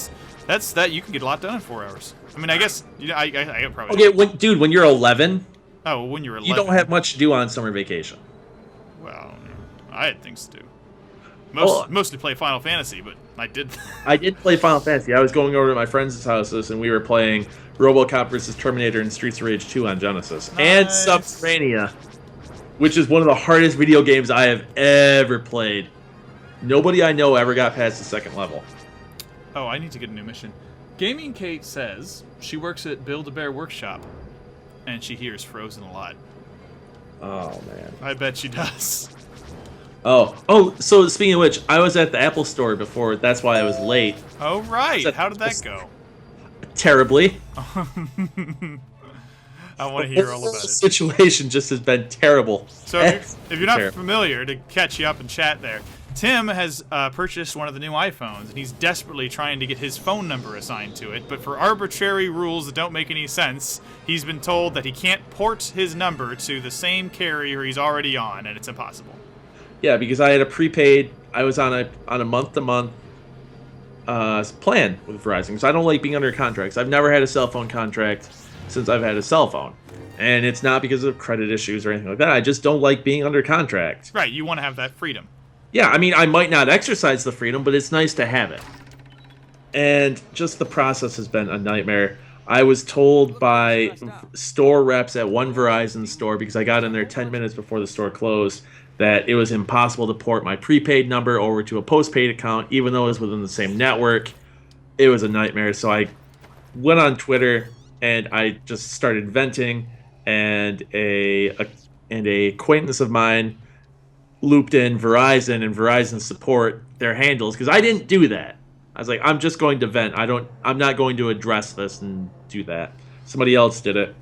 that's that you can get a lot done in 4 hours. I mean, I guess I probably. Okay, dude, when you're 11, Oh, when you're 11. you don't have much to do on summer vacation. Well, I had things to do. Well, Mostly play Final Fantasy, but I did. I did play Final Fantasy. I was going over to my friends' houses, and we were playing RoboCop vs. Terminator and Streets of Rage 2 on Genesis. And Nice. Subterranea, which is one of the hardest video games I have ever played. Nobody I know ever got past the 2nd level. Oh, I need to get a new mission. Gaming Kate says she works at Build-A-Bear Workshop, and she hears Frozen a lot. Oh, man. I bet she does. Oh, so speaking of which, I was at the Apple Store before. That's why I was late. Oh, right. How did that go? Terribly. I want to hear all about The it. situation just has been terrible. So if you're not Terrible. familiar, to catch you up in chat there, Tim has purchased one of the new iPhones, and he's desperately trying to get his phone number assigned to it, but for arbitrary rules that don't make any sense, he's been told that he can't port his number to the same carrier he's already on, and it's impossible. Yeah, because I had a prepaid. I was on a month-to-month plan with Verizon, because I don't like being under contracts. I've never had a cell phone contract since I've had a cell phone, and it's not because of credit issues or anything like that. I just don't like being under contract. Right, you want to have that freedom. Yeah, I mean, I might not exercise the freedom, but it's nice to have it. And just the process has been a nightmare. I was told by store reps at one Verizon store, because I got in there 10 minutes before the store closed, that it was impossible to port my prepaid number over to a postpaid account, even though it was within the same network. It was a nightmare. So I went on Twitter and I just started venting, and a acquaintance of mine looped in Verizon and Verizon support, their handles, because I didn't do that. I was like, I'm just going to vent. I'm not going to address this and do that. Somebody else did it.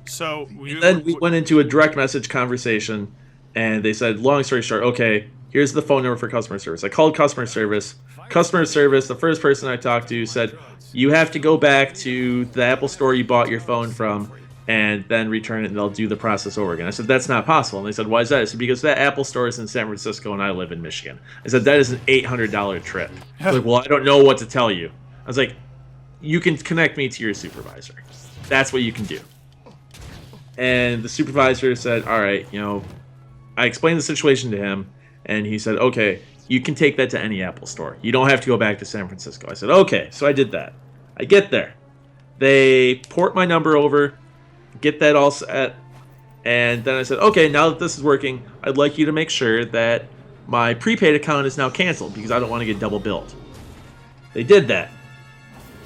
So Then we went into a direct message conversation, and they said, long story short, okay, here's the phone number for customer service. I called customer service. Customer service, the first person I talked to said, you have to go back to the Apple store you bought your phone from and then return it, and they'll do the process over again. I said, that's not possible. And they said, why is that? I said, because that Apple store is in San Francisco and I live in Michigan. I said, that is an $800 trip. I was like, well, I don't know what to tell you. I was like, you can connect me to your supervisor. That's what you can do. And the supervisor said, all right, I explained the situation to him, and he said, okay, you can take that to any Apple store. You don't have to go back to San Francisco. I said, okay. So I did that. I get there. They port my number over, get that all set, and then I said, okay, now that this is working, I'd like you to make sure that my prepaid account is now canceled, because I don't want to get double billed. They did that.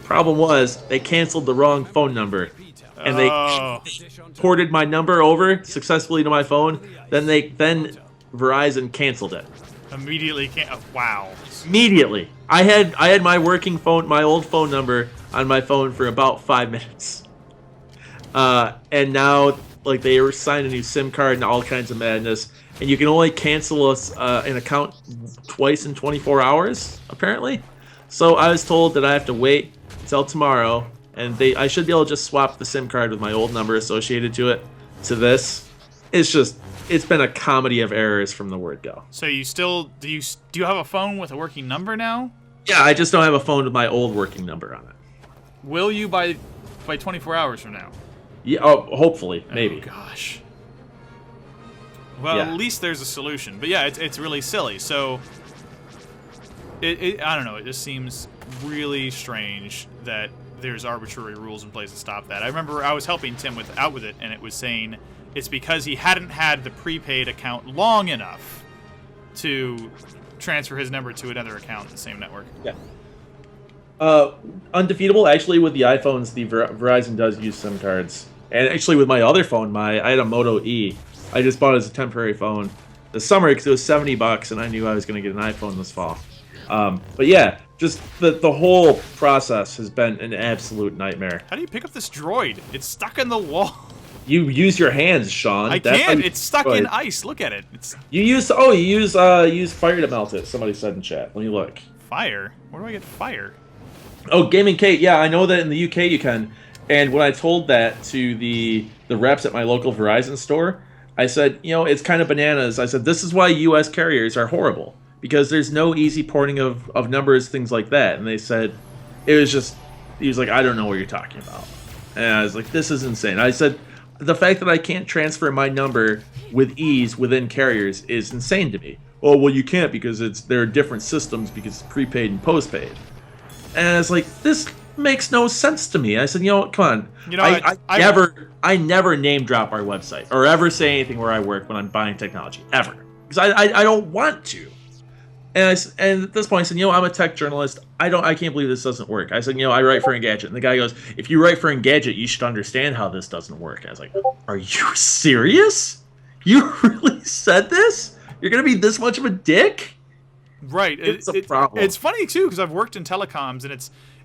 Problem was, they canceled the wrong phone number, and they ported my number over successfully to my phone. Then Verizon canceled it. immediately can't. Oh, wow. Immediately. I had my working phone, my old phone number on my phone for about 5 minutes. And now, like, they assigned a new SIM card and all kinds of madness. And you can only cancel an account twice in 24 hours, apparently. So I was told that I have to wait until tomorrow, and I should be able to just swap the SIM card with my old number associated to it to this. It's been a comedy of errors from the word go. So you still do you have a phone with a working number now? Yeah, I just don't have a phone with my old working number on it. Will you by 24 hours from now? Yeah, hopefully, maybe. Oh gosh. Well, Yeah. at least there's a solution. But yeah, it's really silly. So I don't know. It just seems really strange that there's arbitrary rules in place to stop that. I remember I was helping Tim out with it, and it was saying it's because he hadn't had the prepaid account long enough to transfer his number to another account in the same network. Yeah. Undefeatable. Actually, with the iPhones, the Verizon does use SIM cards. And actually, with my other phone, I had a Moto E. I just bought it as a temporary phone this summer because it was $70, and I knew I was going to get an iPhone this fall. But yeah, just the whole process has been an absolute nightmare. How do you pick up this droid? It's stuck in the wall. You use your hands, Sean. I can't. It's stuck in ice. Look at it. You use fire to melt it. Somebody said in chat. Let me look. Fire? Where do I get fire? Oh, Gaming Kate. Yeah, I know that in the UK you can. And when I told that to the reps at my local Verizon store, I said, it's kind of bananas. I said, this is why U.S. carriers are horrible, because there's no easy porting of numbers, things like that. And they said, he was like, I don't know what you're talking about. And I was like, this is insane. I said, the fact that I can't transfer my number with ease within carriers is insane to me. Oh, well, you can't because there are different systems because it's prepaid and postpaid. And I was like, this makes no sense to me. I said, come on. I never name drop our website or ever say anything where I work when I'm buying technology, ever. Because I don't want to. And at this point, I said, I'm a tech journalist. I can't believe this doesn't work. I said, I write for Engadget. And the guy goes, if you write for Engadget, you should understand how this doesn't work. And I was like, are you serious? You really said this? You're going to be this much of a dick? Right. It's a problem. It's funny, too, because I've worked in telecoms, and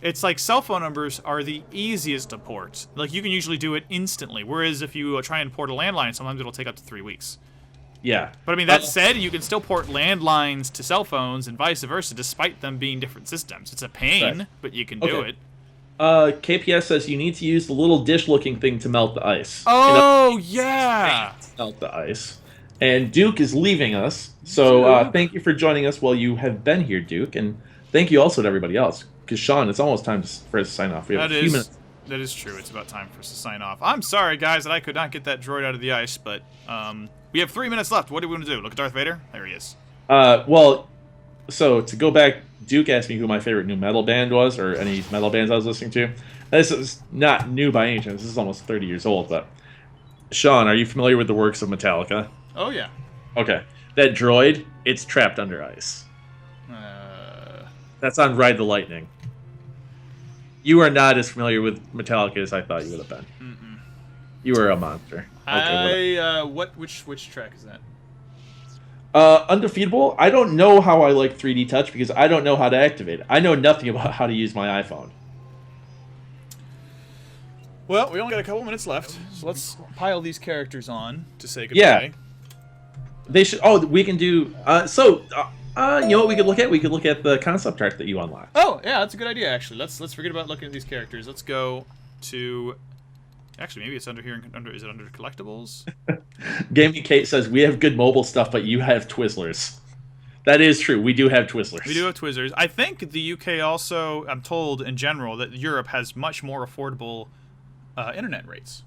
it's like cell phone numbers are the easiest to port. Like, you can usually do it instantly, whereas if you try and port a landline, sometimes it'll take up to 3 weeks. Yeah. But I mean, that said, you can still port landlines to cell phones and vice versa, despite them being different systems. It's a pain, right, but you can do it. KPS says you need to use the little dish-looking thing to melt the ice. Oh, yeah! Melt the ice. And Duke is leaving us, so thank you for joining us while you have been here, Duke, and thank you also to everybody else. Because, Sean, it's almost time for us to sign off. We have a few minutes. That is true. It's about time for us to sign off. I'm sorry, guys, that I could not get that droid out of the ice, but we have 3 minutes left. What are we going to do? Look at Darth Vader? There he is. Well, so to go back, Duke asked me who my favorite new metal band was, or any metal bands I was listening to. This is not new by any chance. This is almost 30 years old, but Sean, are you familiar with the works of Metallica? Oh, yeah. Okay. That droid, it's trapped under ice. That's on Ride the Lightning. You are not as familiar with Metallica as I thought you would have been. Mm-mm. You are a monster. Okay, which track is that? Undefeatable. I don't know how I like 3D touch because I don't know how to activate it. I know nothing about how to use my iPhone. Well, we only got a couple minutes left, so let's pile these characters on to say goodbye. Yeah. They should. Oh, we can do. You know what we could look at? We could look at the concept art that you unlocked. Oh, yeah, that's a good idea. Actually, let's forget about looking at these characters. Let's go to. Actually, maybe it's under here. Is it under collectibles? Gaming Kate says we have good mobile stuff, but you have Twizzlers. That is true. We do have Twizzlers. We do have Twizzlers. I think the UK also. I'm told in general that Europe has much more affordable internet rates.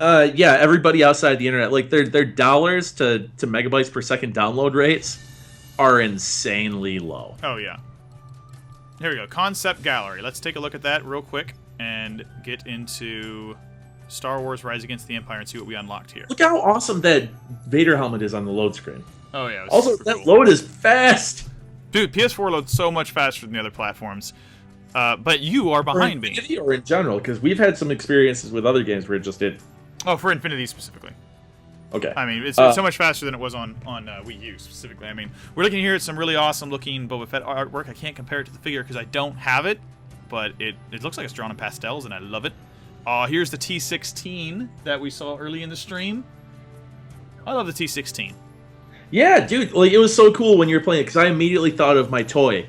Yeah, everybody outside the internet, like their dollars to megabytes per second download rates are insanely low. Oh yeah. Here we go. Concept gallery. Let's take a look at that real quick and get into Star Wars: Rise Against the Empire and see what we unlocked here. Look how awesome that Vader helmet is on the load screen. Oh yeah. Also, that load is fast. Dude, PS4 loads so much faster than the other platforms. But you are behind me. Or in general, because we've had some experiences with other games where it just did. Oh, for Infinity specifically. Okay. I mean, it's so much faster than it was on Wii U specifically. I mean, we're looking here at some really awesome looking Boba Fett artwork. I can't compare it to the figure because I don't have it, but it looks like it's drawn in pastels, and I love it. Here's the T-16 that we saw early in the stream. I love the T-16. Yeah, dude, like it was so cool when you were playing it because I immediately thought of my toy,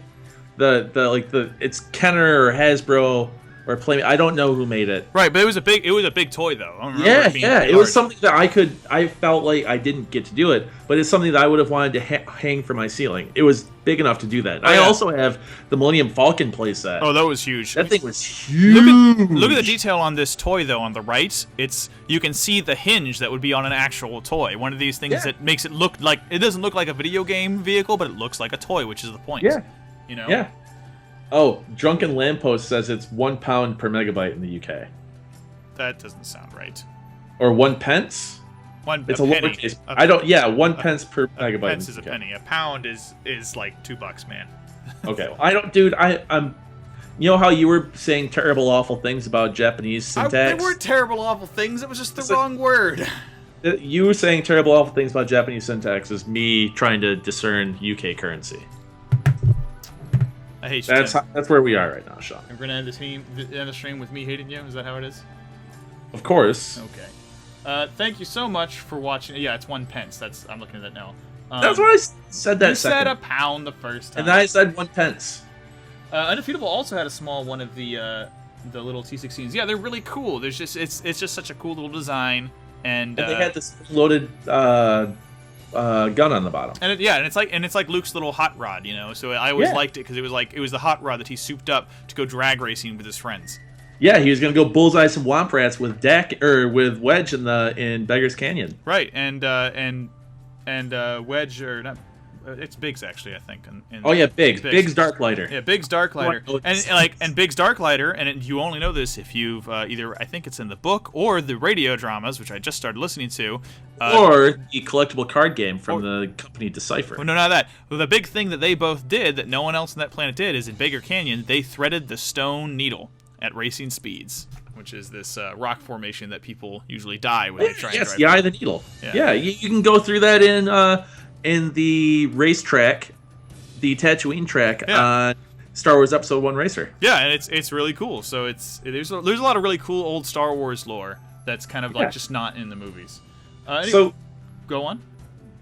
it's Kenner or Hasbro. Or Playmate. I don't know who made it. Right, but it was a big toy though. I yeah. It was something that I felt like I didn't get to do it, but it's something that I would have wanted to hang from my ceiling. It was big enough to do that. I also have the Millennium Falcon playset. Oh, that was huge. That thing was huge. Look at the detail on this toy though. On the right, you can see the hinge that would be on an actual toy. One of these things that makes it look like it doesn't look like a video game vehicle, but it looks like a toy, which is the point. Yeah. You know. Yeah. Oh, Drunken Lamppost says it's 1 pound per megabyte in the UK. That doesn't sound right. Or 1 pence? It's a penny. lowercase. I don't. Yeah, 1 pence per megabyte. Pence is a penny. A pound is like $2, man. Okay. I don't, dude. I'm. You know how you were saying terrible, awful things about Japanese syntax? They weren't terrible, awful things. It was just the wrong word. You were saying terrible, awful things about Japanese syntax is me trying to discern UK currency. I hate you. That's where we are right now, Sean. We're gonna end the stream with me hating you. Is that how it is? Of course. Okay. Thank you so much for watching. Yeah, it's 1 pence. I'm looking at that now. That's what I said that You second. said a pound the first time. And then I said 1 pence. Undefeatable also had a small one of the little T16s. Yeah, they're really cool. There's just it's just such a cool little design, and they had this loaded gun on the bottom. And it's like Luke's little hot rod, you know. So I always liked it because it was the hot rod that he souped up to go drag racing with his friends. Yeah, he was gonna go bullseye some Womp Rats with with Wedge in Beggar's Canyon. Right, and Wedge or not. It's Biggs actually, I think. Biggs Darklighter. Yeah, Biggs Darklighter, and Biggs Darklighter, and you only know this if you've either I think it's in the book or the radio dramas, which I just started listening to, or the collectible card game from the company Decipher. Oh, no, not that. Well, the big thing that they both did that no one else on that planet did is in Beggar Canyon they threaded the stone needle at racing speeds, which is this rock formation that people usually die when they try and drive. The Eye of the Needle. Yeah, you can go through that in the racetrack, the Tatooine track on Star Wars Episode 1 Racer. Yeah, and it's really cool. So there's a lot of really cool old Star Wars lore that's kind of like just not in the movies. Anyway, so go on.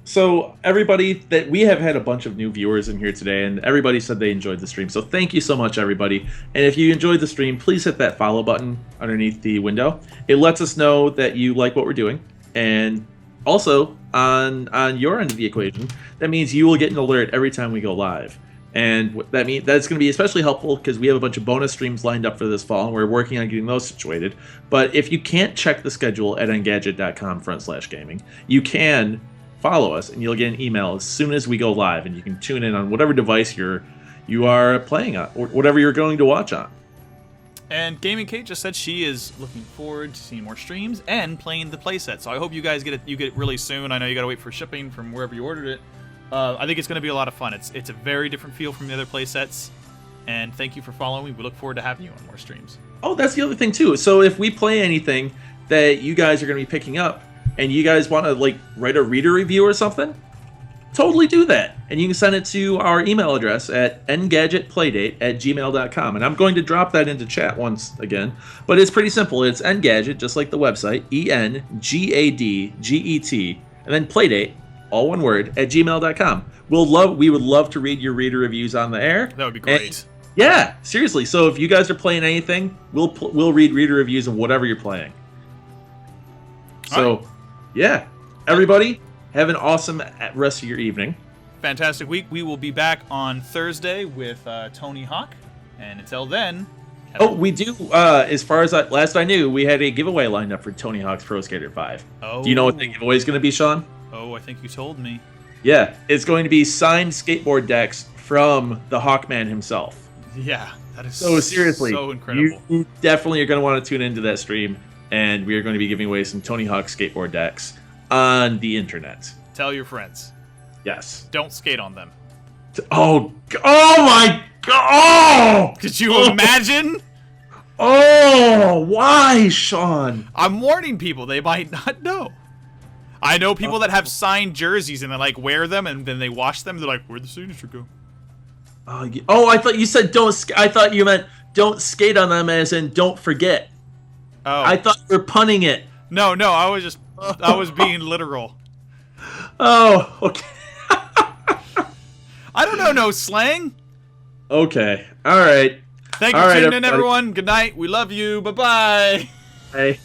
So everybody, that we have had a bunch of new viewers in here today, and everybody said they enjoyed the stream. So thank you so much, everybody. And if you enjoyed the stream, please hit that follow button underneath the window. It lets us know that you like what we're doing. And also, on your end of the equation, that means you will get an alert every time we go live. And that's going to be especially helpful because we have a bunch of bonus streams lined up for this fall, and we're working on getting those situated. But if you can't check the schedule at engadget.com/gaming, you can follow us, and you'll get an email as soon as we go live, and you can tune in on whatever device you are playing on, or whatever you're going to watch on. And Gaming Kate just said she is looking forward to seeing more streams and playing the playset. So I hope you guys get it really soon. I know you got to wait for shipping from wherever you ordered it. I think it's going to be a lot of fun. It's a very different feel from the other playsets. And thank you for following. We look forward to having you on more streams. Oh, that's the other thing too. So if we play anything that you guys are going to be picking up, and you guys want to write a reader review or something, totally do that. And you can send it to our email address at engadgetplaydate@gmail.com. And I'm going to drop that into chat once again. But it's pretty simple. It's Engadget, just like the website, ENGADGET, and then playdate, all one word, at gmail.com. We would love to read your reader reviews on the air. That would be great. Yeah, seriously. So if you guys are playing anything, we'll read reader reviews of whatever you're playing. So, yeah, everybody, have an awesome rest of your evening. Fantastic week. We will be back on Thursday with Tony Hawk. And until then... we do. As far as last I knew, we had a giveaway lined up for Tony Hawk's Pro Skater 5. Oh. Do you know what the giveaway is going to be, Sean? Oh, I think you told me. Yeah, it's going to be signed skateboard decks from the Hawkman himself. Yeah, that is so seriously. So incredible. You definitely are going to want to tune into that stream, and we are going to be giving away some Tony Hawk skateboard decks on the internet. Tell your friends. Yes. Don't skate on them. Oh my God! Oh! Could you imagine? Oh, why, Sean? I'm warning people. They might not know. I know people that have signed jerseys and they wear them and then they wash them. And they're like, where'd the signature go? Oh, I thought you said don't. I thought you meant don't skate on them, as in don't forget. Oh, I thought you were punning it. No, I was being literal. Oh, okay. I don't know no slang. Okay, all right. Thank you for tuning in, everyone. Good night. We love you. Bye-bye. Hey.